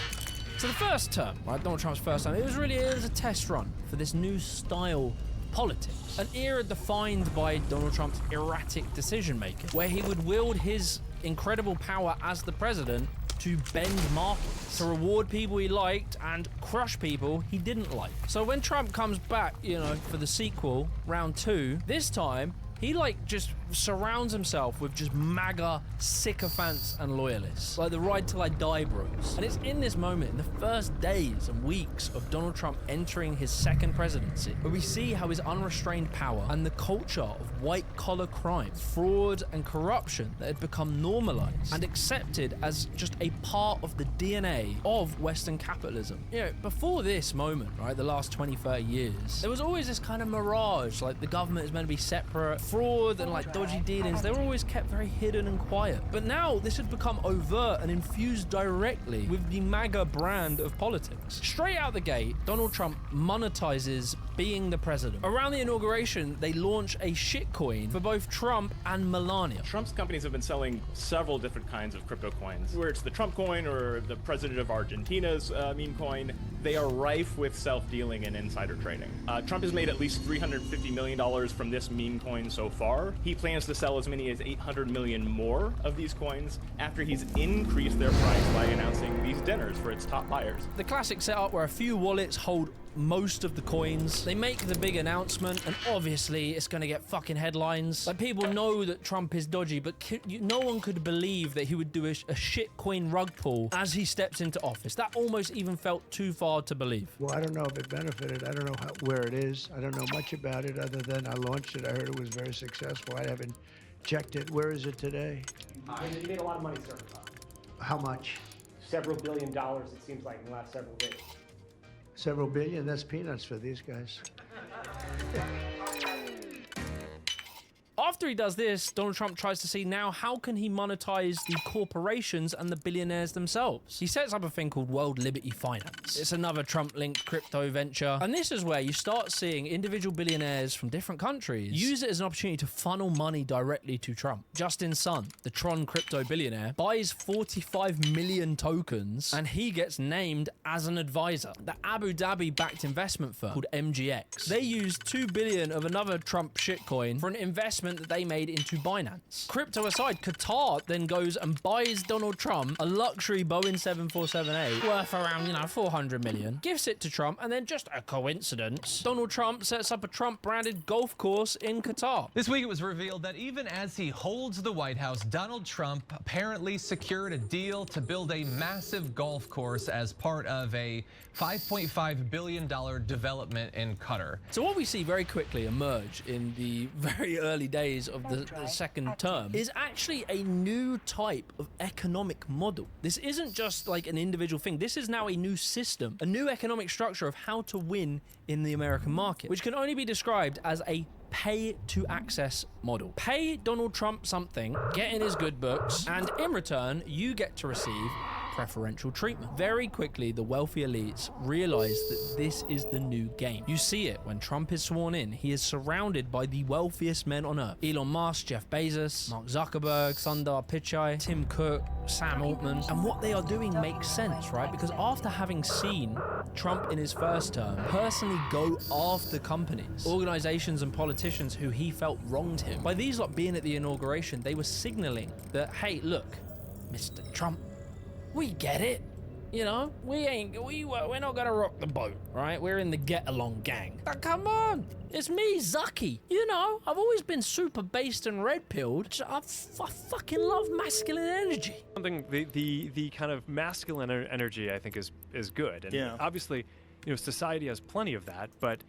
M: So the first term, right, Donald Trump's first term, it was a test run for this new style of politics. An era defined by Donald Trump's erratic decision-making, where he would wield his incredible power as the president to bend markets, to reward people he liked and crush people he didn't like. So when Trump comes back, you know, for the sequel, round 2, this time, he like just surrounds himself with just MAGA sycophants and loyalists, like the Ride Till I Die bros. And it's in this moment, in the first days and weeks of Donald Trump entering his second presidency, where we see how his unrestrained power and the culture of white-collar crime, fraud and corruption that had become normalized and accepted as just a part of the DNA of Western capitalism. You know, before this moment, right, the last 20, 30 years, there was always this kind of mirage, like the government is meant to be separate, fraud and like dodgy dealings, they were always kept very hidden and quiet. But now this had become overt and infused directly with the MAGA brand of politics. Straight out the gate, Donald Trump monetizes being the president. Around the inauguration, they launch a shitcoin for both Trump and Melania.
F: Trump's companies have been selling several different kinds of crypto coins, where it's the Trump coin or the president of Argentina's meme coin. They are rife with self-dealing and insider trading. Trump has made at least $350 million from this meme coin so far. He plans to sell as many as 800 million more of these coins after he's increased their price by announcing these dinners for its top buyers.
M: The classic setup where a few wallets hold most of the coins. They make the big announcement, and obviously it's going to get fucking headlines. Like, people know that Trump is dodgy, but no one could believe that he would do a shitcoin rug pull as he steps into office. That almost even felt too far to believe.
W: Well, I don't know if it benefited. I don't know where it is. I don't know much about it other than I launched it. I heard it was very successful. I haven't checked it. Where is it today?
H: You made a lot of money, sir.
W: How much?
H: Several $billion, it seems like, in the last several days.
W: Several billion? That's peanuts for these guys.
M: After he does this, Donald Trump tries to see now how can he monetize the corporations and the billionaires themselves. He sets up a thing called World Liberty Finance. It's another Trump-linked crypto venture. And this is where you start seeing individual billionaires from different countries use it as an opportunity to funnel money directly to Trump. Justin Sun, the Tron crypto billionaire, buys 45 million tokens and he gets named as an advisor. The Abu Dhabi-backed investment firm called MGX. They used $2 billion of another Trump shitcoin for an investment that that they made into Binance. Crypto aside, Qatar then goes and buys Donald Trump a luxury Boeing 747-8 worth around, you know, 400 million, gifts it to Trump, and then just a coincidence, Donald Trump sets up a Trump-branded golf course in Qatar.
C: This week it was revealed that even as he holds the White House, Donald Trump apparently secured a deal to build a massive golf course as part of a $5.5 billion development in Qatar.
M: So what we see very quickly emerge in the very early days of the second term is actually a new type of economic model. This isn't just like an individual thing. This is now a new system, a new economic structure of how to win in the American market, which can only be described as a pay-to-access model. Pay Donald Trump something, get in his good books, and in return, you get to receive preferential treatment. Very quickly, the wealthy elites realize that this is the new game. You see it when Trump is sworn in. He is surrounded by the wealthiest men on earth. Elon Musk, Jeff Bezos, Mark Zuckerberg, Sundar Pichai, Tim Cook, Sam Altman. And what they are doing makes sense, right? Because after having seen Trump in his first term personally go after companies, organizations, and politicians who he felt wronged him, by these lot being at the inauguration, they were signaling that, hey, look, Mr. Trump, we get it. You know, we're not gonna rock the boat, right? We're in the get-along gang. But come on, it's me, Zucky. You know, I've always been super based and red-pilled. I fucking love masculine energy.
D: Something, the kind of masculine energy, I think, is good. And obviously, you know, society has plenty of that, but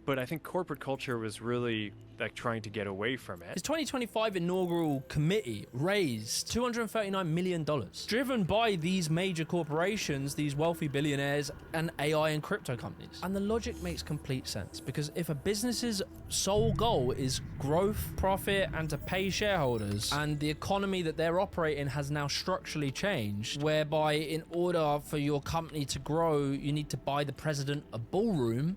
D: I think corporate culture was really like trying to get away from it.
M: His 2025 inaugural committee raised $239 million, driven by these major corporations, these wealthy billionaires, and AI and crypto companies. And the logic makes complete sense, because if a business's sole goal is growth, profit, and to pay shareholders, and the economy that they're operating has now structurally changed, whereby in order for your company to grow, you need to buy the president a ballroom,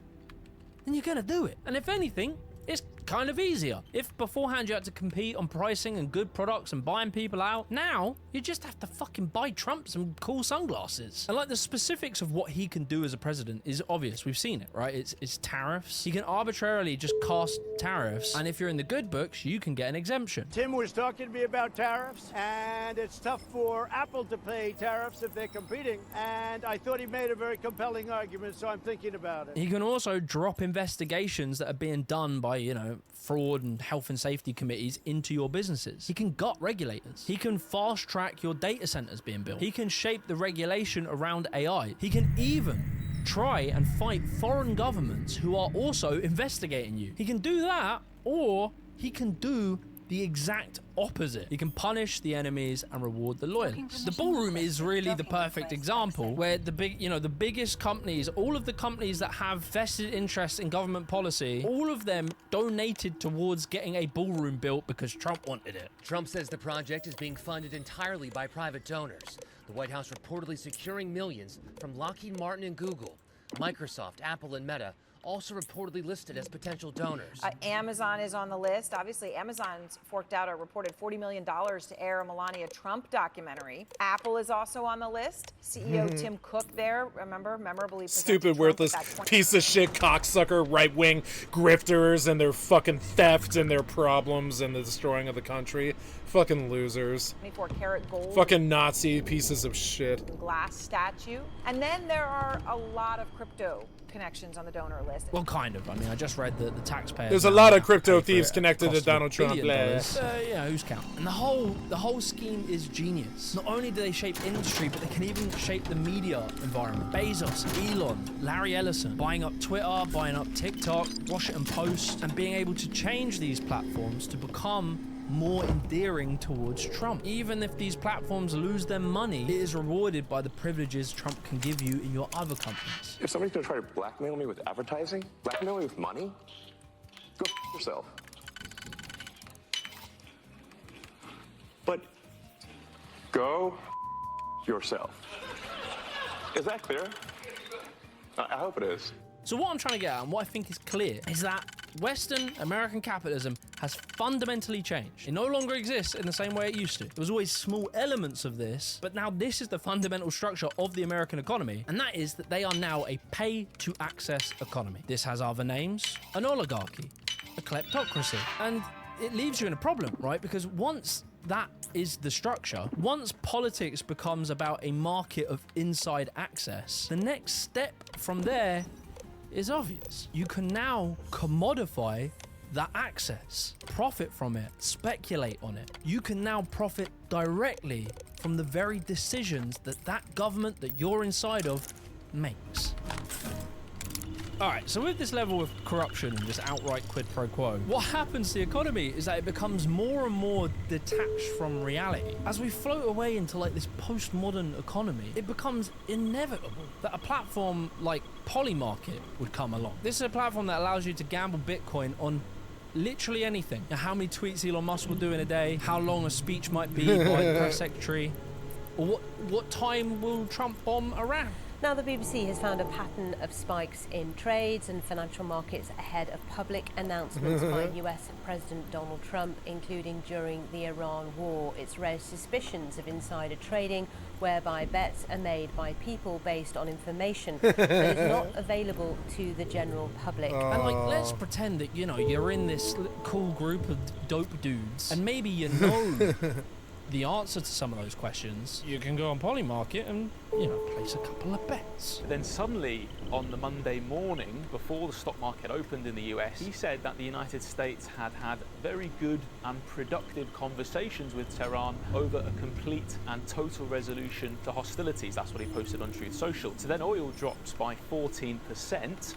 M: then you're gonna do it. And if anything, it's kind of easier. If beforehand you had to compete on pricing and good products and buying people out, now you just have to fucking buy Trump some cool sunglasses. And like, the specifics of what he can do as a president is obvious. We've seen it, right? It's tariffs. He can arbitrarily just cast tariffs, and if you're in the good books, you can get an exemption.
I: Tim was talking to me about tariffs, and it's tough for Apple to pay tariffs if they're competing, and I thought he made a very compelling argument, so I'm thinking about it.
M: He can also drop investigations that are being done by, you know, fraud and health and safety committees into your businesses. He can gut regulators. He can fast track your data centers being built. He can shape the regulation around AI. He can even try and fight foreign governments who are also investigating you. He can do that, or he can do the exact opposite. He can punish the enemies and reward the loyalists. The ballroom is really the perfect example, where the biggest companies, all of the companies that have vested interests in government policy, all of them donated towards getting a ballroom built because Trump wanted it.
J: Trump says the project is being funded entirely by private donors. The White House reportedly securing millions from Lockheed Martin and Google. Microsoft, Apple, and Meta also reportedly listed as potential donors.
Y: Amazon is on the list. Obviously, Amazon's forked out a reported $40 million to air a Melania Trump documentary. Apple is also on the list. CEO Tim Cook there, remember, memorably
A: stupid, worthless piece of shit, cocksucker, right-wing grifters and their fucking theft and their problems and the destroying of the country. Fucking losers.
Y: 24-karat gold.
A: Fucking Nazi pieces of shit.
Y: Glass statue. And then there are a lot of crypto connections on the donor list.
M: Well, kind of. I mean, I just read the taxpayers.
A: There's a lot of crypto thieves connected to Donald Trump.
M: Yeah, who's counting? And the whole scheme is genius. Not only do they shape industry, but they can even shape the media environment. Bezos, Elon, Larry Ellison, buying up Twitter, buying up TikTok, Washington Post, and being able to change these platforms to become more endearing towards Trump. Even if these platforms lose their money, it is rewarded by the privileges Trump can give you in your other companies.
Z: If somebody's gonna try to blackmail me with advertising, blackmail me with money, go f yourself. But go f yourself. Is that clear? I hope it is.
M: So what I'm trying to get at, and what I think is clear, is that Western American capitalism has fundamentally changed. It no longer exists in the same way it used to. There was always small elements of this, but now this is the fundamental structure of the American economy, and that is that they are now a pay-to-access economy. This has other names: an oligarchy, a kleptocracy, and it leaves you in a problem, right? Because once that is the structure, once politics becomes about a market of inside access, the next step from there is obvious. You can now commodify that access, profit from it, speculate on it. You can now profit directly from the very decisions that that government that you're inside of makes. All right, so with this level of corruption and just outright quid pro quo, what happens to the economy is that it becomes more and more detached from reality. As we float away into like this postmodern economy, it becomes inevitable that a platform like Polymarket would come along. This is a platform that allows you to gamble Bitcoin on literally anything. Now, how many tweets Elon Musk will do in a day, how long a speech might be by the press secretary, or what time will Trump bomb Iran?
B: Now, the BBC has found a pattern of spikes in trades and financial markets ahead of public announcements by US President Donald Trump, including during the Iran war. It's raised suspicions of insider trading, whereby bets are made by people based on information that is not available to the general public.
M: And like, let's pretend that, you know, you're in this cool group of dope dudes, and maybe you know the answer to some of those questions. You can go on Polymarket and, you know, place a couple of bets.
K: But then suddenly, on the Monday morning, before the stock market opened in the US, he said that the United States had had very good and productive conversations with Tehran over a complete and total resolution to hostilities. That's what he posted on Truth Social. So then oil drops by 14%,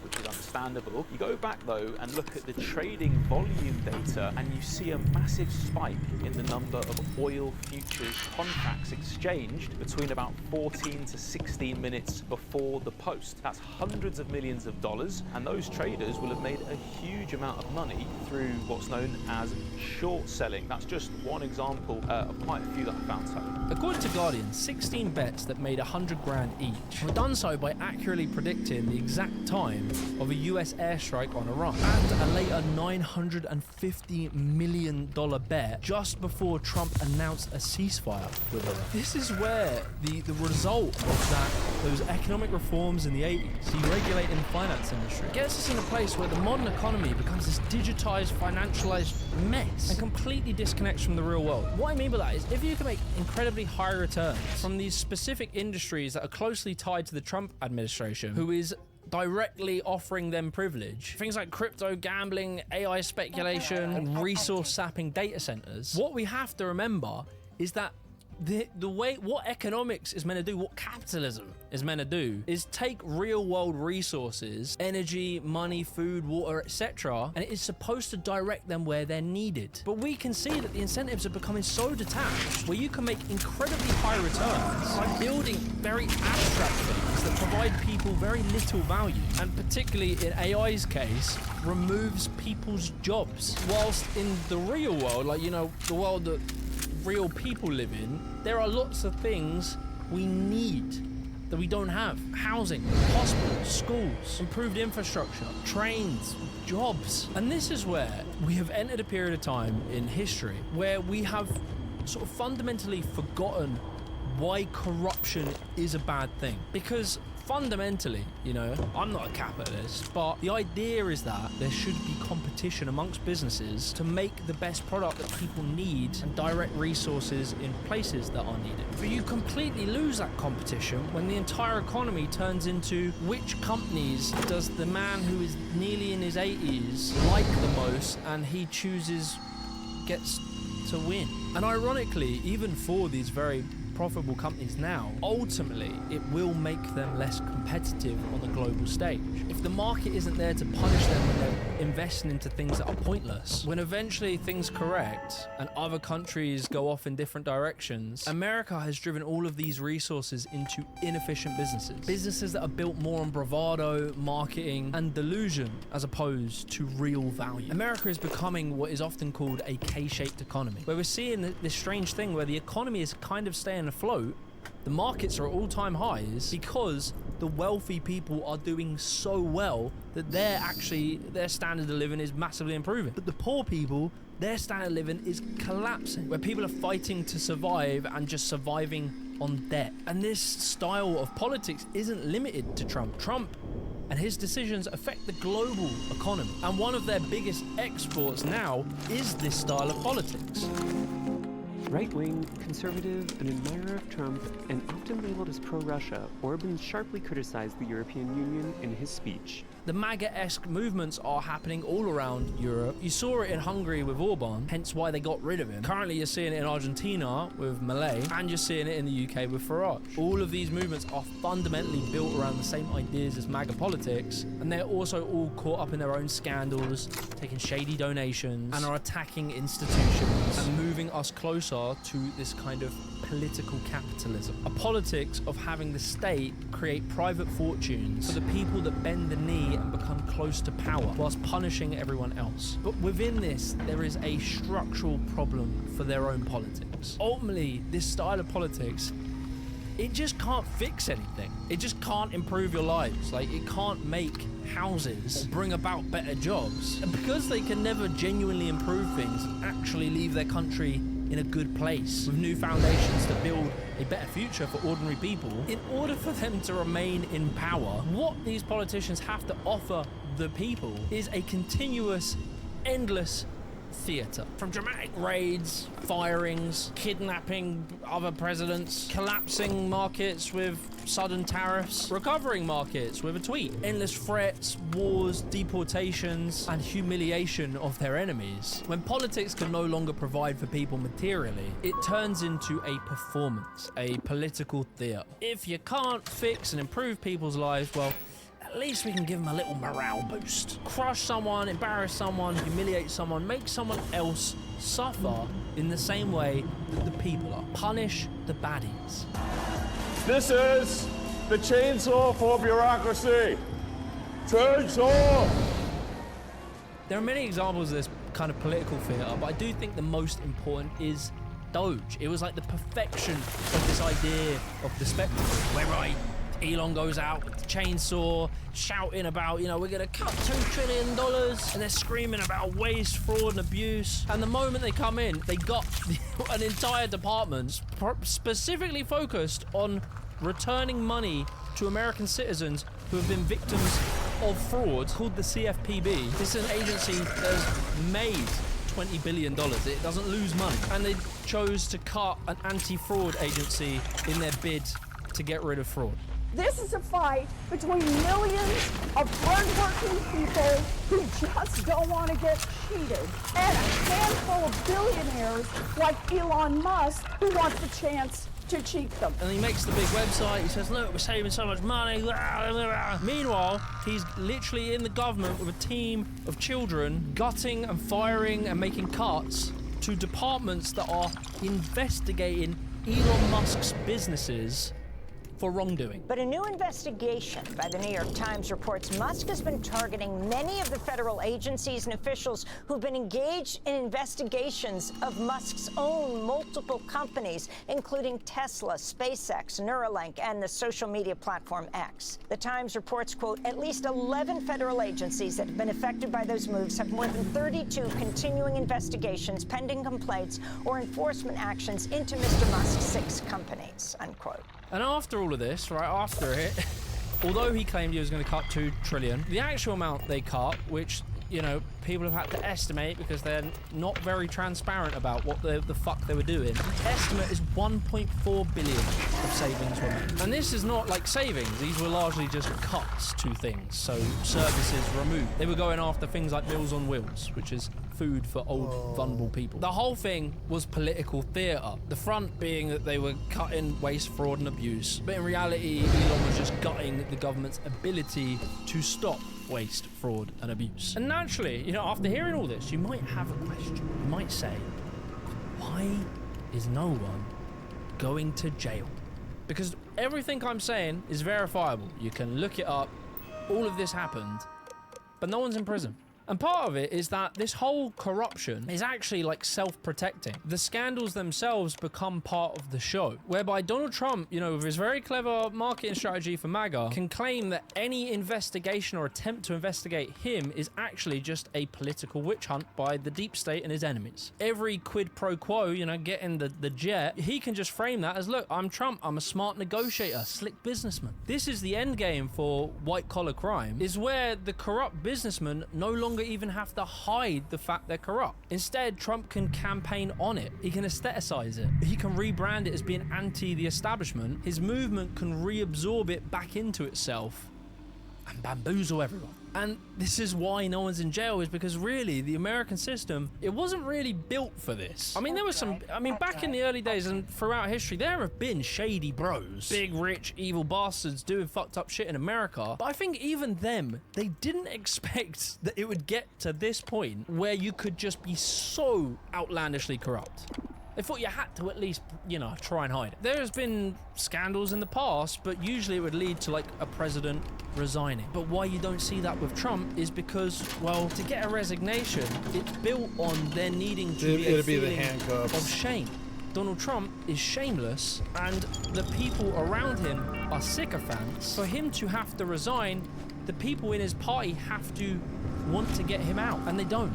K: which is understandable. You go back though and look at the trading volume data, and you see a massive spike in the number of oil futures contracts exchanged between about 14 to 16 minutes before the post. That's hundreds of millions of dollars, and those traders will have made a huge amount of money through what's known as short selling. That's just one example of quite a few that I found so.
M: According to Guardian, 16 bets that made 100 grand each were done so by accurately predicting the exact time of a US airstrike on Iran, and a later $950 million bet just before Trump announced a ceasefire with Iran. This is where the result of those economic reforms in the 80s, deregulating the finance industry, gets us in a place where the modern economy becomes this digitized, financialized mess and completely disconnects from the real world. What I mean by that is, if you can make incredibly high returns from these specific industries that are closely tied to the Trump administration, who is directly offering them privilege, things like crypto, gambling, AI speculation, and resource sapping data centers, what we have to remember is that the way what economics is meant to do, what capitalism is meant to do, is take real world resources, energy, money, food, water, etc., and it is supposed to direct them where they're needed. But we can see that the incentives are becoming so detached, where you can make incredibly high returns by building very abstract things that provide people very little value, and particularly in AI's case, removes people's jobs. Whilst in the real world, like, you know, the world that real people live in, there are lots of things we need that we don't have. Housing, hospitals, schools, improved infrastructure, trains, jobs. And this is where we have entered a period of time in history where we have sort of fundamentally forgotten why corruption is a bad thing. Because fundamentally, you know, I'm not a capitalist, but the idea is that there should be competition amongst businesses to make the best product that people need and direct resources in places that are needed. But you completely lose that competition when the entire economy turns into which companies does the man who is nearly in his 80s like the most, and he gets to win. And ironically, even for these very profitable companies now, ultimately it will make them less competitive on the global stage. If the market isn't there to punish them when they're investing into things that are pointless, when eventually things correct and other countries go off in different directions, America has driven all of these resources into inefficient businesses that are built more on bravado, marketing, and delusion as opposed to real value. America is becoming what is often called a K-shaped economy, where we're seeing this strange thing where the economy is kind of staying afloat, the markets are at all-time highs because the wealthy people are doing so well that their standard of living is massively improving. But the poor people, their standard of living is collapsing, where people are fighting to survive and just surviving on debt. And this style of politics isn't limited to Trump. Trump and his decisions affect the global economy. And one of their biggest exports now is this style of politics.
L: Right-wing, conservative, an admirer of Trump, and often labeled as pro-Russia, Orban sharply criticized the European Union in his speech.
M: The MAGA-esque movements are happening all around Europe. You saw it in Hungary with Orban, hence why they got rid of him. Currently you're seeing it in Argentina with Milei, and you're seeing it in the UK with Farage. All of these movements are fundamentally built around the same ideas as MAGA politics, and they're also all caught up in their own scandals, taking shady donations, and are attacking institutions and moving us closer to this kind of political capitalism. A politics of having the state create private fortunes for the people that bend the knee and become close to power, whilst punishing everyone else. But within this, there is a structural problem for their own politics. Ultimately, this style of politics, it just can't fix anything. It just can't improve your lives. Like, it can't make houses or bring about better jobs. And because they can never genuinely improve things and actually leave their country in a good place with new foundations to build a better future for ordinary people, in order for them to remain in power, what these politicians have to offer the people is a continuous, endless theatre. From dramatic raids, firings, kidnapping other presidents, collapsing markets with sudden tariffs, recovering markets with a tweet, endless threats, wars, deportations, and humiliation of their enemies. When politics can no longer provide for people materially, it turns into a performance, a political theatre. If you can't fix and improve people's lives, well, at least we can give them a little morale boost. Crush someone, embarrass someone, humiliate someone, make someone else suffer in the same way that the people are. Punish the baddies.
N: This is the chainsaw for bureaucracy. Chainsaw!
M: There are many examples of this kind of political theatre, but I do think the most important is Doge. It was like the perfection of this idea of the spectacle, where Elon goes out with the chainsaw, shouting about, we're going to cut $2 trillion, and they're screaming about waste, fraud, and abuse. And the moment they come in, they got an entire department specifically focused on returning money to American citizens who have been victims of fraud, called the CFPB. This is an agency that has made $20 billion. It doesn't lose money. And they chose to cut an anti-fraud agency in their bid to get rid of fraud.
O: This is a fight between millions of hardworking people who just don't want to get cheated and a handful of billionaires like Elon Musk who want the chance to cheat them.
M: And he makes the big website, he says, look, we're saving so much money. Meanwhile, he's literally in the government with a team of children gutting and firing and making cuts to departments that are investigating Elon Musk's businesses for wrongdoing.
P: But a new investigation by the New York Times reports Musk has been targeting many of the federal agencies and officials who've been engaged in investigations of Musk's own multiple companies, including Tesla, SpaceX, Neuralink, and the social media platform X. The Times reports, quote, at least 11 federal agencies that have been affected by those moves have more than 32 continuing investigations, pending complaints, or enforcement actions into Mr. Musk's 6 companies, unquote.
M: And after all of this, right after it, although he claimed he was going to cut $2 trillion, the actual amount they cut, which, people have had to estimate because they're not very transparent about what the fuck they were doing. The estimate is 1.4 billion of savings were made. And this is not like savings. These were largely just cuts to things. So services removed. They were going after things like Meals on Wheels, which is food for old, vulnerable people. The whole thing was political theatre. The front being that they were cutting waste, fraud, and abuse. But in reality, Elon was just gutting the government's ability to stop waste, fraud, and abuse. And naturally, after hearing all this, you might have a question. You might say, why is no one going to jail? Because everything I'm saying is verifiable. You can look it up. All of this happened, but no one's in prison. And part of it is that this whole corruption is actually like self-protecting. The scandals themselves become part of the show, whereby Donald Trump, you know, with his very clever marketing strategy for MAGA, can claim that any investigation or attempt to investigate him is actually just a political witch hunt by the deep state and his enemies. Every quid pro quo, you know, getting the jet, he can just frame that as, look, I'm Trump, I'm a smart negotiator, slick businessman. This is the end game for white-collar crime, is where the corrupt businessmen no longer even have to hide the fact they're corrupt. Instead, Trump can campaign on it. He can aestheticize it. He can rebrand it as being anti the establishment. His movement can reabsorb it back into itself and bamboozle everyone. And this is why no one's in jail, is because really the American system, it wasn't really built for this. I mean, there was some, back in the early days and throughout history, there have been shady bros, big, rich, evil bastards doing fucked up shit in America. But I think even them, they didn't expect that it would get to this point where you could just be so outlandishly corrupt. They thought you had to at least, you know, try and hide it. There's been scandals in the past, but usually it would lead to like a president resigning. But why you don't see that with Trump is because, well, to get a resignation, it's built on there needing to be a feeling of shame. Donald Trump is shameless, and the people around him are sycophants. For him to have to resign, the people in his party have to want to get him out, and they don't,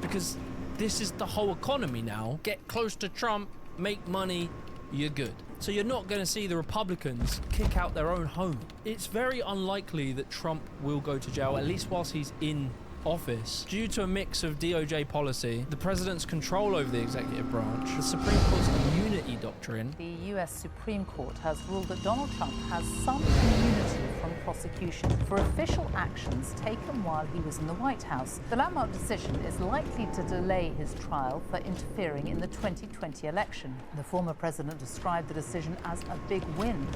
M: because this is the whole economy now. Get close to Trump, make money, you're good. So you're not going to see the Republicans kick out their own home. It's very unlikely that Trump will go to jail, at least whilst he's in office, due to a mix of DOJ policy, the president's control over the executive branch, the Supreme Court's immunity doctrine.
G: The US Supreme Court has ruled that Donald Trump has some immunity from prosecution for official actions taken while he was in the White House. The landmark decision is likely to delay his trial for interfering in the 2020 election. The former president described the decision as a big win.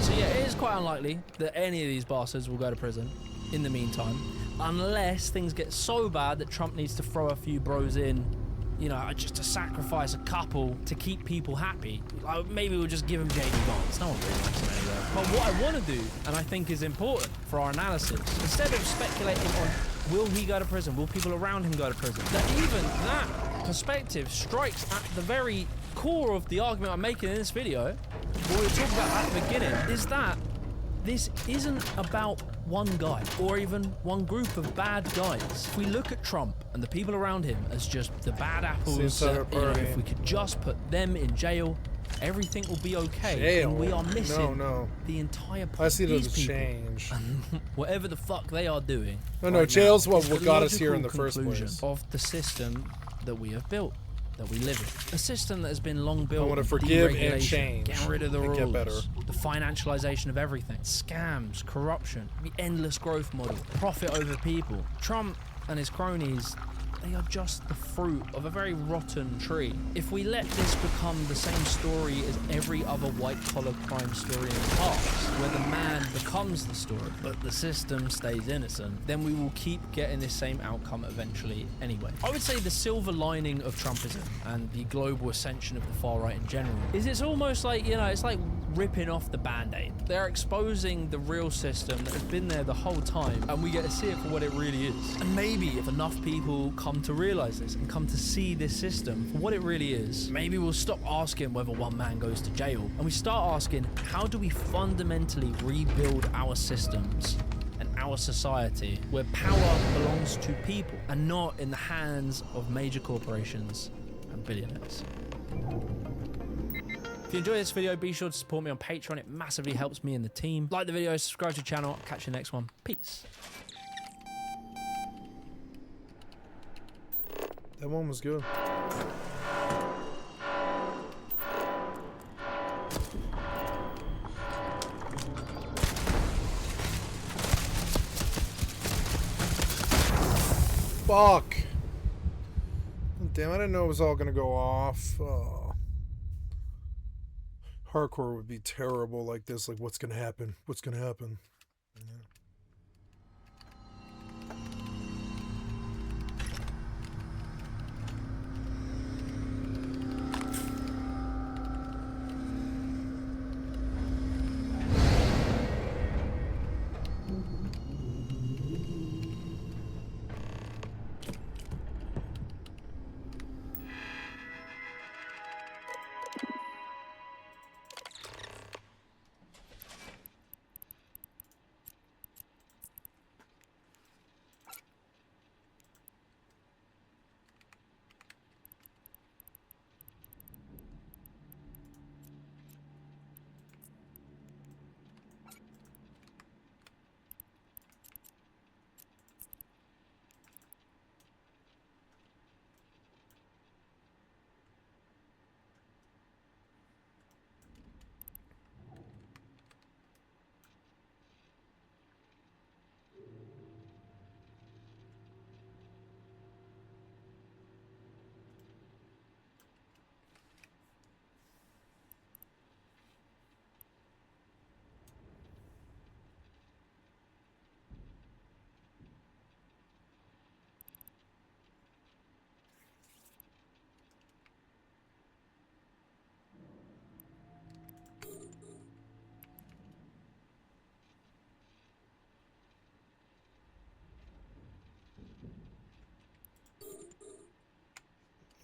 M: So yeah, it is quite unlikely that any of these bastards will go to prison in the meantime, unless things get so bad that Trump needs to throw a few bros in, you know, just to sacrifice a couple to keep people happy. Like, maybe we'll just give him J.D. Vance. No one really likes him anyway. But what I want to do, and I think is important for our analysis, instead of speculating on will he go to prison, will people around him go to prison, that even that perspective strikes at the very core of the argument I'm making in this video, what we were talking about at the beginning, is that this isn't about one guy or even one group of bad guys. If we look at Trump and the people around him as just the bad apples, if we could just put them in jail, everything will be okay.
A: Jail?
M: And we are missing
A: No.
M: the entire point.
A: I see it
M: These
A: as a
M: people,
A: change.
M: whatever the fuck they are doing.
A: No, jail's what got us here in the first
M: conclusion
A: place.
M: Of the system that we have built, that we live in. A system that has been long built.
A: I want to forgive and
M: deregulation,
A: change.
M: Getting rid of the
A: and
M: rules.
A: get better.
M: The financialization of everything. Scams, corruption, the endless growth model, profit over people. Trump and his cronies, they are just the fruit of a very rotten tree. If we let this become the same story as every other white-collar crime story in the past, where the man becomes the story, but the system stays innocent, then we will keep getting this same outcome eventually anyway. I would say the silver lining of Trumpism and the global ascension of the far right in general is it's almost like, you know, it's like ripping off the Band-Aid. They're exposing the real system that has been there the whole time, and we get to see it for what it really is. And maybe if enough people come to realize this and come to see this system for what it really is, maybe we'll stop asking whether one man goes to jail and we start asking, how do we fundamentally rebuild our systems and our society where power belongs to people and not in the hands of major corporations and billionaires. If you enjoyed this video, be sure to support me on Patreon. It massively helps me and the team. Like the video, subscribe to the channel. I'll catch you next one. Peace.
A: That one was good. Fuck. Damn, I didn't know it was all gonna go off. Hardcore would be terrible like this. Like, what's gonna happen? What's gonna happen? Yeah.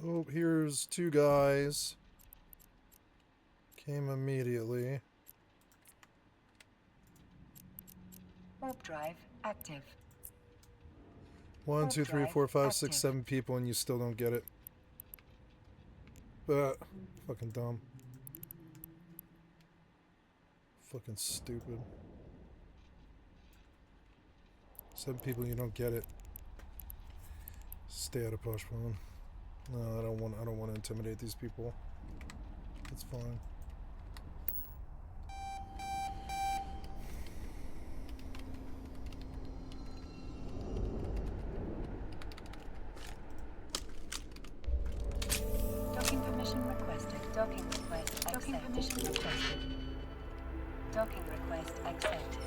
A: Oh, here's two guys. Came immediately.
Q: Warp drive active.
A: 1, 2, 3, 4, 5, 6, 7 people, and you still don't get it. Fucking dumb. Fucking stupid. 7 people, and you don't get it. Stay out of postpone. No, I don't want to intimidate these people. That's fine.
Q: Docking permission requested. Docking request accepted. Docking permission requested. Docking request accepted.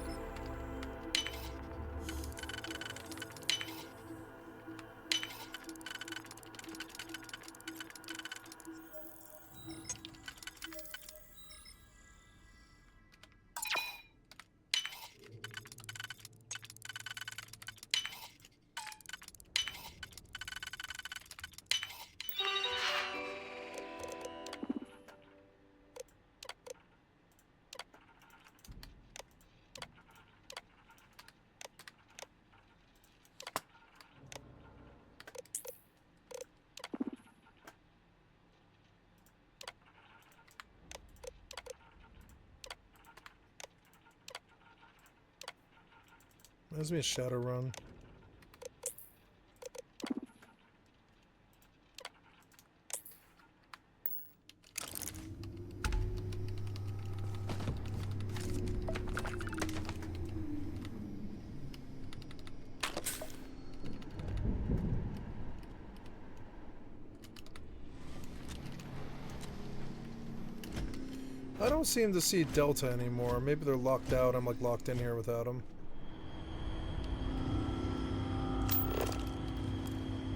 A: Reminds me of Shadowrun. I don't seem to see Delta anymore. Maybe they're locked out. I'm like locked in here without them.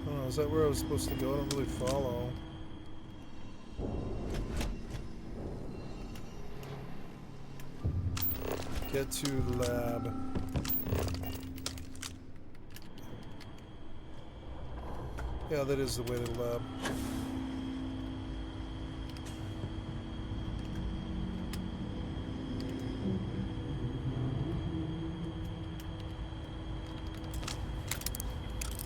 A: Oh, is that where I was supposed to go? I don't really follow. Get to the lab. Yeah, that is the way to the lab.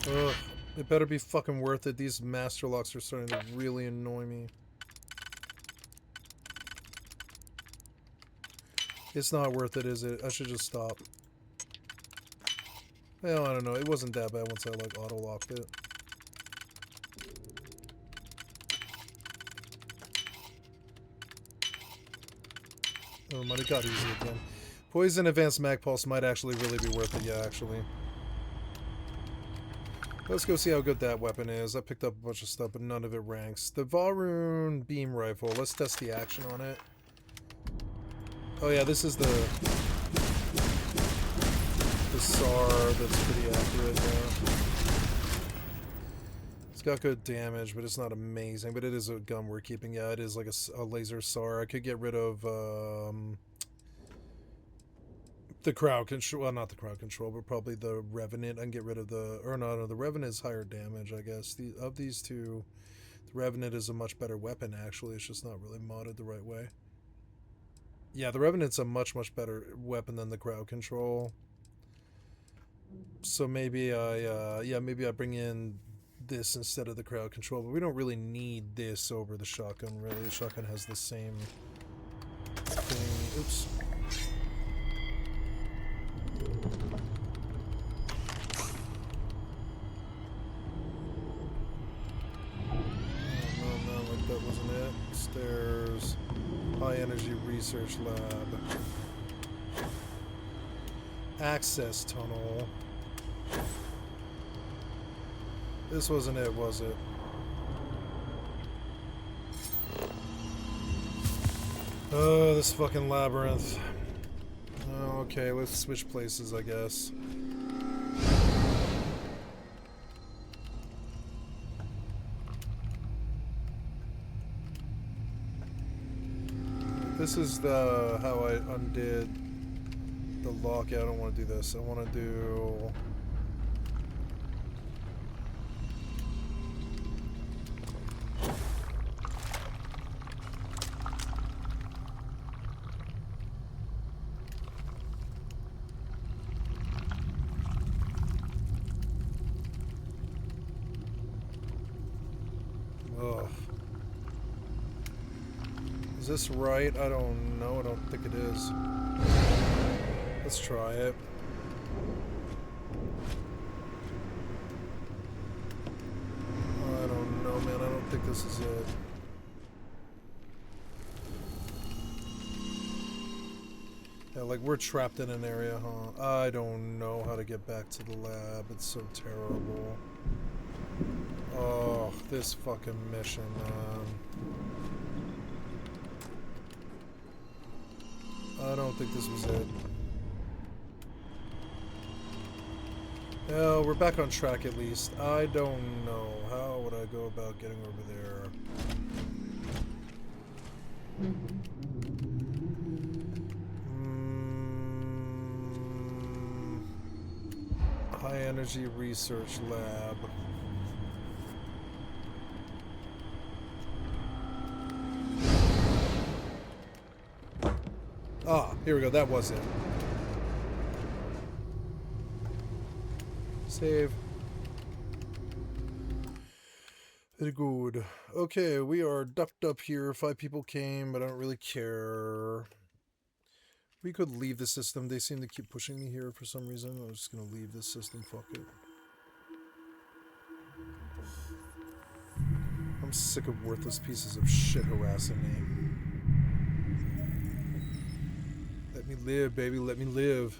A: Ugh, it better be fucking worth it. These master locks are starting to really annoy me. It's not worth it, is it? I should just stop. Well, I don't know. It wasn't that bad once I like auto-locked it. Never mind, it got easy again. Poison Advanced Mag Pulse might actually really be worth it, yeah, actually. Let's go see how good that weapon is. I picked up a bunch of stuff, but none of it ranks. The Varun Beam Rifle. Let's test the action on it. Oh yeah, this is the SAR that's pretty accurate there. It's got good damage, but it's not amazing. But it is a gun we're keeping. Yeah, it is like a laser SAR. I could get rid of the crowd control. Well, not the crowd control, but probably the Revenant. I can get rid of the... Or no, the Revenant is higher damage, I guess. Of these two, the Revenant is a much better weapon, actually. It's just not really modded the right way. Yeah, the Revenant's a much better weapon than the crowd control. So maybe maybe I bring in this instead of the crowd control. But we don't really need this over the shotgun, really. The shotgun has the same thing. Oops. No, like that wasn't it. Stairs. High Energy Research Lab. Access tunnel. This wasn't it, was it? Oh, this fucking labyrinth. Oh, okay, let's switch places, I guess. This is the how I undid the lock. Yeah, I don't want to do this. I want to do... Ugh. Is this right? I don't know. I don't think it is. Let's try it. I don't know, man. I don't think this is it. Yeah, like we're trapped in an area, huh? I don't know how to get back to the lab. It's so terrible. Oh, this fucking mission, man. I don't think this was it. No, we're back on track at least. I don't know. How would I go about getting over there? High energy research lab. Ah, here we go. That was it. Save. Very good. Okay, we are ducked up here. 5 people came, but I don't really care. We could leave the system. They seem to keep pushing me here for some reason. I'm just gonna leave this system. Fuck it. I'm sick of worthless pieces of shit harassing me. Let me live, baby. Let me live.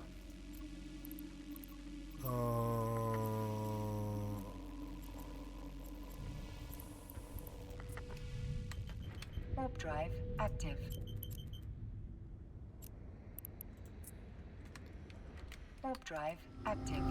Q: Warp drive active. Warp drive active.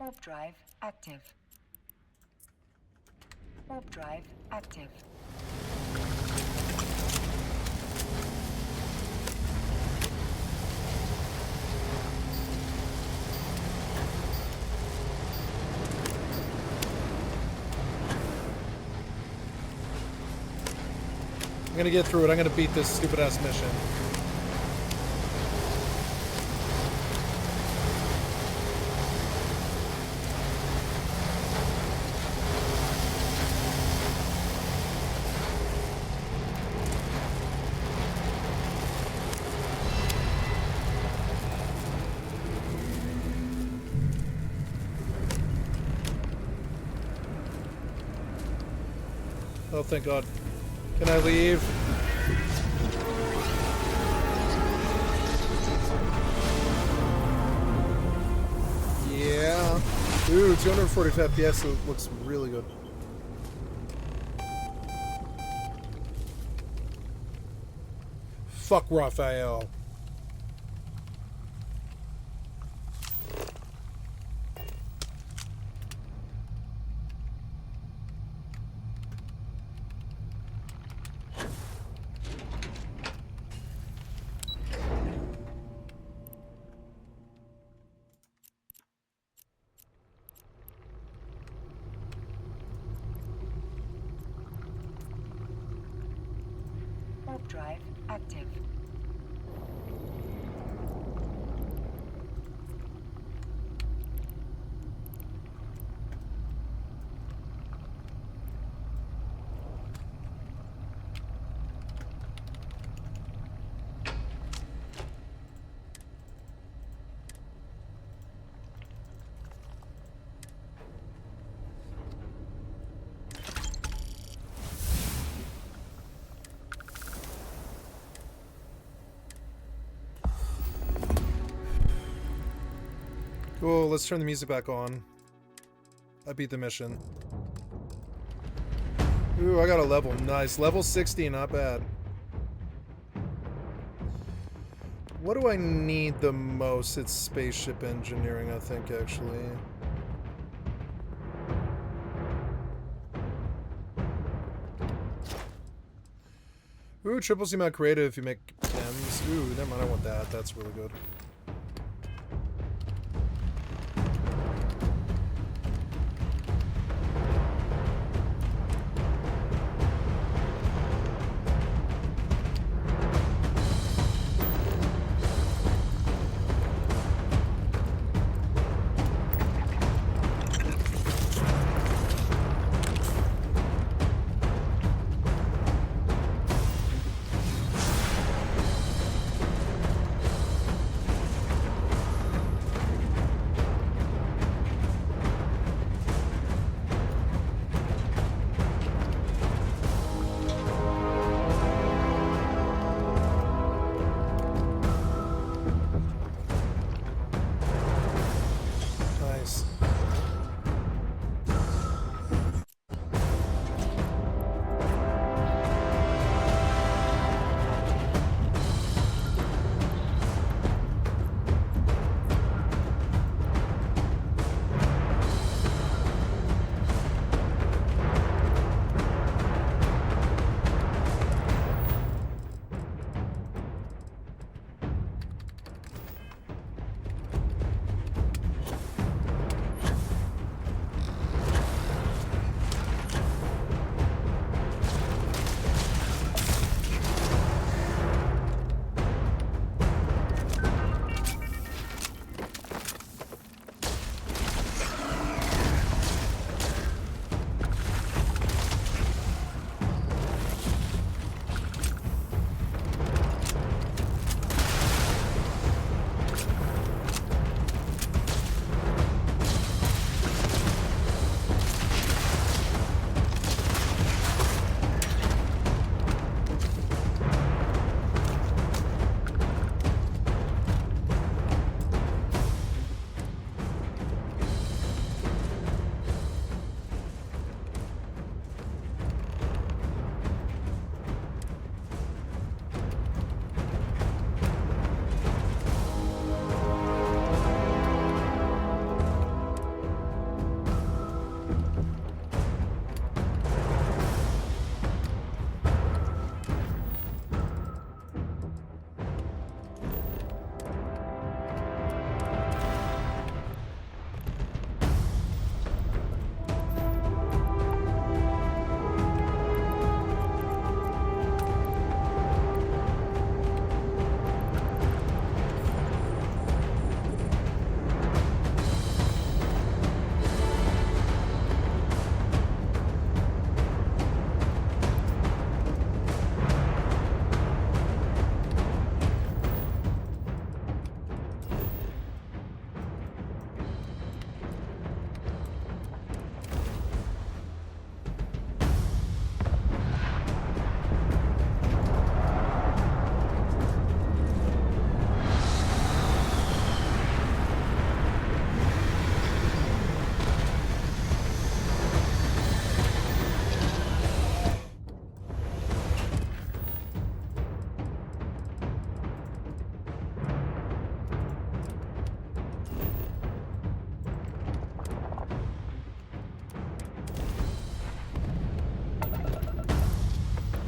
Q: Warp drive active. Warp drive active.
A: I'm gonna get through it. I'm gonna beat this stupid ass mission. Oh, thank God. Can I leave? Yeah. Ooh, 240 FPS. It looks really good. Fuck Raphael.
Q: Warp drive active.
A: Cool, let's turn the music back on. I beat the mission. Ooh, I got a level. Nice. Level 60, not bad. What do I need the most? It's spaceship engineering, I think, actually. Ooh, triple C mod creative if you make chems. Ooh, never mind, I want that. That's really good.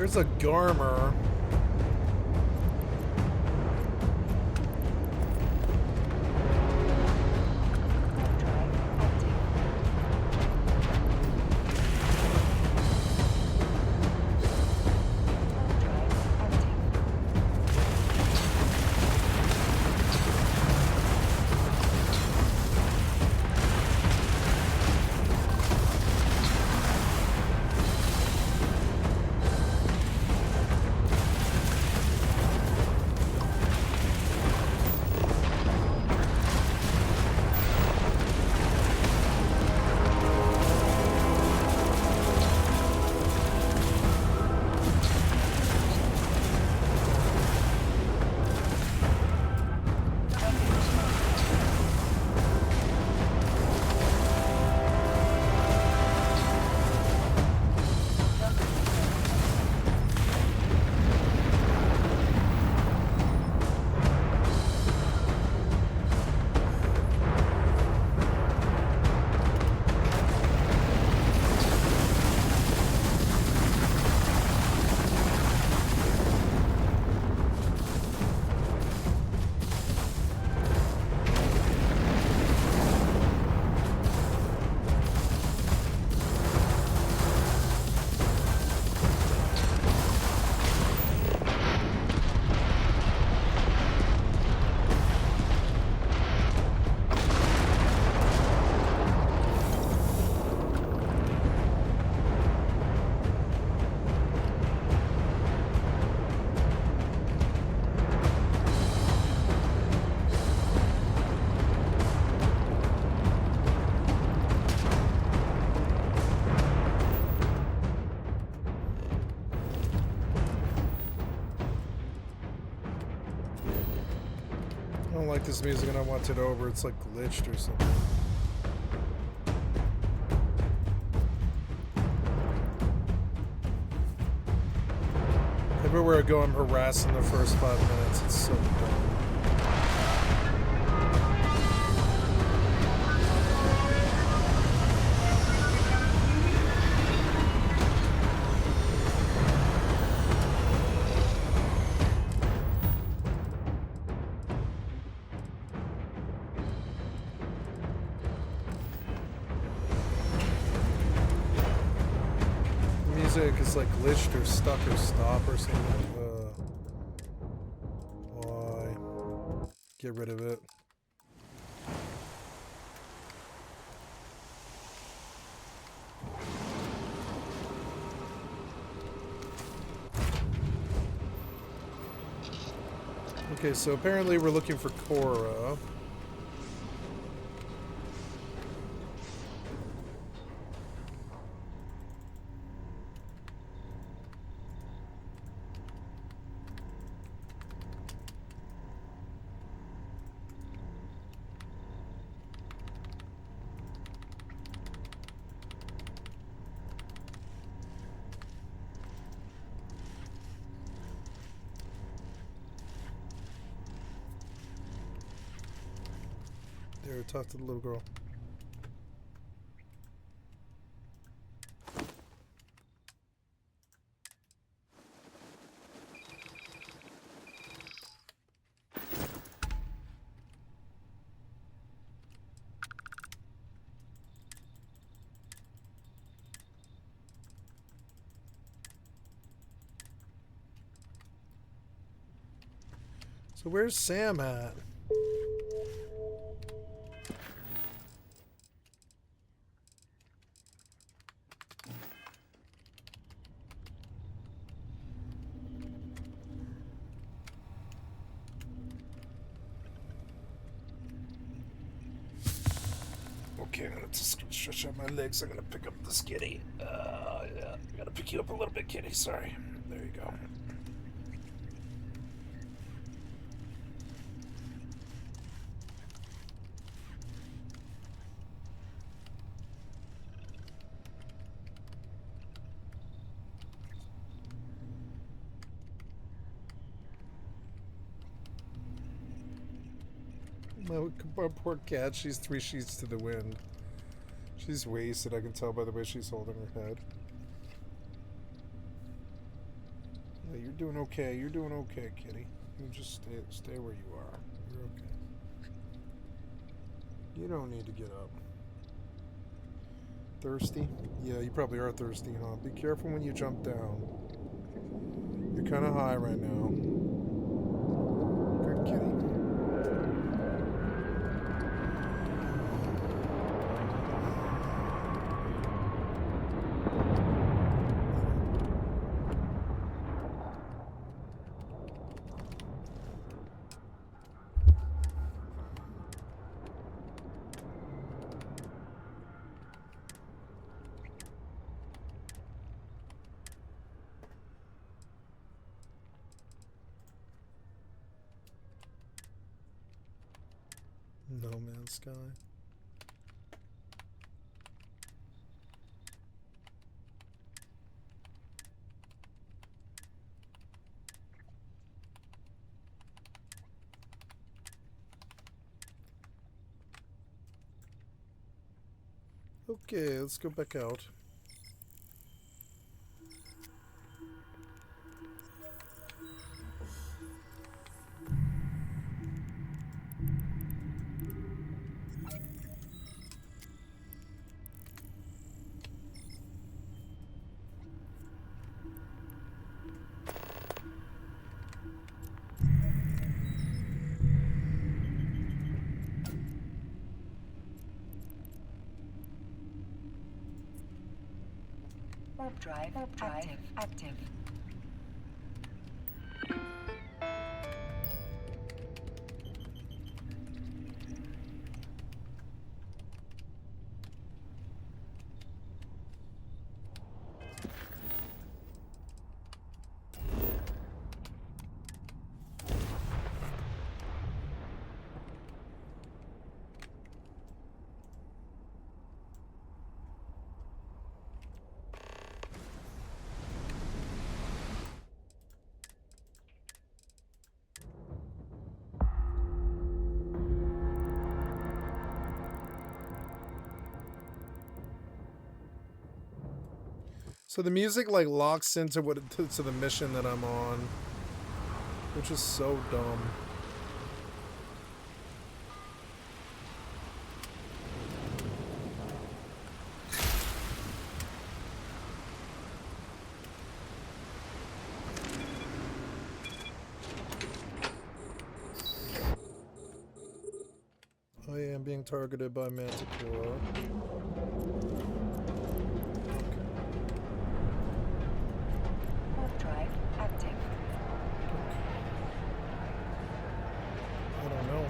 A: There's a Garmer. I don't like this music and I want it over. It's like glitched or something. Everywhere I go, I'm harassing the first 5 minutes. It's so dumb. It's like glitched or stuck or stop or something. Why? Get rid of it. Okay, so apparently we're looking for Cora. There, talk to the little girl. So where's Sam at? Okay, I'm gonna just stretch out my legs. I'm gonna pick up this kitty. Yeah, I gotta pick you up a little bit, kitty. Sorry. There you go. My poor cat, she's 3 sheets to the wind. She's wasted, I can tell by the way she's holding her head. Yeah, you're doing okay. You're doing okay, kitty. You just stay where you are. You're okay. You don't need to get up. Thirsty? Yeah, you probably are thirsty, huh? Be careful when you jump down. You're kind of high right now. Good kitty. No Man's Sky. Okay, let's go back out.
Q: Warp drive active.
A: So the music like locks into to the mission that I'm on, which is so dumb. I am being targeted by Manticore.
Q: Warp drive active.
A: I don't know.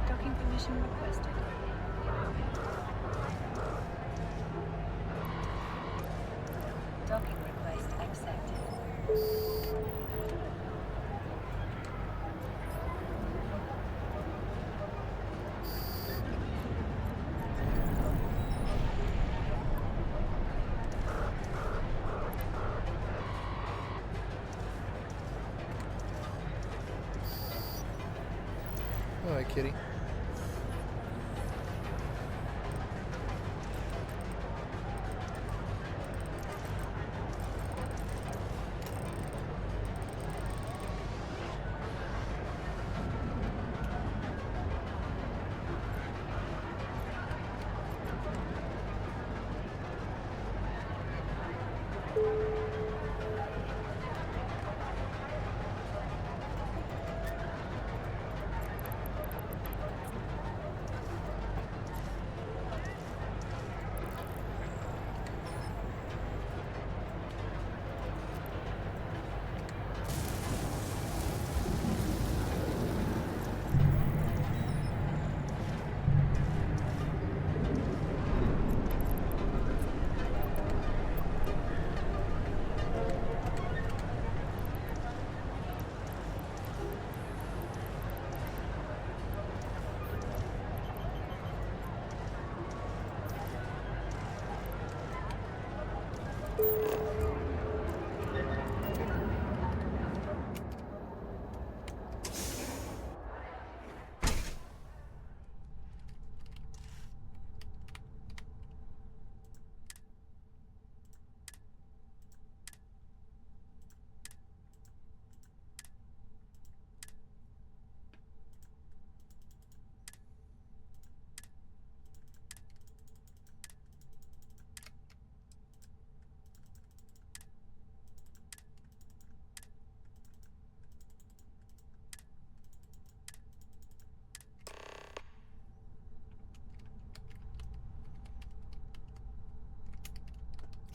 Q: Docking permission requested. Docking request accepted.
A: Hi, kitty.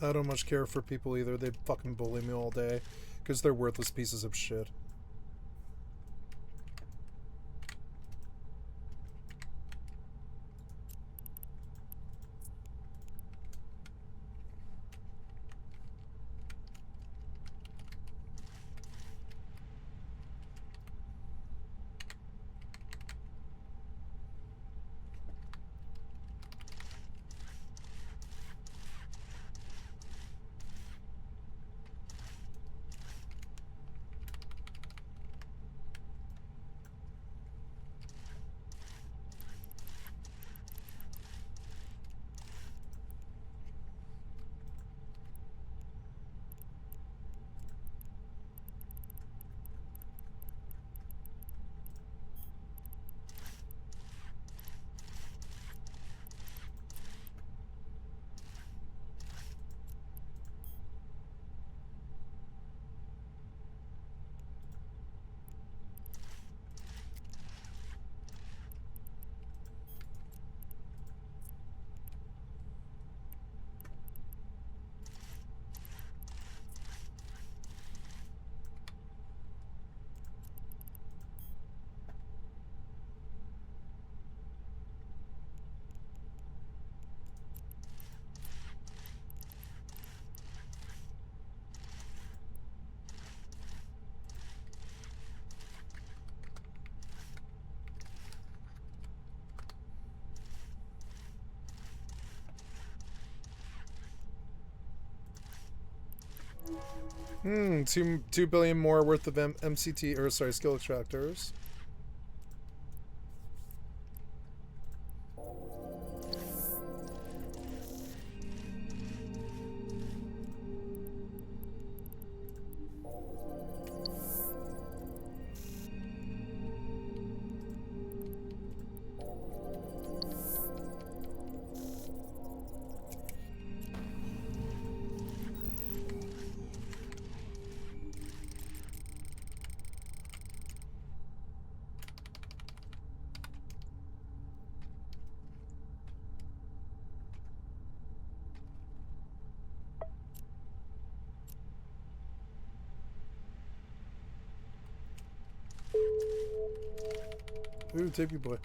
A: I don't much care for people either. They fucking bully me all day because they're worthless pieces of shit. 2 billion more worth of MCT, or sorry, skill extractors. Ooh, Tapey boy.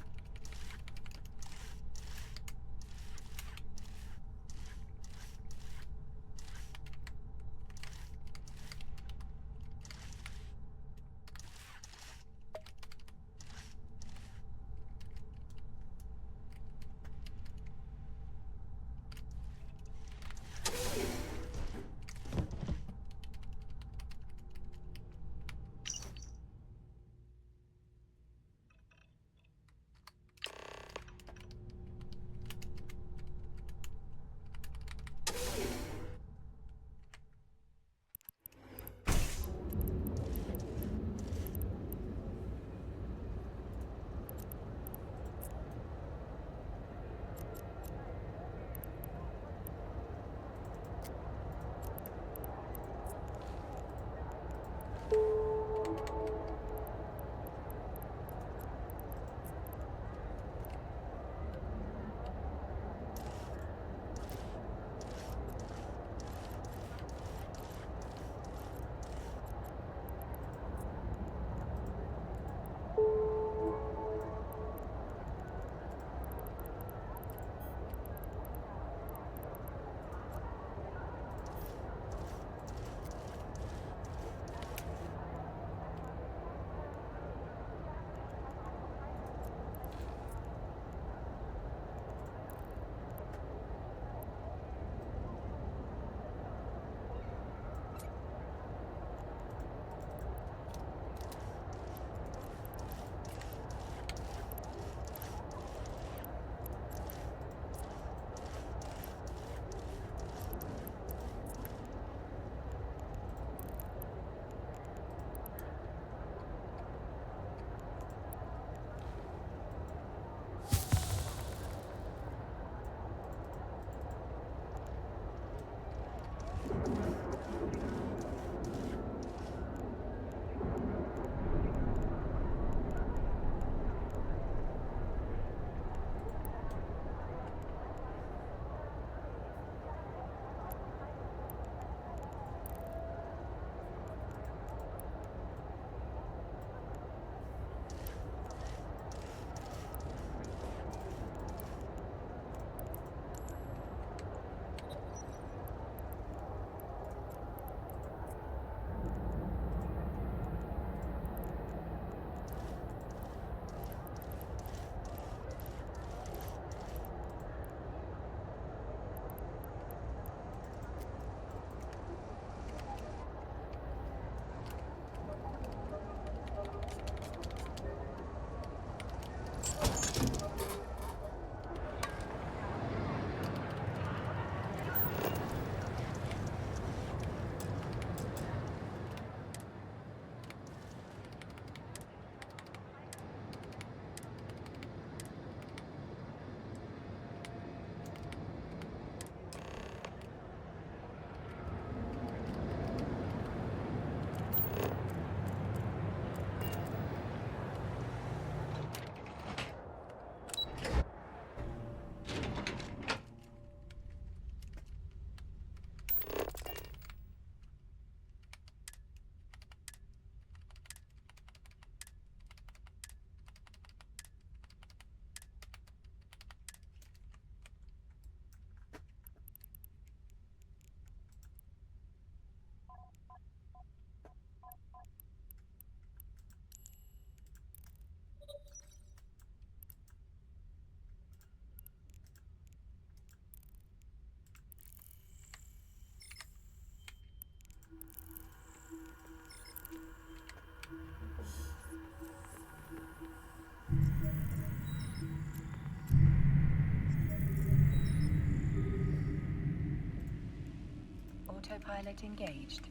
Q: Autopilot engaged.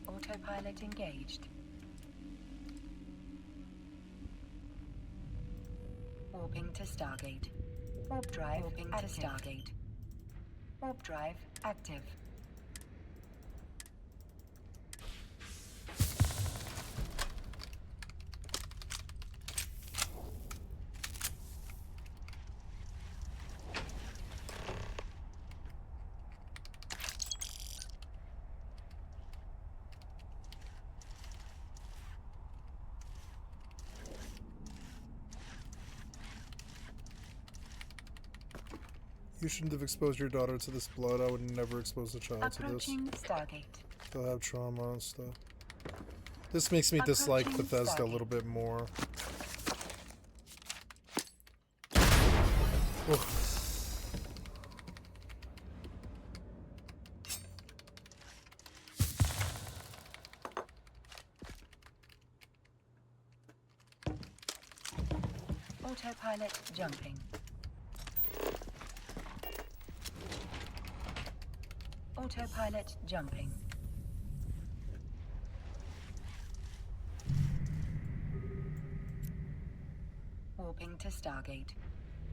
Q: Autopilot engaged. Warping to Stargate. Warp drive warping active. To Stargate. Warp drive active.
A: You shouldn't have exposed your daughter to this blood. I would never expose a child to this.
Q: Approaching Stargate.
A: They'll have trauma and stuff. This makes me dislike Bethesda a little bit more. Oof.
Q: Autopilot jumping. Autopilot jumping. Warping to Stargate.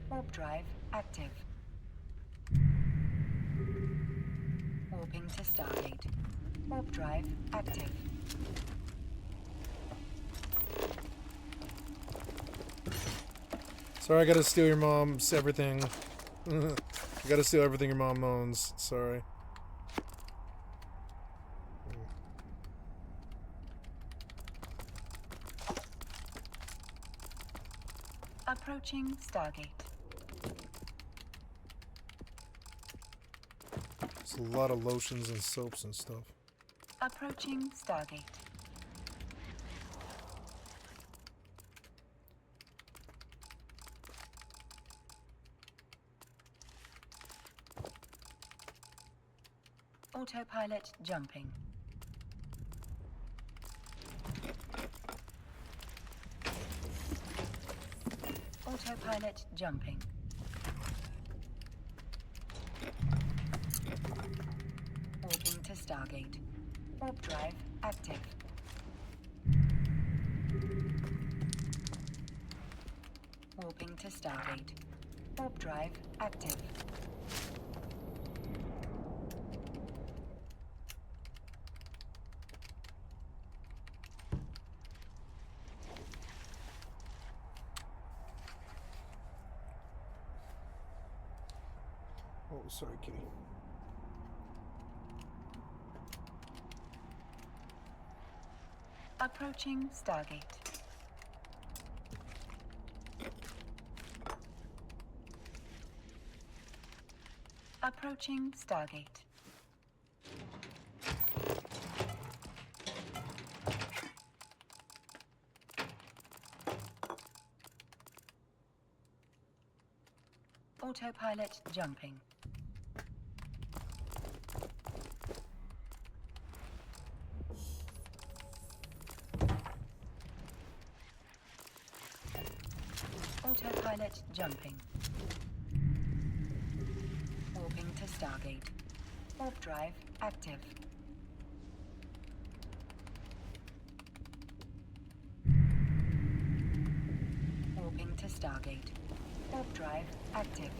Q: Warp drive active. Warping to Stargate. Warp drive active.
A: Sorry, I gotta steal your mom's everything. I gotta steal everything your mom owns. Sorry.
Q: Approaching Stargate.
A: There's a lot of lotions and soaps and stuff.
Q: Approaching Stargate. Autopilot jumping. Autopilot jumping. Warping to Stargate. Warp drive active. Warping to Stargate. Warp drive active.
A: Oh, sorry, kitty.
Q: Approaching Stargate. Approaching Stargate. Autopilot jumping. Autopilot jumping. Warping to Stargate. Warp drive active. Warping to Stargate. Warp drive active.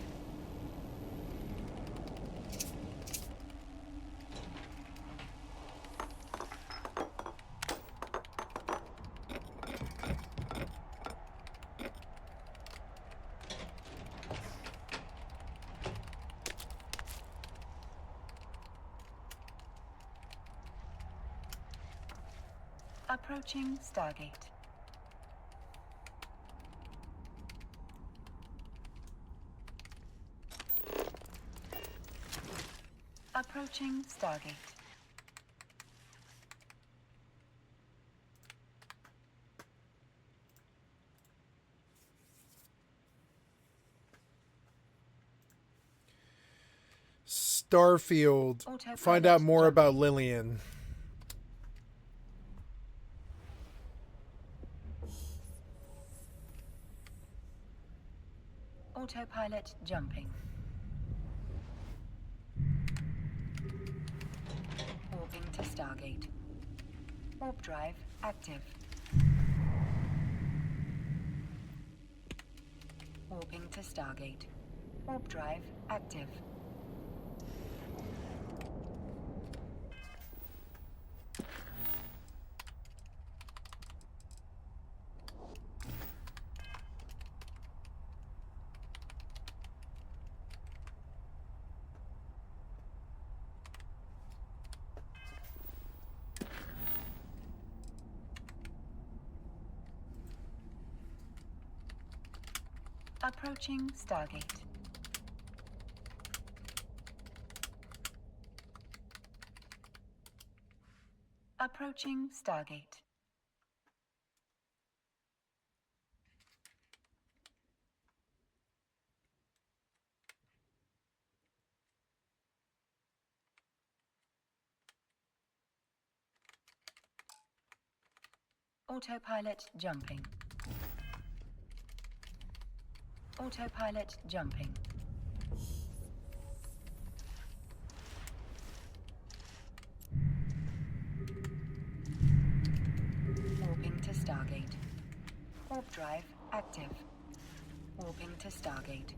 Q: Approaching Stargate. Approaching Stargate.
A: Starfield. Find out more about Lillian.
Q: Autopilot jumping. Stargate. Warp drive active. Warping to Stargate. Warp drive active. Approaching Stargate. Approaching Stargate. Autopilot jumping. Autopilot jumping. Warping to Stargate. Warp drive active. Warping to Stargate.